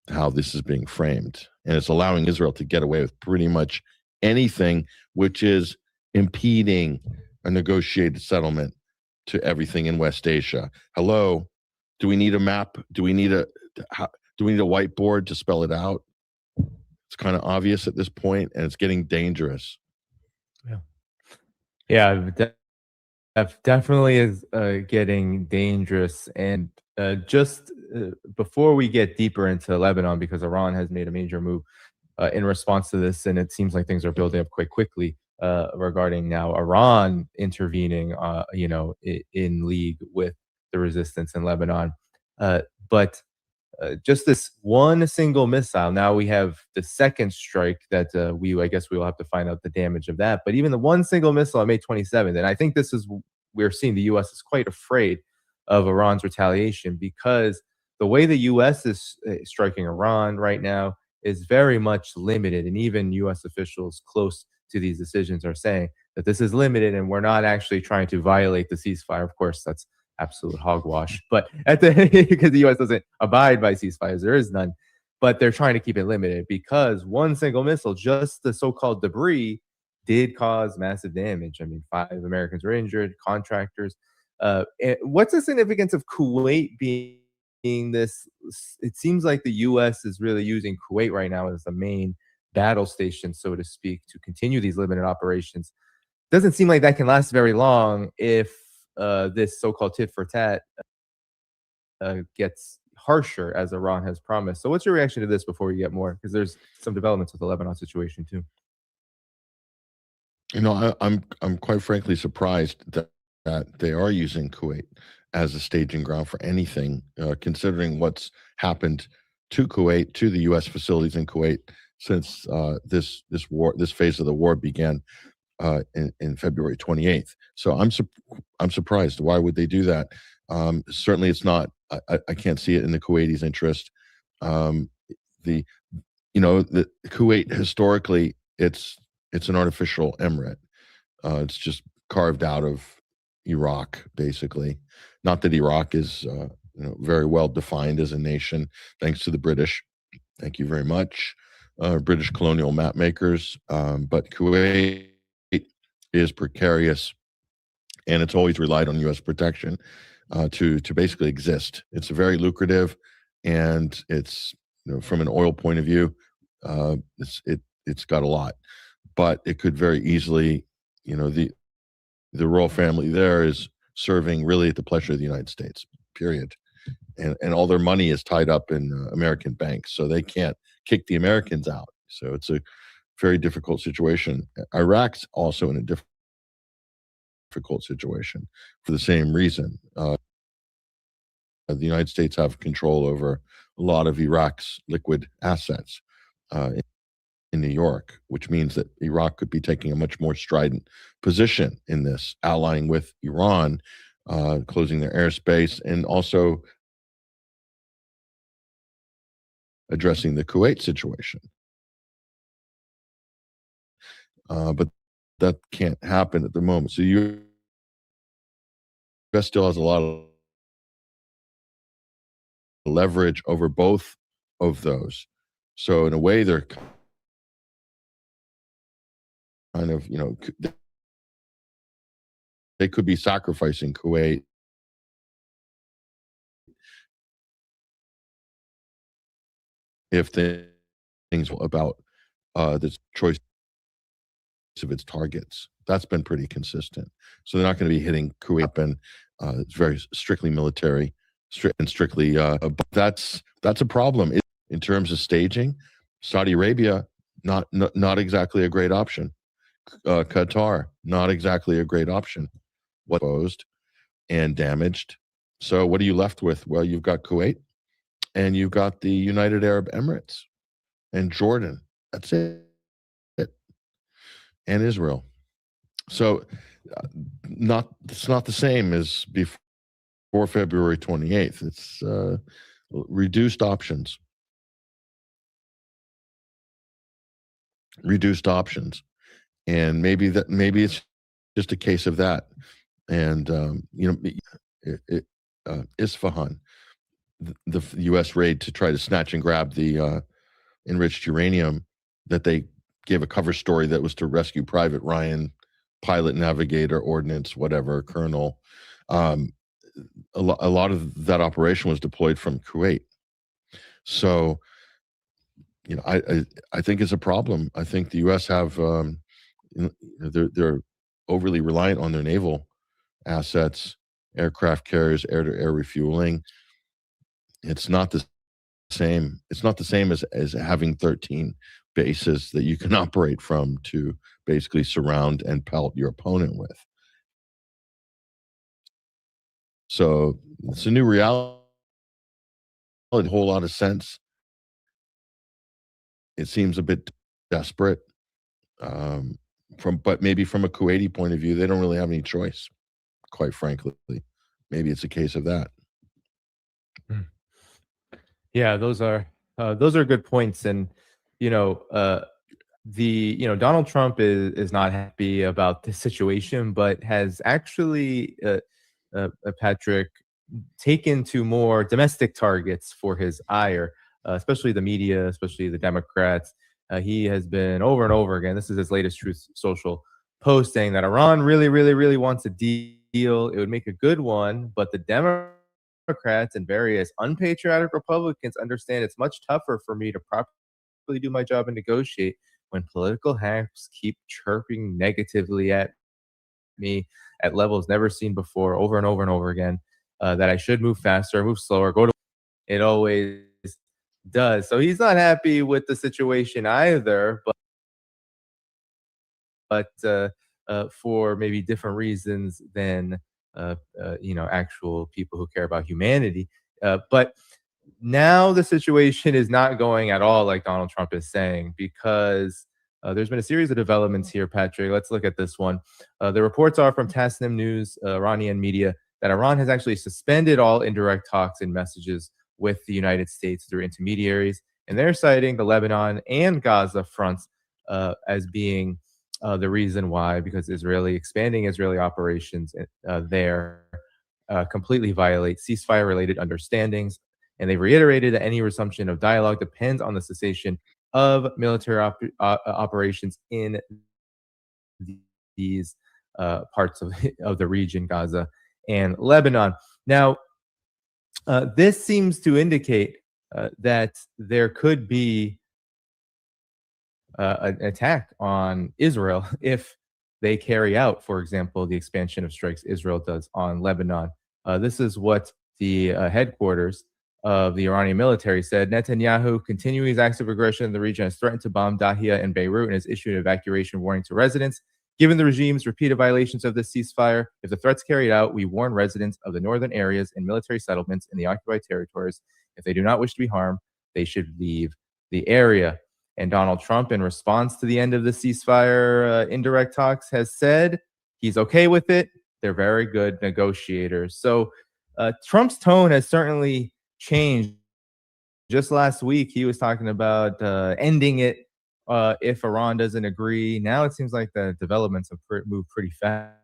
How this is being framed, and it's allowing Israel to get away with pretty much anything, which is impeding a negotiated settlement to everything in West Asia. Hello, do we need a map? Do we need a whiteboard to spell it out? It's kind of obvious at this point, and it's getting dangerous. Yeah, definitely is getting dangerous. And just before we get deeper into Lebanon, because Iran has made a major move in response to this, and it seems like things are building up quite quickly regarding now Iran intervening, in league with the resistance in Lebanon. But just this one single missile. Now we have the second strike that I guess we will have to find out the damage of that. But even the one single missile on May 27th, and I think we're seeing the U.S. is quite afraid of Iran's retaliation, because the way the U.S. is striking Iran right now is very much limited. And even U.S. officials close to these decisions are saying that this is limited and we're not actually trying to violate the ceasefire. Of course, that's absolute hogwash. But because the U.S. doesn't abide by ceasefires, there is none. But they're trying to keep it limited because one single missile, just the so-called debris, did cause massive damage. I mean, 5 Americans were injured, contractors. What's the significance of Kuwait being this? It seems like the U.S. is really using Kuwait right now as the main battle station, so to speak, to continue these limited operations. Doesn't seem like that can last very long if this so-called tit for tat gets harsher, as Iran has promised. So what's your reaction to this before we get more? Because there's some developments with the Lebanon situation too. I'm quite frankly surprised that they are using Kuwait as a staging ground for anything, considering what's happened to Kuwait, to the U.S. facilities in Kuwait since this phase of the war began in February 28th. So I'm surprised. Why would they do that? Certainly, it's not. I can't see it in the Kuwaitis' interest. The Kuwait historically, it's an artificial emirate. It's just carved out of Iraq, basically. Not that Iraq is very well defined as a nation, thanks to the British. Thank you very much, British colonial map makers. But Kuwait is precarious, and it's always relied on U.S. protection to basically exist. It's very lucrative, and it's from an oil point of view, it's got a lot, but it could very easily, the royal family there is serving really at the pleasure of the United States, period. And all their money is tied up in American banks, so they can't kick the Americans out. So it's a very difficult situation. Iraq's also in a difficult situation for the same reason. The United States have control over a lot of Iraq's liquid assets in New York, which means that Iraq could be taking a much more strident position in this, allying with Iran, closing their airspace, and also addressing the Kuwait situation. But that can't happen at the moment. So U.S. still has a lot of leverage over both of those. So in a way, they're kind of, they could be sacrificing Kuwait if things about the choice of its targets. That's been pretty consistent. So they're not going to be hitting Kuwait, and it's very strictly military, strictly. But that's a problem in terms of staging. Saudi Arabia, not exactly a great option. Qatar, not exactly a great option. What exposed and damaged. So what are you left with? Well, you've got Kuwait, and you've got the United Arab Emirates, and Jordan. That's it. And Israel. So it's not the same as before February 28th. It's reduced options. And maybe it's just a case of that. And Isfahan, the U.S. raid to try to snatch and grab the enriched uranium that they gave a cover story that was to rescue Private Ryan, pilot, navigator, ordnance, whatever, colonel. A lot of that operation was deployed from Kuwait. So, I think it's a problem. I think the U.S. have they're overly reliant on their naval assets, aircraft carriers, air-to-air refueling. It's not the same. It's not the same as having 13 bases that you can operate from to basically surround and pelt your opponent with. So it's a new reality. A whole lot of sense. It seems a bit desperate, but maybe from a Kuwaiti point of view, they don't really have any choice, quite frankly. Maybe it's a case of that. Yeah, those are good points. And Donald Trump is not happy about this situation, but has actually Patrick taken to more domestic targets for his ire, especially the media, especially the Democrats. He has been over and over again. This is his latest Truth Social post saying that Iran really, really, really wants a deal. It would make a good one, but the Democrats and various unpatriotic Republicans understand it's much tougher for me to properly do my job and negotiate when political hacks keep chirping negatively at me at levels never seen before, over and over and over again, that I should move faster, move slower, go to. It always does. So he's not happy with the situation either, but for maybe different reasons than actual people who care about humanity. But now the situation is not going at all like Donald Trump is saying, because there's been a series of developments here, Patrick. Let's look at this one. The reports are from Tasnim News, Iranian media, that Iran has actually suspended all indirect talks and messages with the United States through intermediaries. And they're citing the Lebanon and Gaza fronts as being the reason why, because expanding Israeli operations there completely violate ceasefire-related understandings. And they've reiterated that any resumption of dialogue depends on the cessation of military operations in these parts of the region, Gaza and Lebanon. Now, this seems to indicate that there could be an attack on Israel if they carry out, for example, the expansion of strikes Israel does on Lebanon. This is what the headquarters of the Iranian military said. Netanyahu, continuing his acts of aggression in the region, has threatened to bomb Dahia and Beirut and has issued an evacuation warning to residents. Given the regime's repeated violations of this ceasefire, if the threat's carried out, we warn residents of the northern areas and military settlements in the occupied territories. If they do not wish to be harmed, they should leave the area. And Donald Trump, in response to the end of the ceasefire indirect talks, has said he's okay with it. They're very good negotiators. So Trump's tone has certainly changed. Just last week, he was talking about ending it if Iran doesn't agree. Now it seems like the developments have moved pretty fast.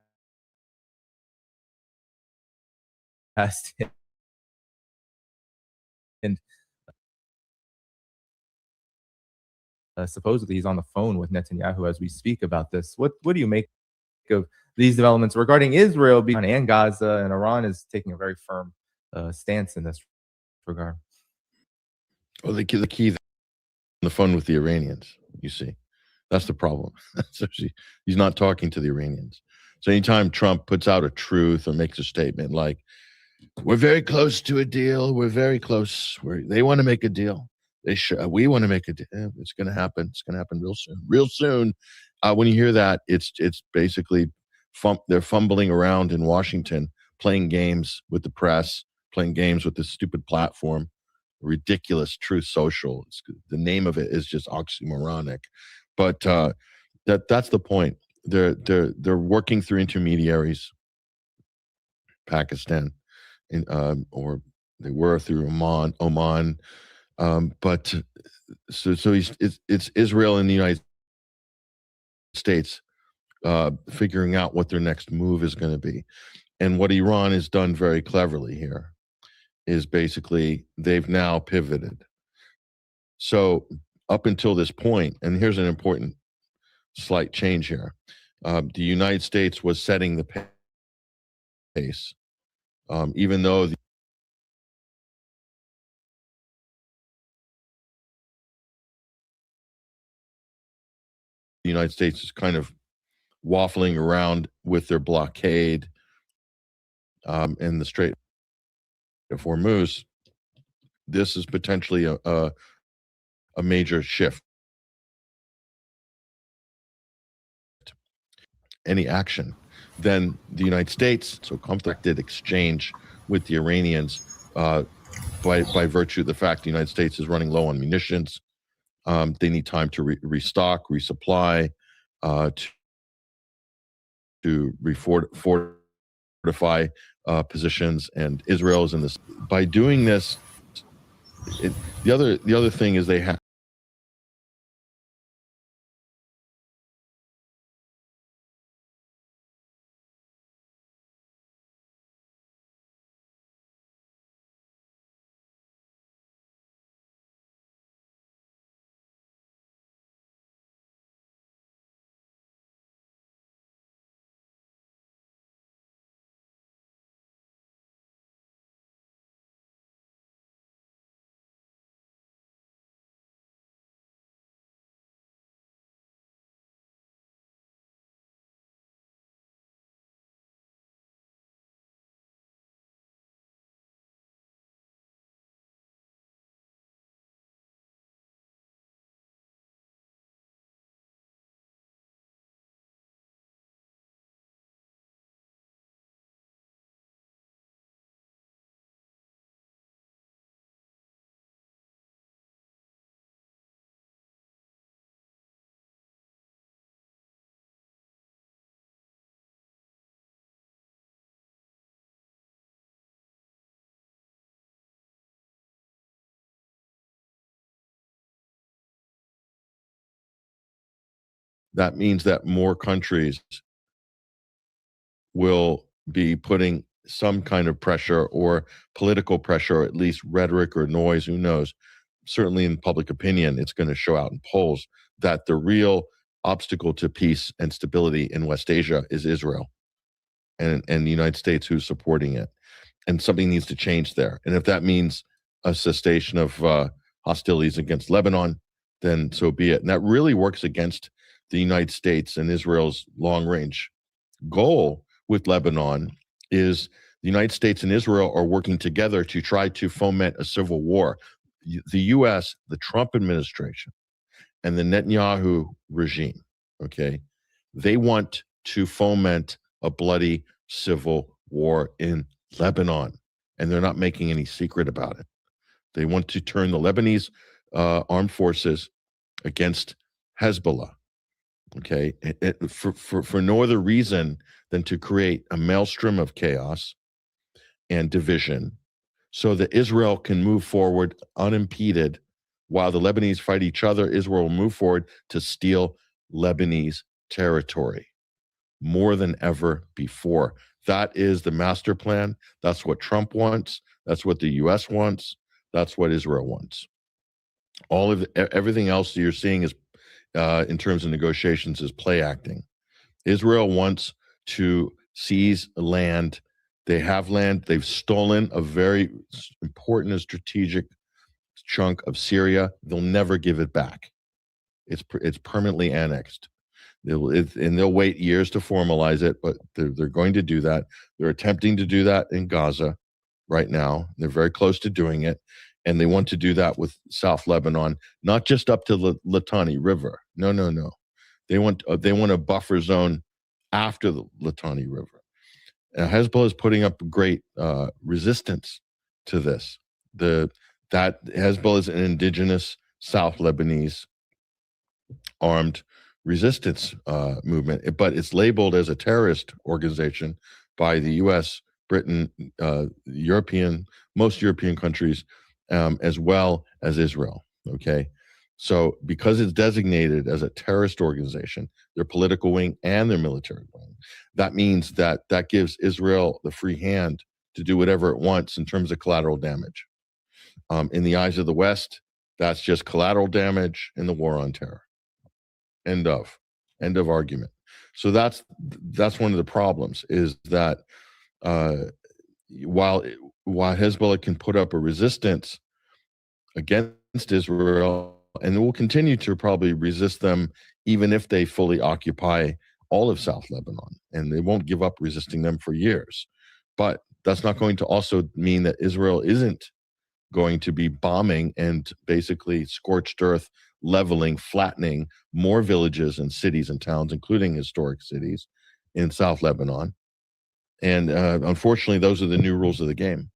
And supposedly he's on the phone with Netanyahu as we speak about this. What do you make of these developments regarding Israel and Gaza? And Iran is taking a very firm stance in this regard. Well, the key on the phone with the Iranians. You see, that's the problem. So he's not talking to the Iranians. So anytime Trump puts out a truth or makes a statement like, we're very close to a deal, we're very close, they want to make a deal, we want to make a deal, it's going to happen. It's going to happen real soon. Real soon. When you hear that, it's basically they're fumbling around in Washington, playing games with the press, playing games with this stupid platform, ridiculous Truth Social. The name of it is just oxymoronic, but that's the point. They're working through intermediaries, Pakistan, or they were through Oman, but so it's Israel and the United States figuring out what their next move is going to be. And what Iran has done very cleverly here is basically they've now pivoted. So up until this point, and here's an important slight change here, the United States was setting the pace, even though the United States is kind of waffling around with their blockade in the Strait of Hormuz. This is potentially a major shift. Any action, then the United States, so conflicted exchange with the Iranians by virtue of the fact the United States is running low on munitions. They need time to restock, resupply, to fortify positions, and Israel is in this. By doing this, the other thing is they have that means that more countries will be putting some kind of pressure or political pressure, or at least rhetoric or noise, who knows. Certainly in public opinion, it's going to show out in polls that the real obstacle to peace and stability in West Asia is Israel and the United States who's supporting it. And something needs to change there. And if that means a cessation of hostilities against Lebanon, then so be it. And that really works against the United States and Israel's long-range goal with Lebanon is the United States and Israel are working together to try to foment a civil war. The U.S., the Trump administration, and the Netanyahu regime, okay, they want to foment a bloody civil war in Lebanon, and they're not making any secret about it. They want to turn the Lebanese armed forces against Hezbollah. Okay, for no other reason than to create a maelstrom of chaos and division so that Israel can move forward unimpeded while the Lebanese fight each other. Israel will move forward to steal Lebanese territory more than ever before. That is the master plan. That's what Trump wants. That's what the U.S. wants. That's what Israel wants. Everything else that you're seeing is in terms of negotiations is play acting. Israel wants to seize land. They have land. They've stolen a very important and strategic chunk of Syria. They'll never give it back. It's permanently annexed. They'll wait years to formalize it, but they're going to do that. They're attempting to do that in Gaza right now. They're very close to doing it, and they want to do that with South Lebanon, not just up to the Litani River. No. They want a buffer zone after the Litani River. Hezbollah is putting up great resistance to this. That Hezbollah is an indigenous South Lebanese armed resistance movement, but it's labeled as a terrorist organization by the U.S., Britain, most European countries, as well as Israel. Okay, so because it's designated as a terrorist organization, their political wing and their military wing, that means that gives Israel the free hand to do whatever it wants in terms of collateral damage. In the eyes of the West, that's just collateral damage in the war on terror. End of argument. So that's one of the problems, is that while Hezbollah can put up a resistance against Israel, and will continue to probably resist them even if they fully occupy all of South Lebanon, and they won't give up resisting them for years. But that's not going to also mean that Israel isn't going to be bombing and basically scorched earth, leveling, flattening more villages and cities and towns, including historic cities in South Lebanon. And unfortunately, those are the new rules of the game.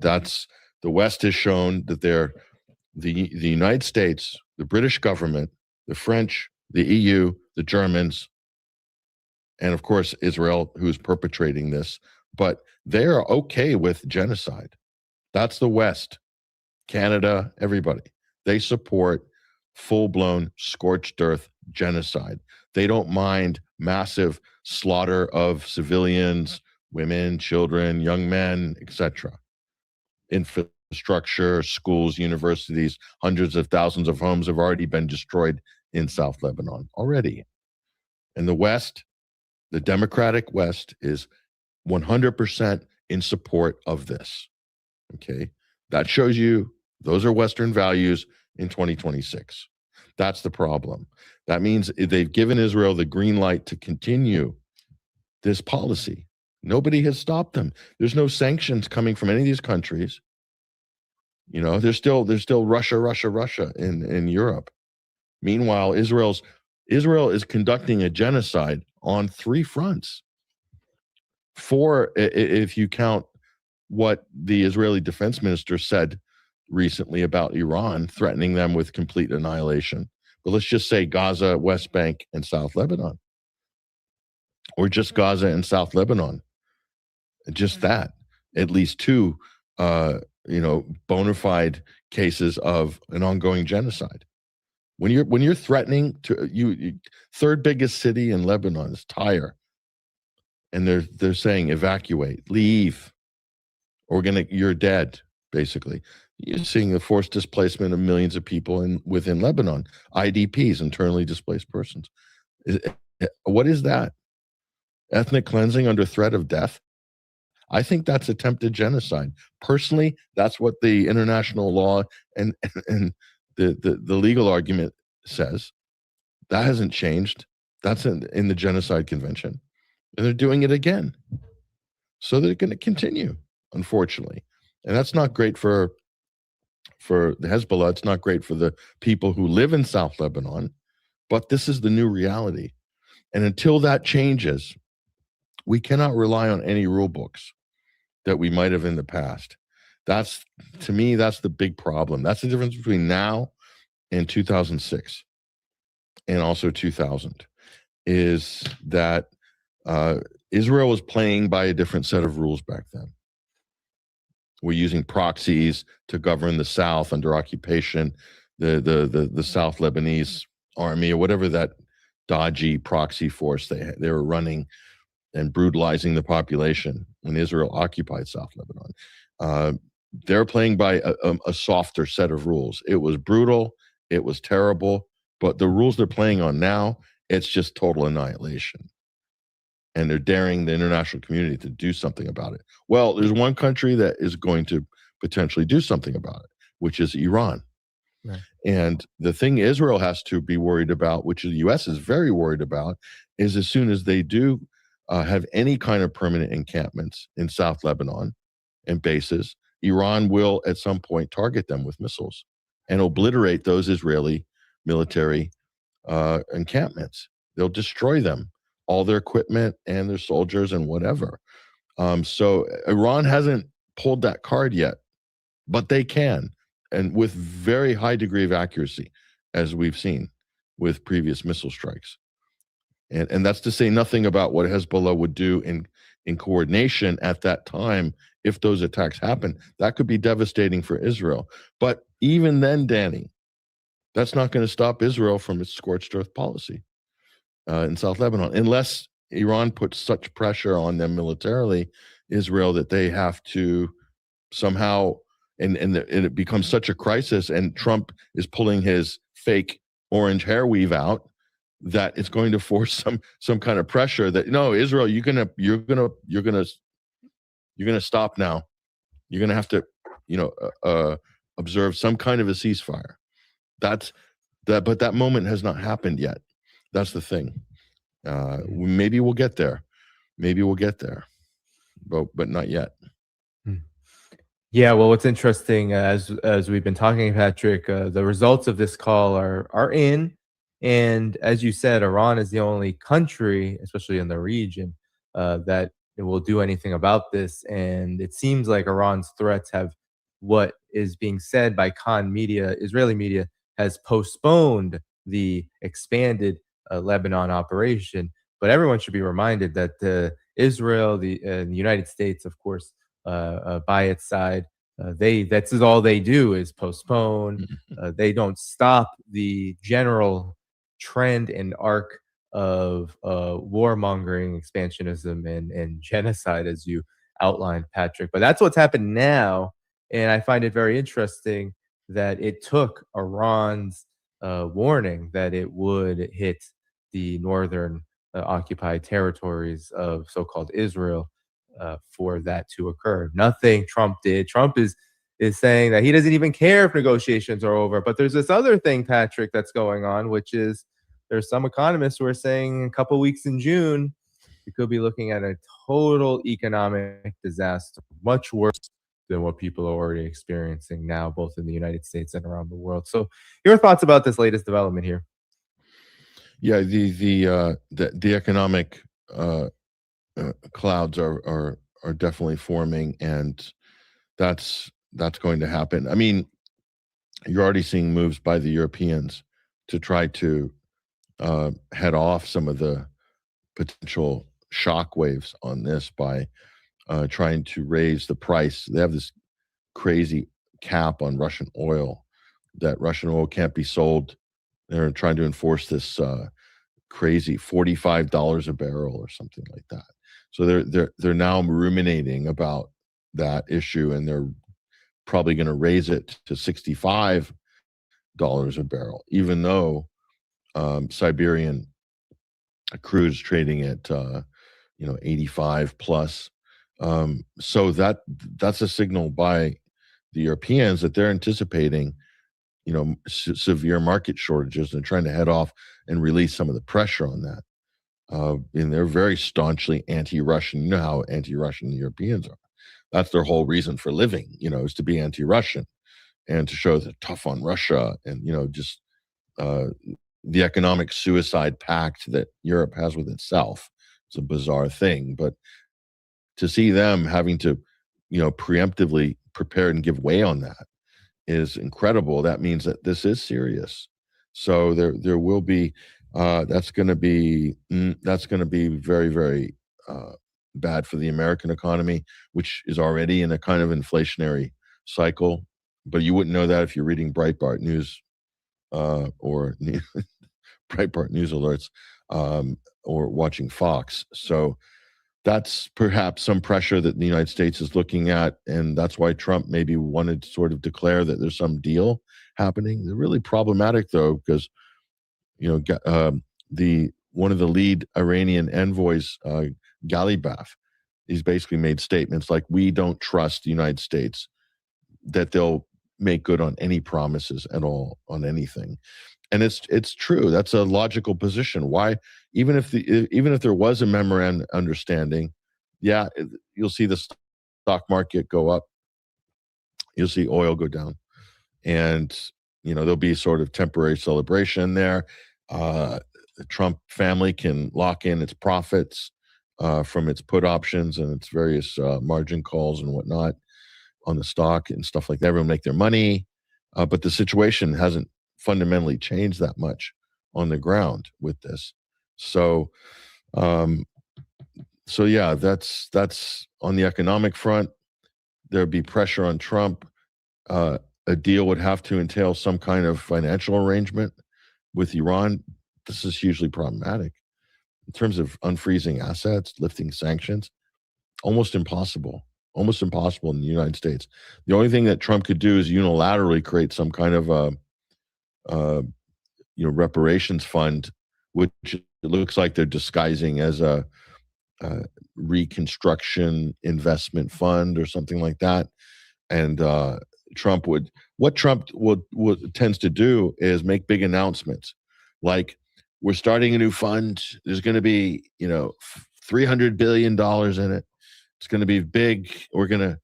That's the West has shown that the United States, the British government, the French, the EU, the Germans, and of course Israel, who's perpetrating this, but they are okay with genocide. That's the West, Canada, everybody. They support full-blown scorched earth genocide. They don't mind massive slaughter of civilians, women, children, young men, etc. Infrastructure, schools, universities, hundreds of thousands of homes have already been destroyed in South Lebanon already. And the West, the democratic West, is 100% in support of this. Okay, that shows you those are Western values in 2026. That's the problem. That means they've given Israel the green light to continue this policy. Nobody has stopped them. There's no sanctions coming from any of these countries. There's still Russia in Europe. Meanwhile, Israel is conducting a genocide on 3 fronts. 4, if you count what the Israeli defense minister said recently about Iran, threatening them with complete annihilation. But let's just say Gaza, West Bank, and South Lebanon. Or just Gaza and South Lebanon. Just that. At least 2, bona fide cases of an ongoing genocide. When you're threatening to third biggest city in Lebanon is Tyre, and they're saying evacuate, leave, or you're dead. Basically, you're seeing the forced displacement of millions of people within Lebanon, IDPs, internally displaced persons. What is that? Ethnic cleansing under threat of death? I think that's attempted genocide. Personally, that's what the international law and the legal argument says. That hasn't changed. That's in the Genocide Convention. And they're doing it again. So they're going to continue, unfortunately. And that's not great for the Hezbollah. It's not great for the people who live in South Lebanon. But this is the new reality. And until that changes, we cannot rely on any rule books that we might have in the past. To me, that's the big problem. That's the difference between now and 2006 and also 2000, is that Israel was playing by a different set of rules back then. We're using proxies to govern the South under occupation, the South Lebanese army, or whatever that dodgy proxy force they were running and brutalizing the population when Israel occupied South Lebanon. They're playing by a softer set of rules. It was brutal, it was terrible, but the rules they're playing on now, it's just total annihilation. And they're daring the international community to do something about it. Well, there's one country that is going to potentially do something about it, which is Iran. Right. And the thing Israel has to be worried about, which the U.S. is very worried about, is as soon as they do have any kind of permanent encampments in South Lebanon and bases, Iran will at some point target them with missiles and obliterate those Israeli military encampments. They'll destroy them, all their equipment and their soldiers and whatever. So Iran hasn't pulled that card yet, but they can, and with very high degree of accuracy, as we've seen with previous missile strikes. And that's to say nothing about what Hezbollah would do in coordination at that time if those attacks happen. That could be devastating for Israel. But even then, Danny, that's not going to stop Israel from its scorched earth policy in South Lebanon, unless Iran puts such pressure on them militarily, Israel, that they have to somehow, and it becomes such a crisis, and Trump is pulling his fake orange hair weave out, that it's going to force some kind of pressure that, no, Israel, you're gonna stop now. You're gonna have to, observe some kind of a ceasefire. But that moment has not happened yet. That's the thing. Maybe we'll get there. But not yet. Yeah, well, what's interesting, as we've been talking, Patrick, the results of this call are in, and as you said, Iran is the only country, especially in the region, that will do anything about this. And it seems like Iran's threats have, what is being said by Khan media, Israeli media, has postponed the expanded Lebanon operation. But everyone should be reminded that Israel, the United States, of course, by its side, that's all they do is postpone. They don't stop the general trend and arc of warmongering, expansionism, and genocide, as you outlined, Patrick. But that's what's happened now, and I find it very interesting that it took Iran's warning that it would hit the northern occupied territories of so-called Israel for that to occur. Nothing Trump did. Trump is saying that he doesn't even care if negotiations are over. But there's this other thing, Patrick, that's going on, which is there's some economists who are saying a couple weeks in June, we could be looking at a total economic disaster, much worse than what people are already experiencing now, both in the United States and around the world. So your thoughts about this latest development here? Yeah, the economic clouds are definitely forming, and that's going to happen. I mean, you're already seeing moves by the Europeans to try to head off some of the potential shock waves on this by trying to raise the price. They have this crazy cap on Russian oil, that Russian oil can't be sold. They're trying to enforce this crazy $45 a barrel or something like that. So they're now ruminating about that issue, and they're probably going to raise it to $65 a barrel, even though Siberian crude is trading at 85 plus. So that's a signal by the Europeans that they're anticipating severe market shortages, and trying to head off and release some of the pressure on that. And they're very staunchly anti-Russian. You know how anti-Russian the Europeans are. That's their whole reason for living, is to be anti-Russian and to show they're tough on Russia, and just the economic suicide pact that Europe has with itself. It's a bizarre thing, but to see them having to, preemptively prepare and give way on that is incredible. That means that this is serious. So there will be that's going to be very, very bad for the American economy, which is already in a kind of inflationary cycle. But you wouldn't know that if you're reading Breitbart News or Breitbart News alerts or watching Fox. So that's perhaps some pressure that the United States is looking at, and that's why Trump maybe wanted to sort of declare that there's some deal happening. They're really problematic, though, because one of the lead Iranian envoys, Ghalibaf, he's basically made statements like, "We don't trust the United States that they'll make good on any promises at all on anything. And it's true. That's a logical position. Why, even if there was a memorandum understanding, yeah, you'll see the stock market go up, you'll see oil go down, and there'll be sort of temporary celebration there. The Trump family can lock in its profits from its put options and its various margin calls and whatnot on the stock and stuff like that. Everyone make their money, but the situation hasn't fundamentally changed that much on the ground with this. So yeah, that's on the economic front. There'd be pressure on Trump. A deal would have to entail some kind of financial arrangement with Iran. This is hugely problematic in terms of unfreezing assets, lifting sanctions. Almost impossible in the United States. The only thing that Trump could do is unilaterally create some kind of reparations fund, which it looks like they're disguising as a reconstruction investment fund or something like that. And what Trump tends to do is make big announcements, like we're starting a new fund. There's going to be $300 billion in it. It's going to be big. We're going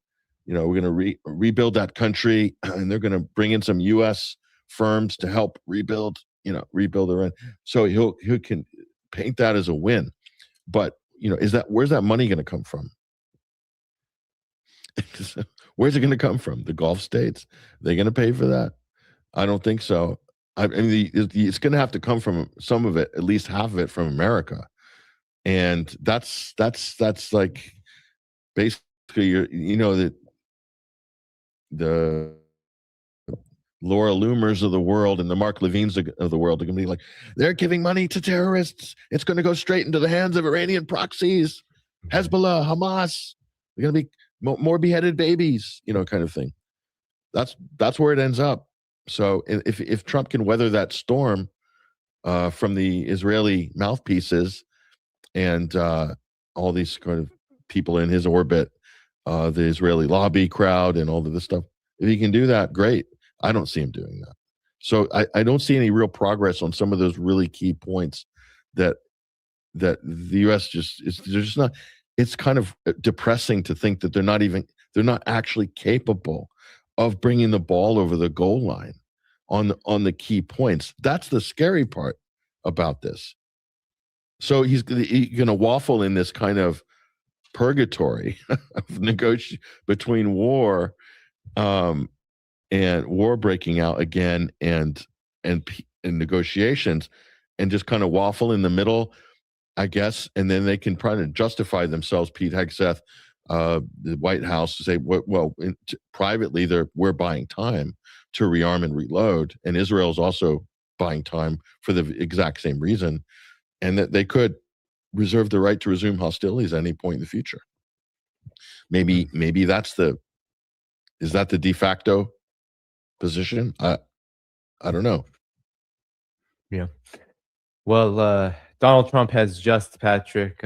to rebuild that country, and they're going to bring in some U.S. firms to help rebuild Iran. So he can paint that as a win, but where's that money going to come from? Where's it going to come from? The Gulf states? Are they going to pay for that? I don't think so. I mean, it's going to have to come from some of it, at least half of it, from America, and that's like basically that the Laura Loomers of the world and the Mark Levines of the world are going to be like, they're giving money to terrorists. It's going to go straight into the hands of Iranian proxies, Hezbollah, Hamas. They're going to be more beheaded babies, kind of thing. That's where it ends up. So if Trump can weather that storm from the Israeli mouthpieces and all these kind of people in his orbit, the Israeli lobby crowd and all of this stuff, if he can do that, great. I don't see him doing that. So I don't see any real progress on some of those really key points that the U.S. they're just not. It's kind of depressing to think that they're not actually capable of bringing the ball over the goal line on the key points. That's the scary part about this. So he's going to waffle in this kind of purgatory of negotiation between war and war breaking out again and negotiations, and just kind of waffle in the middle, I guess, and then they can try to justify themselves. Pete Hegseth, the White House, say, privately, we're buying time to rearm and reload, and Israel is also buying time for the exact same reason, and that they could reserve the right to resume hostilities at any point in the future. Maybe is that the de facto position? I don't know. Yeah. Well, Donald Trump has just, Patrick,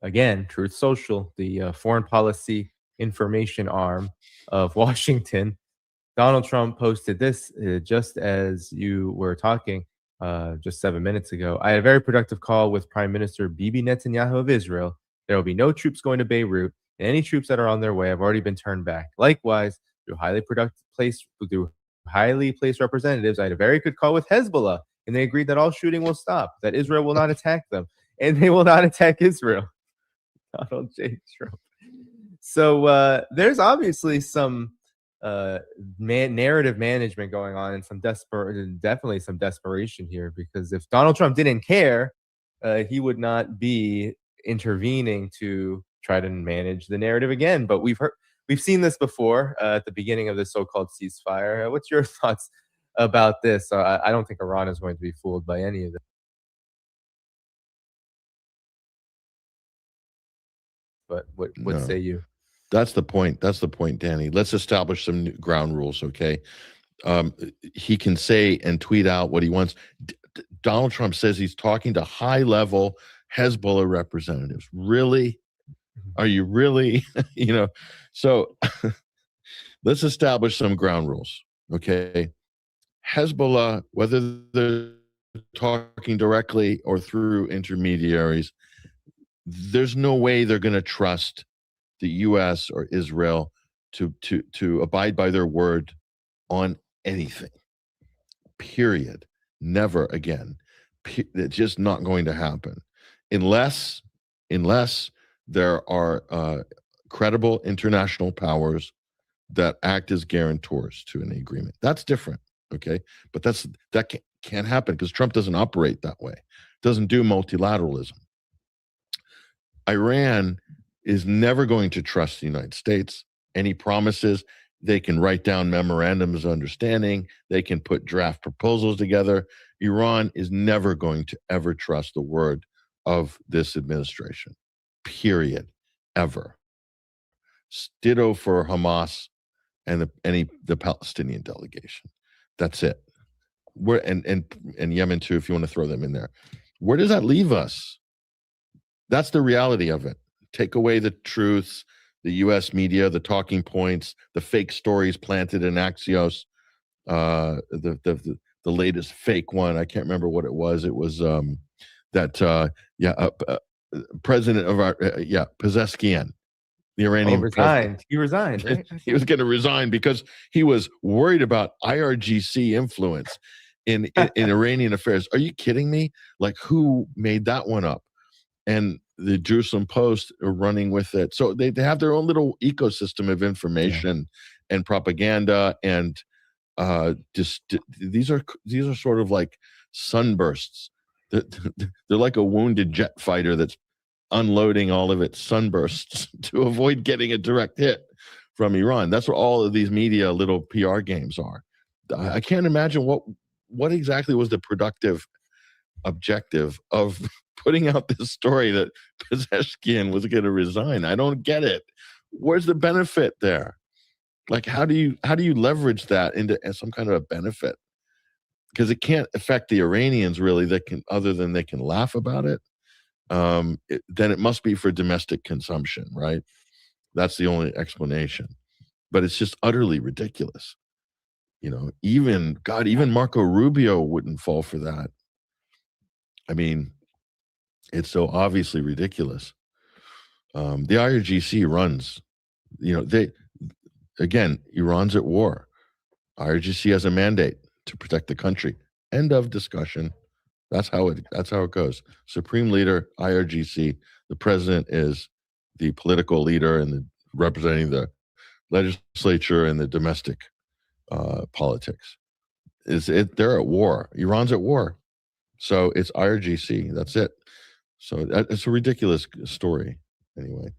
again, Truth Social, the foreign policy information arm of Washington. Donald Trump posted this just as you were talking just 7 minutes ago. I had a very productive call with Prime Minister Bibi Netanyahu of Israel. There will be no troops going to Beirut, and any troops that are on their way have already been turned back. Likewise, through highly placed representatives, I had a very good call with Hezbollah, and they agreed that all shooting will stop, that Israel will not attack them, and they will not attack Israel. Donald J. Trump. So there's obviously some narrative management going on, and definitely some desperation here, because if Donald Trump didn't care, he would not be intervening to try to manage the narrative again. But we've seen this before at the beginning of the so-called ceasefire. What's your thoughts about this? I don't think Iran is going to be fooled by any of this. But what say you? That's the point. That's the point, Danny. Let's establish some ground rules, okay? He can say and tweet out what he wants. Donald Trump says he's talking to high-level Hezbollah representatives. Really? Are you really? So let's establish some ground rules. Okay. Hezbollah, whether they're talking directly or through intermediaries, there's no way they're going to trust the U.S. or Israel to abide by their word on anything. Period. Never again. It's just not going to happen unless there are credible international powers that act as guarantors to an agreement. That's different. Okay, but that can't happen because Trump doesn't operate that way. Doesn't do multilateralism. Iran is never going to trust the United States. Any promises, they can write down memorandums of understanding. They can put draft proposals together. Iran is never going to ever trust the word of this administration. Period. Ever. Ditto for Hamas and the Palestinian delegation. That's it. And Yemen too, if you want to throw them in there. Where does that leave us? That's the reality of it. Take away the truths, the U.S. media, the talking points, the fake stories planted in Axios, the latest fake one. I can't remember what it was. It was president of our Pezeshkian. The Iranian resigned. He resigned, right? He was going to resign because he was worried about IRGC influence in Iranian affairs. Are you kidding me? Like, who made that one up? And the Jerusalem Post are running with it. So they have their own little ecosystem of information and propaganda, and these are sort of like sunbursts. They're like a wounded jet fighter that's unloading all of its sunbursts to avoid getting a direct hit from Iran. That's what all of these media little PR games are. I can't imagine what exactly was the productive objective of putting out this story that Pezeshkian was going to resign. I don't get it. Where's the benefit there? Like, how do you leverage that into some kind of a benefit? Because it can't affect the Iranians really. Other than they can laugh about it. Then it must be for domestic consumption, right? That's the only explanation. But it's just utterly ridiculous. You know, even Marco Rubio wouldn't fall for that. I mean, it's so obviously ridiculous. The IRGC runs, Iran's at war. IRGC has a mandate to protect the country. End of discussion. That's how it goes. Supreme leader, IRGC. The president is the political leader and representing the legislature and the domestic politics. They're at war. Iran's at war. So it's IRGC. That's it. So it's a ridiculous story. Anyway.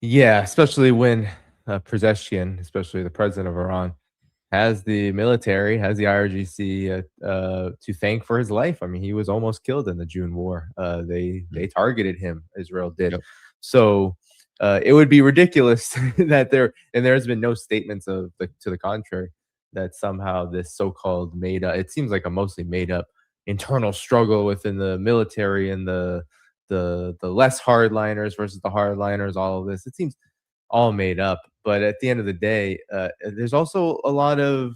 Yeah, especially when Pezeshkian, especially the president of Iran, has the military, has the IRGC to thank for his life. I mean, he was almost killed in the June war. They targeted him, Israel did. Yep. So it would be ridiculous that there's been no statements to the contrary, that somehow this so-called made up, it seems like a mostly made up internal struggle within the military and the less hardliners versus the hardliners, all of this. It seems all made up. But at the end of the day, there's also a lot of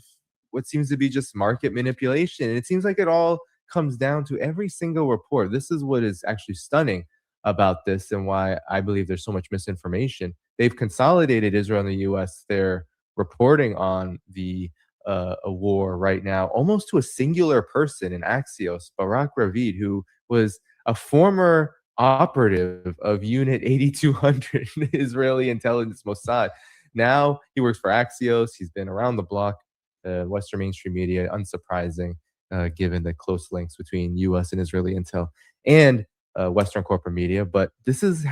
what seems to be just market manipulation. And it seems like it all comes down to every single report. This is what is actually stunning about this and why I believe there's so much misinformation. They've consolidated Israel and the U.S. They're reporting on a war right now almost to a singular person in Axios, Barak Ravid, who was a former operative of Unit 8200, Israeli intelligence Mossad. Now he works for Axios. He's been around the block, Western mainstream media, unsurprising, given the close links between U.S. and Israeli intel and Western corporate media. But this is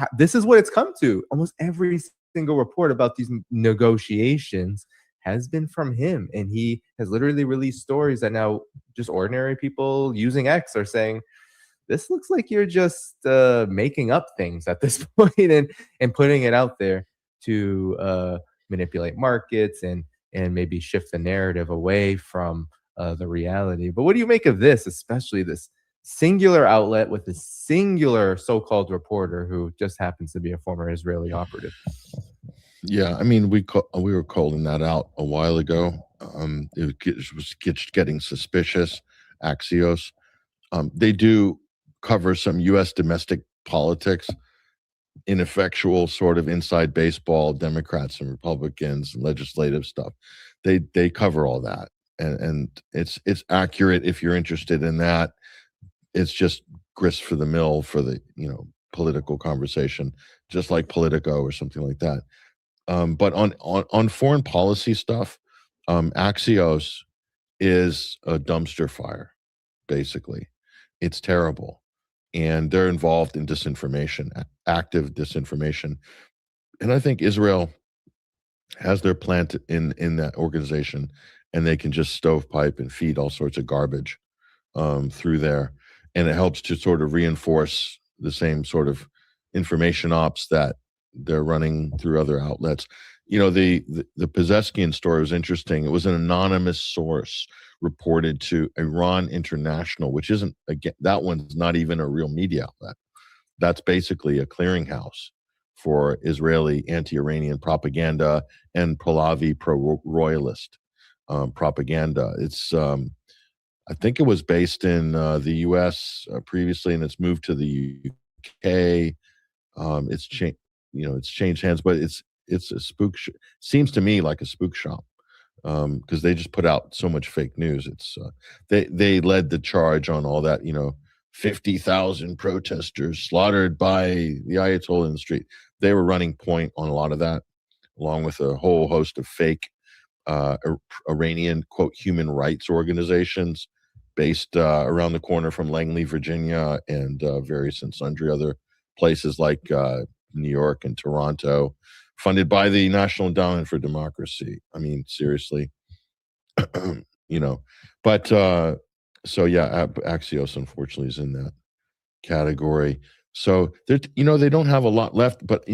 what it's come to. Almost every single report about these negotiations has been from him, and he has literally released stories that now just ordinary people using X are saying, this looks like you're just making up things at this point and putting it out there to manipulate markets and maybe shift the narrative away from the reality. But what do you make of this, especially this singular outlet with a singular so-called reporter who just happens to be a former Israeli operative? Yeah, I mean, we were calling that out a while ago. It was getting suspicious. Axios, they do cover some U.S. domestic politics, ineffectual sort of inside baseball, Democrats and Republicans, and legislative stuff. They cover all that, and it's accurate if you're interested in that. It's just grist for the mill for the political conversation, just like Politico or something like that. But on foreign policy stuff, Axios is a dumpster fire. Basically, it's terrible, and they're involved in disinformation, active disinformation. And I think Israel has their plant in that organization, and they can just stovepipe and feed all sorts of garbage through there, and it helps to sort of reinforce the same sort of information ops that they're running through other outlets. The Pezeskian story was interesting. It was an anonymous source reported to Iran International, which isn't, again, that one's not even a real media outlet. That's basically a clearinghouse for Israeli anti-Iranian propaganda and Pahlavi pro-royalist propaganda. It's, I think it was based in the U.S. Previously, and it's moved to the UK. It's changed. It's changed hands, but it's a spook. Seems to me like a spook shop, because they just put out so much fake news. It's they led the charge on all that. 50,000 protesters slaughtered by the Ayatollah in the street. They were running point on a lot of that, along with a whole host of fake Iranian quote human rights organizations based around the corner from Langley, Virginia, and various and sundry other places like New York and Toronto, funded by the National Endowment for Democracy. I mean, seriously, But so yeah, Axios unfortunately is in that category. So they don't have a lot left, but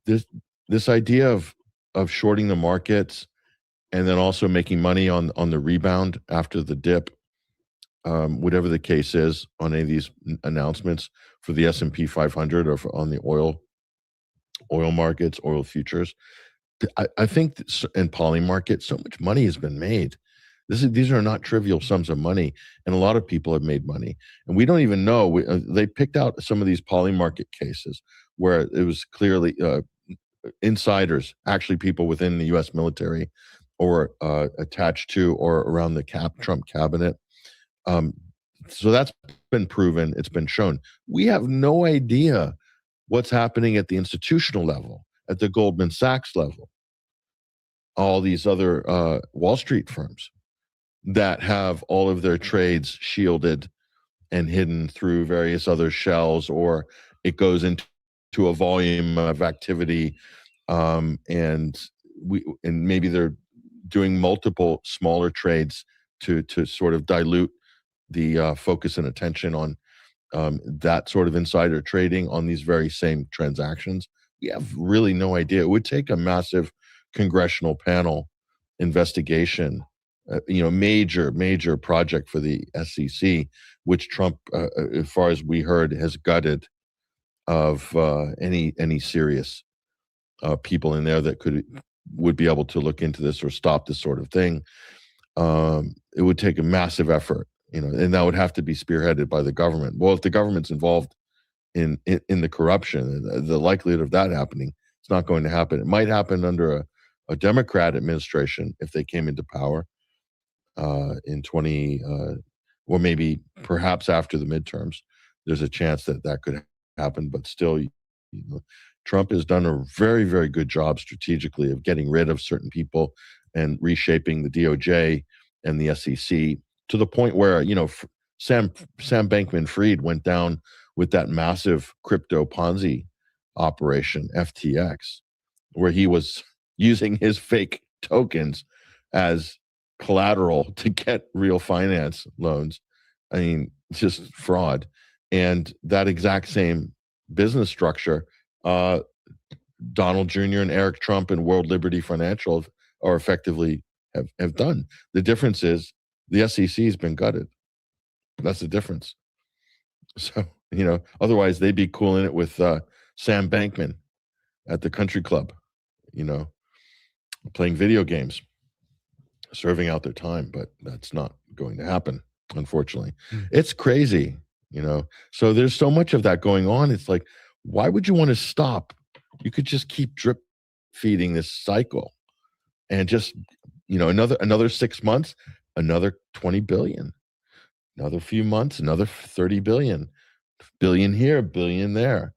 this idea of shorting the markets and then also making money on the rebound after the dip, whatever the case is on any of these announcements for the S&P 500 or on the oil markets, oil futures. I think in poly market, so much money has been made. These are not trivial sums of money, and a lot of people have made money, and we don't even know. They picked out some of these poly market cases where it was clearly insiders, actually people within the U.S. military or attached to or around the Trump cabinet. So that's been proven. It's been shown. We have no idea what's happening at the institutional level, at the Goldman Sachs level, all these other Wall Street firms that have all of their trades shielded and hidden through various other shells, or it goes into a volume of activity, and maybe they're doing multiple smaller trades to sort of dilute the focus and attention on that sort of insider trading on these very same transactions. We have really no idea. It would take a massive congressional panel investigation, major project for the SEC, which Trump, as far as we heard, has gutted of any serious people in there that would be able to look into this or stop this sort of thing. It would take a massive effort, and that would have to be spearheaded by the government. Well, if the government's involved in the corruption, the likelihood of that happening, it's not going to happen. It might happen under a Democrat administration if they came into power in or maybe perhaps after the midterms. There's a chance that could happen, but still, Trump has done a very, very good job strategically of getting rid of certain people and reshaping the DOJ and the SEC to the point where, Sam Bankman-Fried went down with that massive crypto Ponzi operation, FTX, where he was using his fake tokens as collateral to get real finance loans. I mean, just fraud. And that exact same business structure, Donald Jr. and Eric Trump and World Liberty Financial are effectively have done. The difference is the SEC has been gutted. That's the difference. So, otherwise they'd be cooling it with Sam Bankman at the country club, playing video games, serving out their time, but that's not going to happen, unfortunately. It's crazy, So there's so much of that going on. It's like, why would you want to stop? You could just keep drip feeding this cycle and just, another 6 months, another 20 billion, another few months, another 30 billion here, billion there.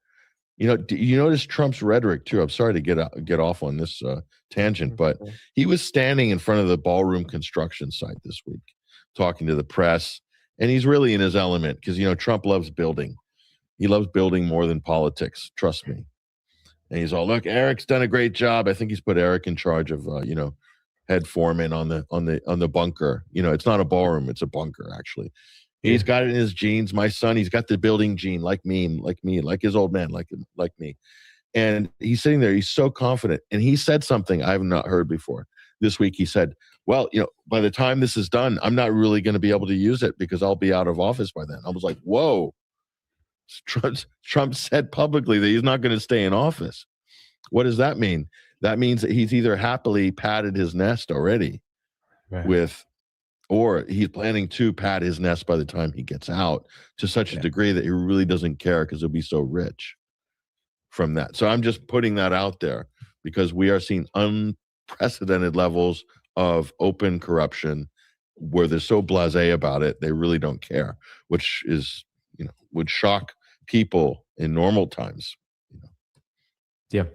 You notice Trump's rhetoric too. I'm sorry to get off on this tangent, but he was standing in front of the ballroom construction site this week, talking to the press, and he's really in his element because Trump loves building. He loves building more than politics. Trust me. And he's all, look, Eric's done a great job. I think he's put Eric in charge of, head foreman on the bunker. It's not a ballroom; it's a bunker actually. He's got it in his genes. My son, he's got the building gene, like me, like his old man, like me. And he's sitting there. He's so confident. And he said something I have not heard before. This week he said, well, by the time this is done, I'm not really going to be able to use it because I'll be out of office by then. I was like, whoa. Trump said publicly that he's not going to stay in office. What does that mean? That means that he's either happily padded his nest already or he's planning to pad his nest by the time he gets out to such a degree that he really doesn't care because he'll be so rich from that. So I'm just putting that out there because we are seeing unprecedented levels of open corruption where they're so blasé about it, they really don't care, which is, would shock people in normal times. Yeah.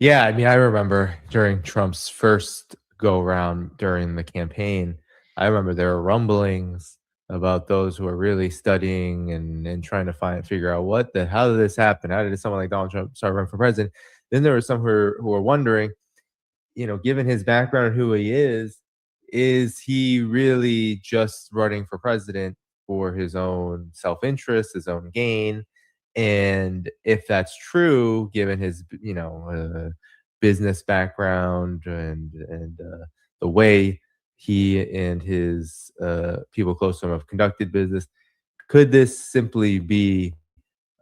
I mean, I remember during Trump's first go around during the campaign, I remember there were rumblings about those who are really studying and trying to figure out how did this happen? How did someone like Donald Trump start running for president? Then there were some who were wondering, given his background and who he is he really just running for president for his own self-interest, his own gain? And if that's true, given his, business background and the way he and his people close to him have conducted business, could this simply be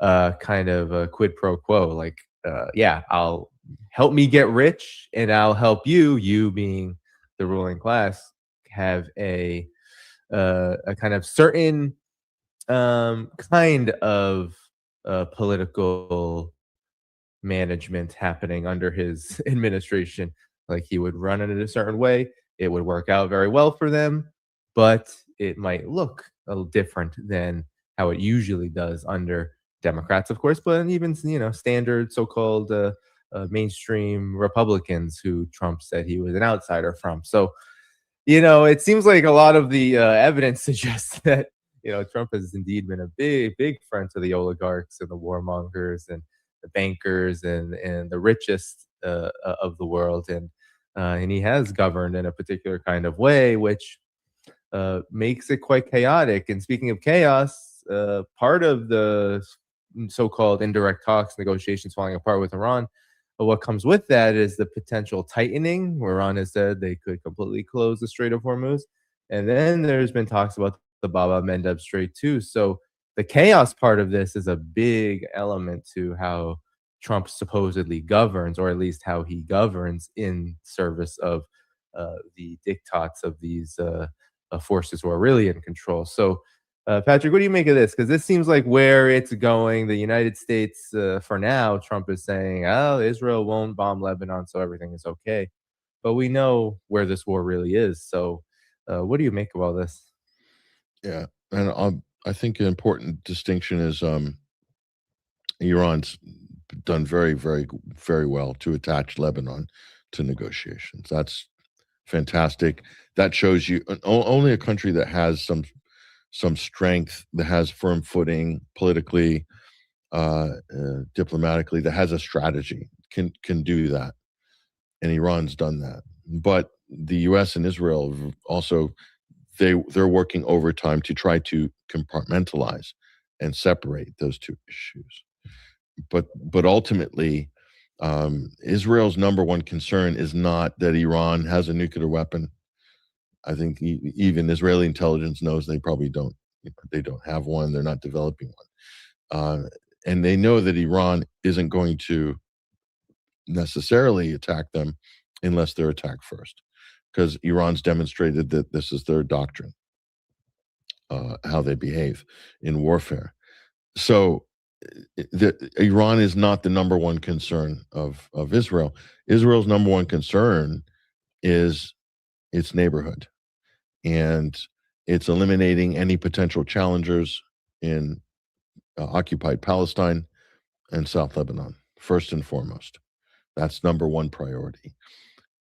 kind of a quid pro quo? Like, I'll help me get rich and I'll help you being the ruling class, have a kind of certain kind of political management happening under his administration. Like he would run it in a certain way. It would work out very well for them, but it might look a little different than how it usually does under Democrats, of course, but even, standard so-called mainstream Republicans who Trump said he was an outsider from. So, it seems like a lot of the evidence suggests that, Trump has indeed been a big friend to the oligarchs and the warmongers and the bankers and the richest of the world. And he has governed in a particular kind of way, which makes it quite chaotic. And speaking of chaos, part of the so-called indirect talks, negotiations falling apart with Iran, but what comes with that is the potential tightening, where Iran has said they could completely close the Strait of Hormuz. And then there's been talks about the Bab el-Mandeb Strait too. So the chaos part of this is a big element to how Trump supposedly governs, or at least how he governs in service of the diktats of these forces who are really in control. So, Patrick, what do you make of this? Because this seems like where it's going. The United States, for now, Trump is saying, oh, Israel won't bomb Lebanon, so everything is okay. But we know where this war really is. So what do you make of all this? Yeah, and I think an important distinction is Iran's done very, very, very well to attach Lebanon to negotiations. That's fantastic. That shows you only a country that has some strength, that has firm footing politically, diplomatically, that has a strategy can do that. And Iran's done that. But the U.S. and Israel also, they're working overtime to try to compartmentalize and separate those two issues. But ultimately, Israel's number one concern is not that Iran has a nuclear weapon. I think even Israeli intelligence knows they probably don't. They don't have one. They're not developing one, and they know that Iran isn't going to necessarily attack them unless they're attacked first, because Iran's demonstrated that this is their doctrine, how they behave in warfare. So Iran is not the number one concern of Israel. Israel's number one concern is its neighborhood, and it's eliminating any potential challengers in occupied Palestine and South Lebanon, first and foremost. That's number one priority.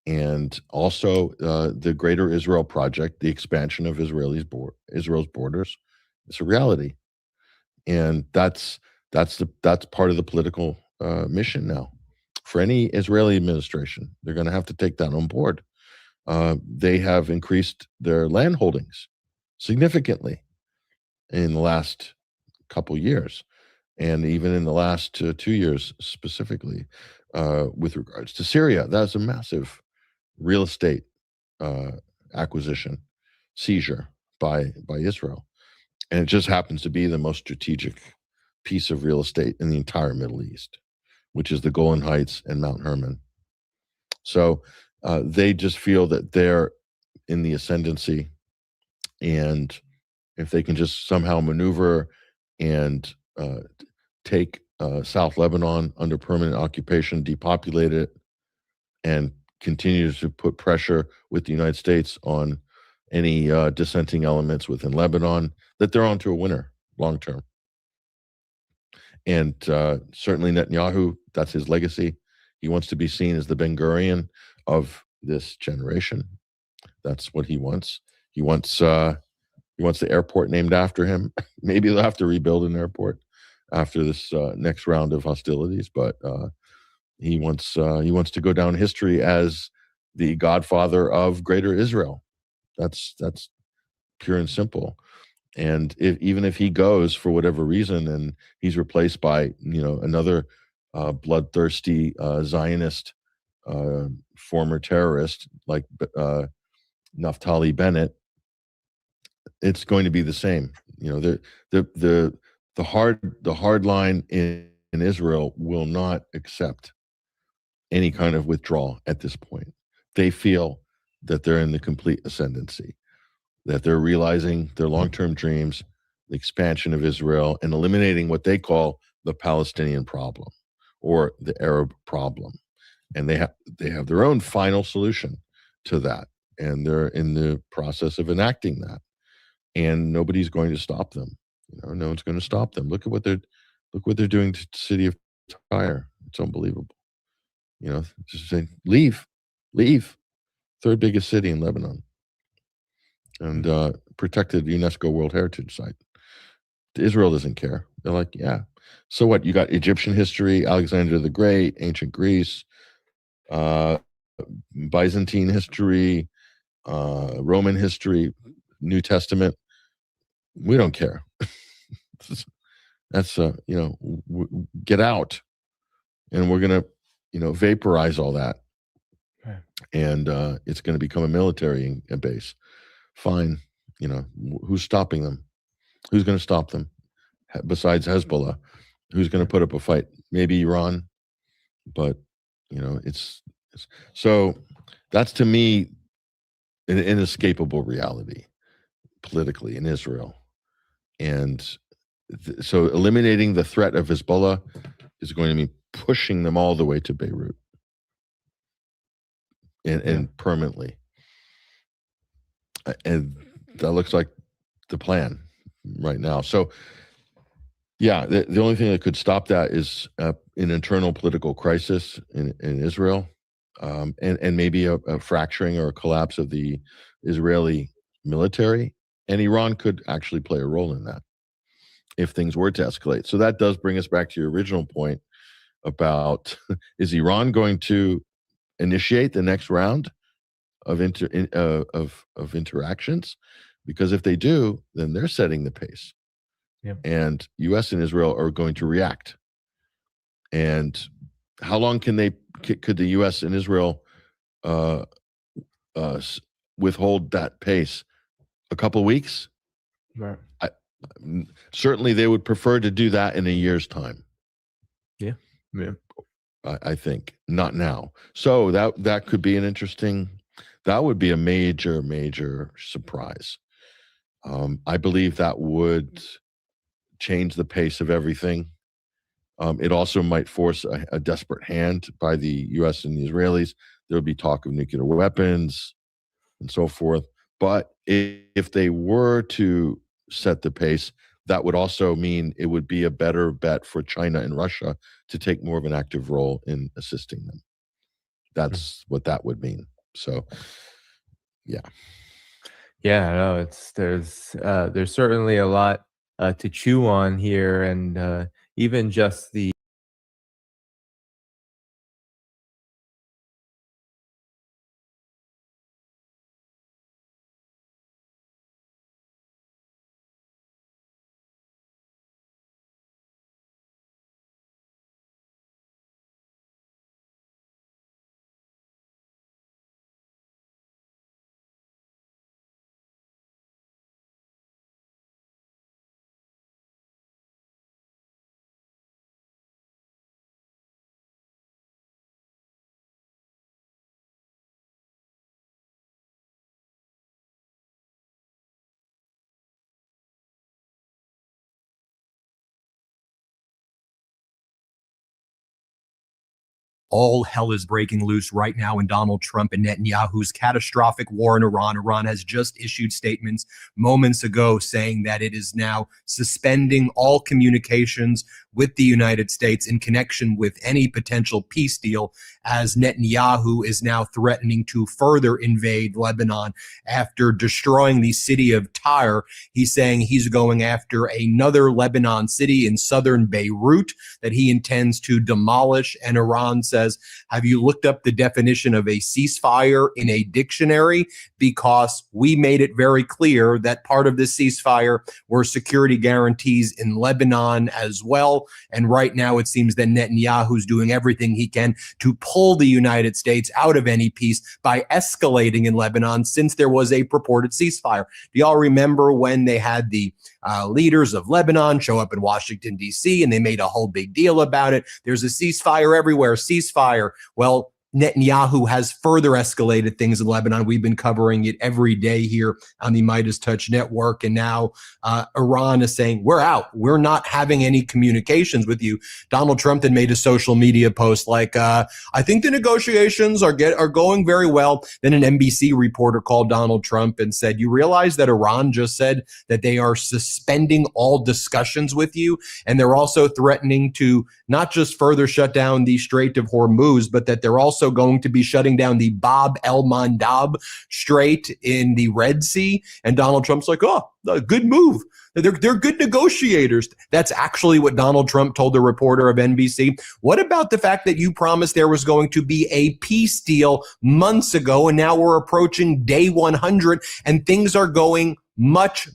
And also the Greater Israel Project, the expansion of Israel's borders, it's a reality. And that's part of the political mission now. For any Israeli administration, they're going to have to take that on board. They have increased their land holdings significantly in the last couple years, and even in the last 2 years specifically, with regards to Syria. That's a massive real estate acquisition, seizure by Israel. And it just happens to be the most strategic piece of real estate in the entire Middle East, which is the Golan Heights and Mount Hermon. So they just feel that they're in the ascendancy, and if they can just somehow maneuver and take South Lebanon under permanent occupation, depopulate it, and continue to put pressure with the United States on any dissenting elements within Lebanon, that they're onto a winner long term. And certainly Netanyahu, that's his legacy. He wants to be seen as the Ben Gurion of this generation. That's what he wants. He wants the airport named after him. Maybe they'll have to rebuild an airport after this next round of hostilities, but he wants to go down history as the godfather of Greater Israel. That's pure and simple. And even if he goes for whatever reason and he's replaced by another bloodthirsty Zionist former terrorist like Naftali Bennett, it's going to be the same. The hard line in Israel will not accept any kind of withdrawal at this point. They feel that they're in the complete ascendancy, that they're realizing their long-term dreams, the expansion of Israel, and eliminating what they call the Palestinian problem or the Arab problem. And they have their own final solution to that, and they're in the process of enacting that. And nobody's going to stop them. No one's going to stop them. Look what they're doing to the city of Tyre. It's unbelievable. Just saying, leave. Third biggest city in Lebanon, and protected UNESCO World Heritage Site. Israel doesn't care. They're like, yeah. So what? You got Egyptian history, Alexander the Great, ancient Greece, Byzantine history, Roman history, New Testament. We don't care. That's get out, and we're gonna vaporize all that, and it's going to become a military base. Fine, who's stopping them? Who's going to stop them besides Hezbollah? Who's going to put up a fight? Maybe Iran, but it's so that's, to me, an inescapable reality politically in Israel. And so eliminating the threat of Hezbollah is going to be pushing them all the way to Beirut and permanently. And that looks like the plan right now. So, yeah, the only thing that could stop that is an internal political crisis in Israel, and maybe a fracturing or a collapse of the Israeli military. And Iran could actually play a role in that if things were to escalate. So that does bring us back to your original point about, is Iran going to initiate the next round of interactions? Because if they do, then they're setting the pace. Yep. And U.S. and Israel are going to react. And how long could the U.S. and Israel withhold that pace? A couple of weeks? Right. Certainly they would prefer to do that in a year's time. Yeah. I think not now. So that could be an interesting. That would be a major surprise. I believe that would change the pace of everything. It also might force a desperate hand by the U.S. and the Israelis. There would be talk of nuclear weapons and so forth. But if they were to set the pace, that would also mean it would be a better bet for China and Russia to take more of an active role in assisting them. That's what that would mean. So, yeah. Yeah, no, there's certainly a lot to chew on here, and even just the All hell is breaking loose right now in Donald Trump and Netanyahu's catastrophic war in Iran. Iran has just issued statements moments ago saying that it is now suspending all communications with the United States in connection with any potential peace deal, as Netanyahu is now threatening to further invade Lebanon after destroying the city of Tyre. He's saying he's going after another Lebanon city in southern Beirut that he intends to demolish. And Iran says, have you looked up the definition of a ceasefire in a dictionary? Because we made it very clear that part of this ceasefire were security guarantees in Lebanon as well. And right now it seems that Netanyahu's doing everything he can to pull the United States out of any peace by escalating in Lebanon since there was a purported ceasefire. Do y'all remember when they had the leaders of Lebanon show up in Washington, D.C., and they made a whole big deal about it? There's a ceasefire everywhere, ceasefire. Well, Netanyahu has further escalated things in Lebanon. We've been covering it every day here on the Midas Touch Network. And now Iran is saying, we're out. We're not having any communications with you. Donald Trump then made a social media post like, I think the negotiations are going very well. Then an NBC reporter called Donald Trump and said, you realize that Iran just said that they are suspending all discussions with you. And they're also threatening to not just further shut down the Strait of Hormuz, but that they're also going to be shutting down the Bab el-Mandab Strait in the Red Sea. And Donald Trump's like, oh, a good move. They're good negotiators. That's actually what Donald Trump told the reporter of NBC. What about the fact that you promised there was going to be a peace deal months ago, and now we're approaching day 100 and things are going much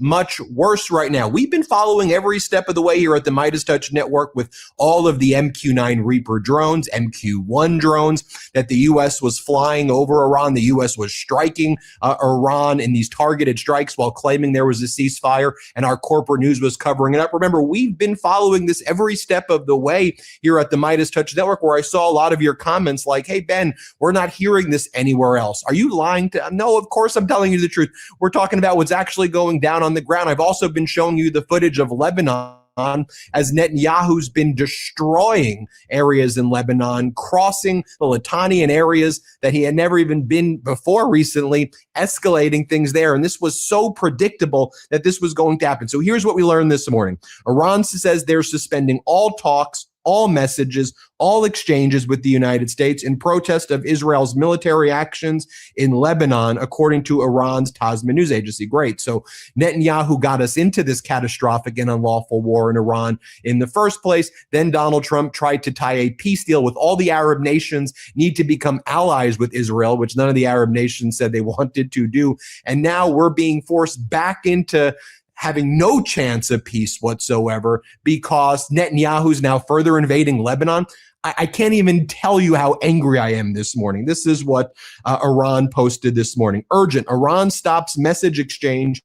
worse right now? We've been following every step of the way here at the Midas Touch Network with all of the MQ-9 Reaper drones, MQ-1 drones that the U.S. was flying over Iran. The U.S. was striking Iran in these targeted strikes while claiming there was a ceasefire, and our corporate news was covering it up. Remember, we've been following this every step of the way here at the Midas Touch Network, where I saw a lot of your comments like, hey, Ben, we're not hearing this anywhere else. Are you lying to? No, of course I'm telling you the truth. We're talking about what's actually going down on the ground. I've also been showing you the footage of Lebanon as Netanyahu's been destroying areas in Lebanon, crossing the Litanian areas that he had never even been before recently, escalating things there. And this was so predictable that this was going to happen. So here's what we learned this morning. Iran says they're suspending all talks, all messages, all exchanges with the United States in protest of Israel's military actions in Lebanon, according to Iran's Tasma news agency. Great. So Netanyahu got us into this catastrophic and unlawful war in Iran in the first place. Then Donald Trump tried to tie a peace deal with all the Arab nations need to become allies with Israel, which none of the Arab nations said they wanted to do. And now we're being forced back into having no chance of peace whatsoever because Netanyahu's now further invading Lebanon. I can't even tell you how angry I am this morning. This is what Iran posted this morning. Urgent. Iran stops message exchange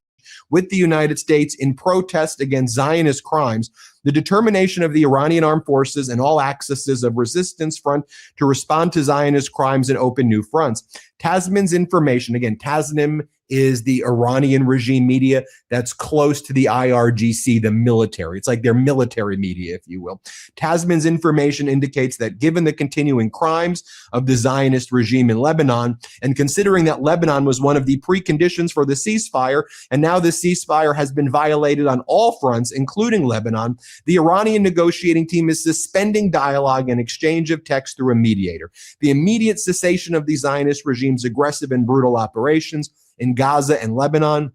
with the United States in protest against Zionist crimes. the determination of the Iranian armed forces and all axes of resistance front to respond to Zionist crimes and open new fronts. Tasman's information, again, Tasnim is the Iranian regime media that's close to the IRGC, the military. It's like their military media, if you will. Tasman's information indicates that given the continuing crimes of the Zionist regime in Lebanon, and considering that Lebanon was one of the preconditions for the ceasefire, and now the ceasefire has been violated on all fronts, including Lebanon, the Iranian negotiating team is suspending dialogue and exchange of text through a mediator. The immediate cessation of the Zionist regime's aggressive and brutal operations in Gaza and Lebanon,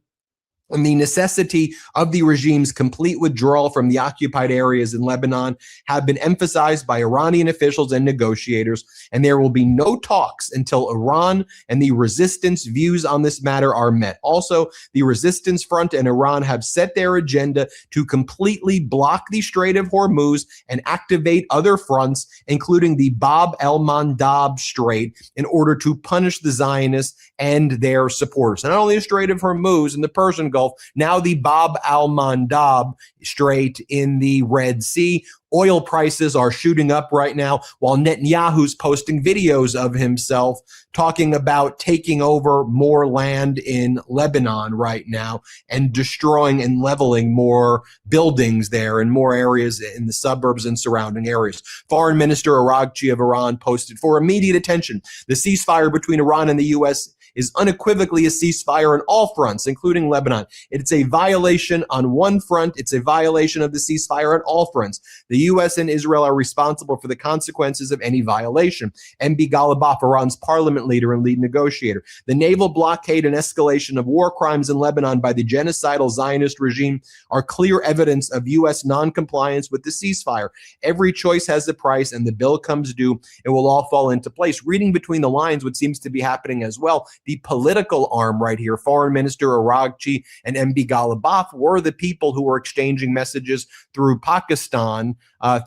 and the necessity of the regime's complete withdrawal from the occupied areas in Lebanon have been emphasized by Iranian officials and negotiators, and there will be no talks until Iran and the resistance views on this matter are met. Also, the resistance front and Iran have set their agenda to completely block the Strait of Hormuz and activate other fronts, including the Bab el-Mandab Strait, in order to punish the Zionists and their supporters. And not only the Strait of Hormuz and the Persian Gulf, now the Bab al-Mandab Strait in the Red Sea. Oil prices are shooting up right now, while Netanyahu's posting videos of himself talking about taking over more land in Lebanon right now and destroying and leveling more buildings there in more areas in the suburbs and surrounding areas. Foreign Minister Araghchi of Iran posted, for immediate attention, the ceasefire between Iran and the U.S. is unequivocally a ceasefire on all fronts, including Lebanon. It's a violation on one front. It's a violation of the ceasefire on all fronts. The U.S. and Israel are responsible for the consequences of any violation. MB Ghalibaf, Iran's parliament leader and lead negotiator. The naval blockade and escalation of war crimes in Lebanon by the genocidal Zionist regime are clear evidence of U.S. non-compliance with the ceasefire. Every choice has a price, and the bill comes due. It will all fall into place. Reading between the lines, what seems to be happening as well, the political arm right here, Foreign Minister Araghchi and MB Ghalibaf, were the people who were exchanging messages through Pakistan,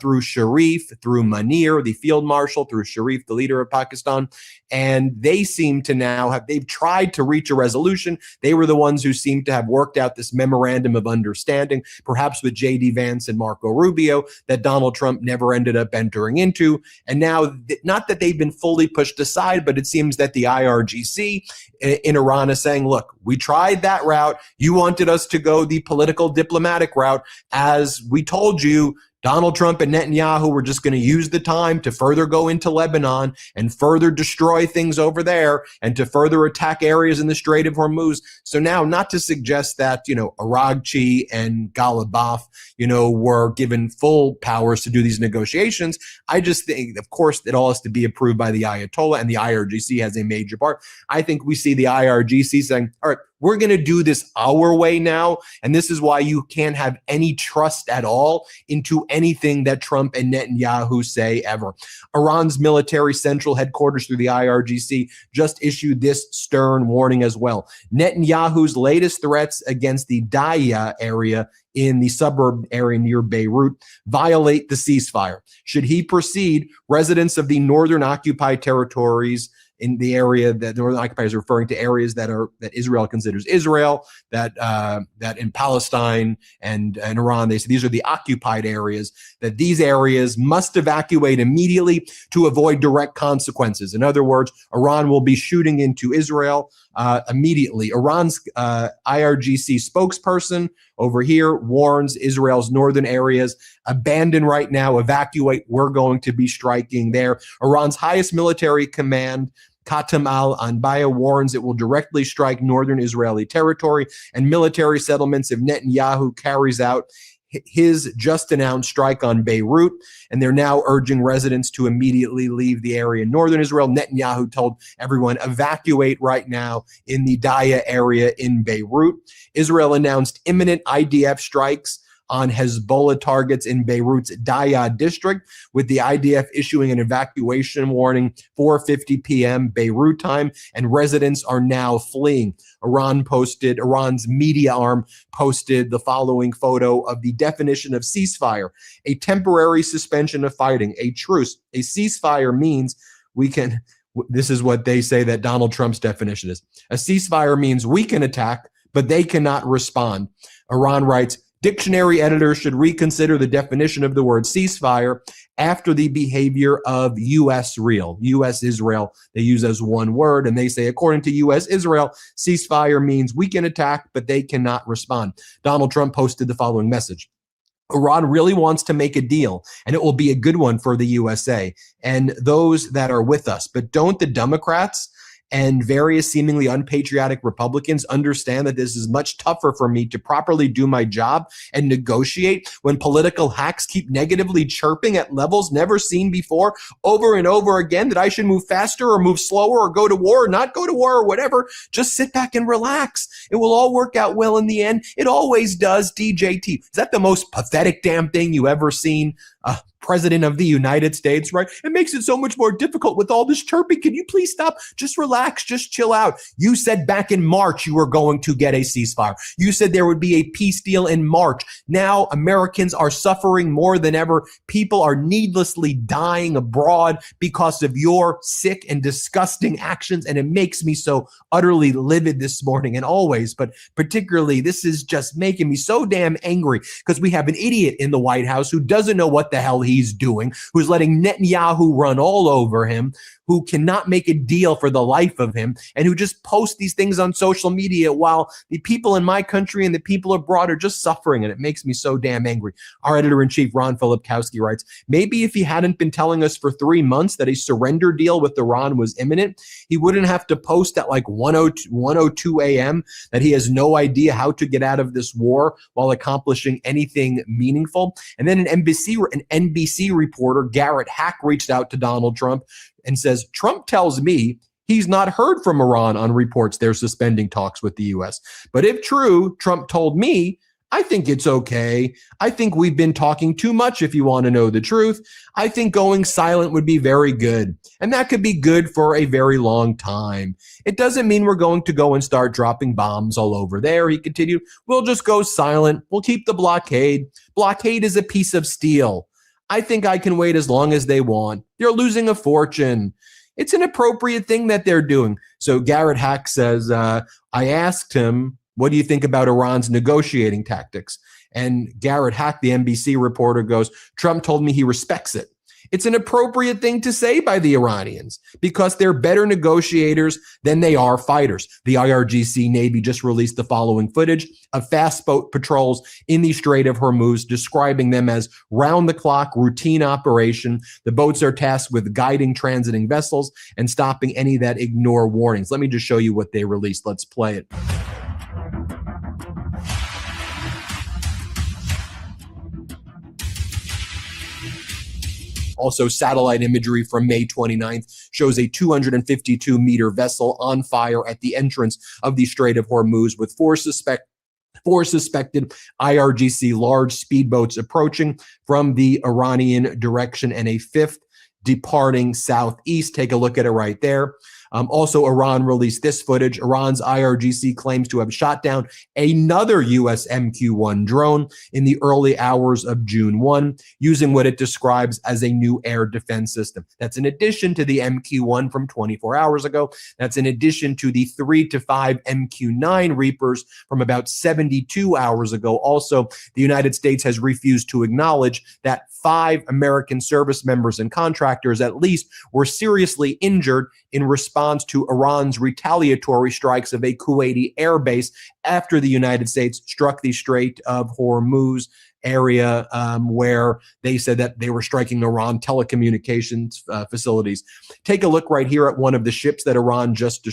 through Sharif, through Munir, the field marshal, through Sharif, the leader of Pakistan. And they seem to now they've tried to reach a resolution. They were the ones who seem to have worked out this memorandum of understanding, perhaps with J.D. Vance and Marco Rubio, that Donald Trump never ended up entering into. And now, not that they've been fully pushed aside, but it seems that the IRGC in Iran is saying, look, we tried that route. You wanted us to go the political diplomatic route. As we told you, Donald Trump and Netanyahu were just going to use the time to further go into Lebanon and further destroy things over there and to further attack areas in the Strait of Hormuz. So now, not to suggest that, Araghchi and Ghalibaf, were given full powers to do these negotiations. I just think, of course, it all has to be approved by the Ayatollah, and the IRGC has a major part. I think we see the IRGC saying, all right, we're going to do this our way now, and this is why you can't have any trust at all into anything that Trump and Netanyahu say ever. Iran's military central headquarters through the IRGC just issued this stern warning as well. Netanyahu's latest threats against the Daya area in the suburb area near Beirut violate the ceasefire. Should he proceed, residents of the northern occupied territories in the area that the northern occupiers are referring to areas that Israel considers Israel, that in Palestine and Iran, they say these are the occupied areas, that these areas must evacuate immediately to avoid direct consequences. In other words, Iran will be shooting into Israel immediately. Iran's IRGC spokesperson over here warns Israel's northern areas, abandon right now, evacuate, we're going to be striking there. Iran's highest military command, Qatem al-Anbaya, warns it will directly strike northern Israeli territory and military settlements if Netanyahu carries out his just announced strike on Beirut, and they're now urging residents to immediately leave the area in northern Israel. Netanyahu told everyone, evacuate right now in the Daya area in Beirut. Israel announced imminent IDF strikes on Hezbollah targets in Beirut's Daya district, with the IDF issuing an evacuation warning 4:50 p.m. Beirut time, and residents are now fleeing. Iran's media arm posted the following photo of the definition of ceasefire: a temporary suspension of fighting, a truce. A ceasefire means this is what they say that Donald Trump's definition is. A ceasefire means we can attack, but they cannot respond. Iran writes, Dictionary editors should reconsider the definition of the word ceasefire after the behavior of U.S. Israel. They use as one word, and they say, according to U.S. Israel, ceasefire means we can attack, but they cannot respond. Donald Trump posted the following message. Iran really wants to make a deal, and it will be a good one for the USA and those that are with us. But don't the Democrats and various seemingly unpatriotic Republicans understand that this is much tougher for me to properly do my job and negotiate when political hacks keep negatively chirping at levels never seen before over and over again, that I should move faster or move slower or go to war or not go to war or whatever? Just sit back and relax. It will all work out well in the end. It always does, DJT. Is that the most pathetic damn thing you ever seen? President of the United States, right? It makes it so much more difficult with all this chirping. Can you please stop? Just relax, just chill out. You said back in March you were going to get a ceasefire. You said there would be a peace deal in March. Now Americans are suffering more than ever. People are needlessly dying abroad because of your sick and disgusting actions, and it makes me so utterly livid this morning, and always, but particularly this is just making me so damn angry because we have an idiot in the White House who doesn't know what the hell he's doing, who's letting Netanyahu run all over him, who cannot make a deal for the life of him, and who just posts these things on social media while the people in my country and the people abroad are just suffering, and it makes me so damn angry. Our editor-in-chief, Ron Filipkowski, writes, maybe if he hadn't been telling us for 3 months that a surrender deal with Iran was imminent, he wouldn't have to post at like 1:02 a.m. that he has no idea how to get out of this war while accomplishing anything meaningful. And then an NBC reporter, Garrett Hack, reached out to Donald Trump and says, Trump tells me he's not heard from Iran on reports they're suspending talks with the U.S. But if true, Trump told me, I think it's okay. I think we've been talking too much if you want to know the truth. I think going silent would be very good. And that could be good for a very long time. It doesn't mean we're going to go and start dropping bombs all over there, he continued. We'll just go silent. We'll keep the blockade. Blockade is a piece of steel. I think I can wait as long as they want. They're losing a fortune. It's an appropriate thing that they're doing. So Garrett Hack says, I asked him, what do you think about Iran's negotiating tactics? And Garrett Hack, the NBC reporter, goes, Trump told me he respects it. It's an appropriate thing to say by the Iranians because they're better negotiators than they are fighters. The IRGC Navy just released the following footage of fast boat patrols in the Strait of Hormuz, describing them as round-the-clock routine operation. The boats are tasked with guiding transiting vessels and stopping any that ignore warnings. Let me just show you what they released. Let's play it. Also, satellite imagery from May 29th shows a 252-meter vessel on fire at the entrance of the Strait of Hormuz with four suspected IRGC large speedboats approaching from the Iranian direction and a fifth departing southeast. Take a look at it right there. Also, Iran released this footage. Iran's IRGC claims to have shot down another U.S. MQ-1 drone in the early hours of June 1, using what it describes as a new air defense system. That's in addition to the MQ-1 from 24 hours ago. That's in addition to the 3 to 5 MQ-9 Reapers from about 72 hours ago. Also, the United States has refused to acknowledge that 5 American service members and contractors at least were seriously injured in response to Iran's retaliatory strikes of a Kuwaiti airbase after the United States struck the Strait of Hormuz area where they said that they were striking Iran telecommunications facilities. Take a look right here at one of the ships that Iran just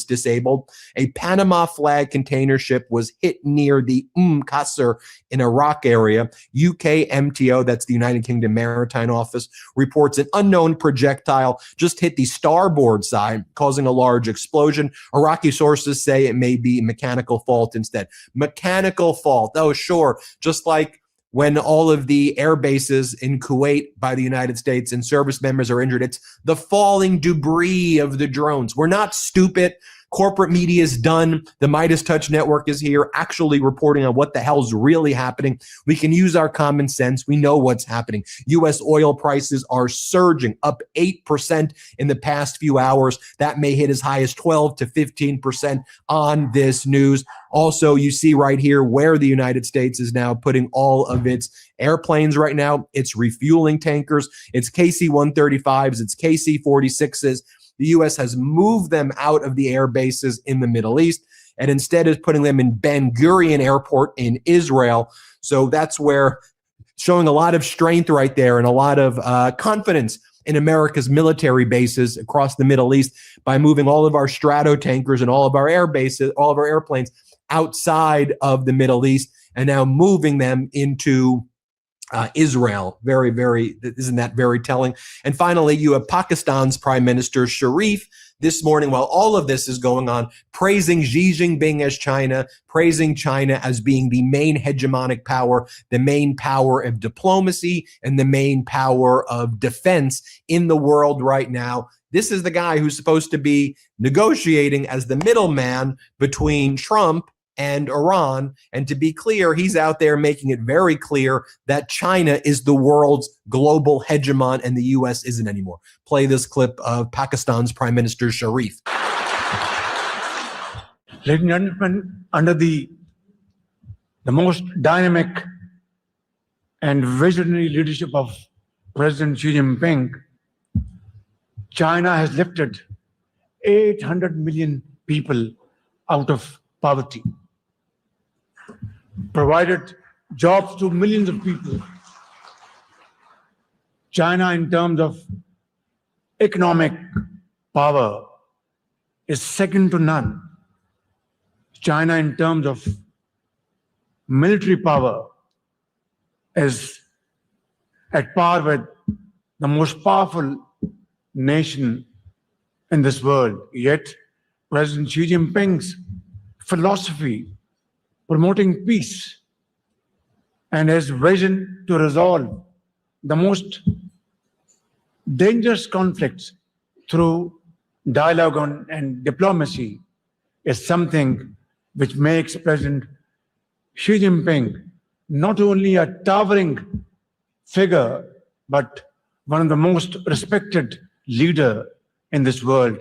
disabled. A Panama flag container ship was hit near the Qasr in Iraq area. UK MTO, that's the United Kingdom Maritime Office, reports an unknown projectile just hit the starboard side, causing a large explosion. Iraqi sources say it may be mechanical fault instead. Mechanical fault. Oh, sure. Just like when all of the air bases in Kuwait by the United States and service members are injured, it's the falling debris of the drones. We're not stupid. Corporate media is done. The Midas Touch Network is here, actually reporting on what the hell's really happening. We can use our common sense. We know what's happening. U.S. oil prices are surging, up 8% in the past few hours. That may hit as high as 12 to 15% on this news. Also, you see right here where the United States is now putting all of its airplanes right now. It's refueling tankers. It's KC-135s. It's KC-46s. The U.S. has moved them out of the air bases in the Middle East and instead is putting them in Ben Gurion Airport in Israel. So that's where showing a lot of strength right there and a lot of confidence in America's military bases across the Middle East by moving all of our Strato tankers and all of our air bases, all of our airplanes outside of the Middle East and now moving them into Israel. Very, very, isn't that very telling? And finally, you have Pakistan's Prime Minister Sharif this morning, while all of this is going on, praising Xi Jinping as China, praising China as being the main hegemonic power, the main power of diplomacy, and the main power of defense in the world right now. This is the guy who's supposed to be negotiating as the middleman between Trump and Iran. And to be clear, he's out there making it very clear that China is the world's global hegemon and the U.S. isn't anymore. Play this clip of Pakistan's Prime Minister Sharif. Ladies and gentlemen, under the most dynamic and visionary leadership of President Xi Jinping, China has lifted 800 million people out of poverty, provided jobs to millions of people. China, in terms of economic power, is second to none. China, in terms of military power, is at par with the most powerful nation in this world. Yet, President Xi Jinping's philosophy promoting peace and his vision to resolve the most dangerous conflicts through dialogue and diplomacy is something which makes President Xi Jinping not only a towering figure, but one of the most respected leader in this world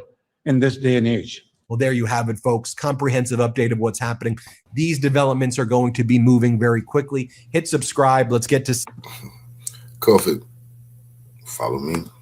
in this day and age. Well, there you have it, folks. Comprehensive update of what's happening. These developments are going to be moving very quickly. Hit subscribe. Let's get to Kofi. Follow me.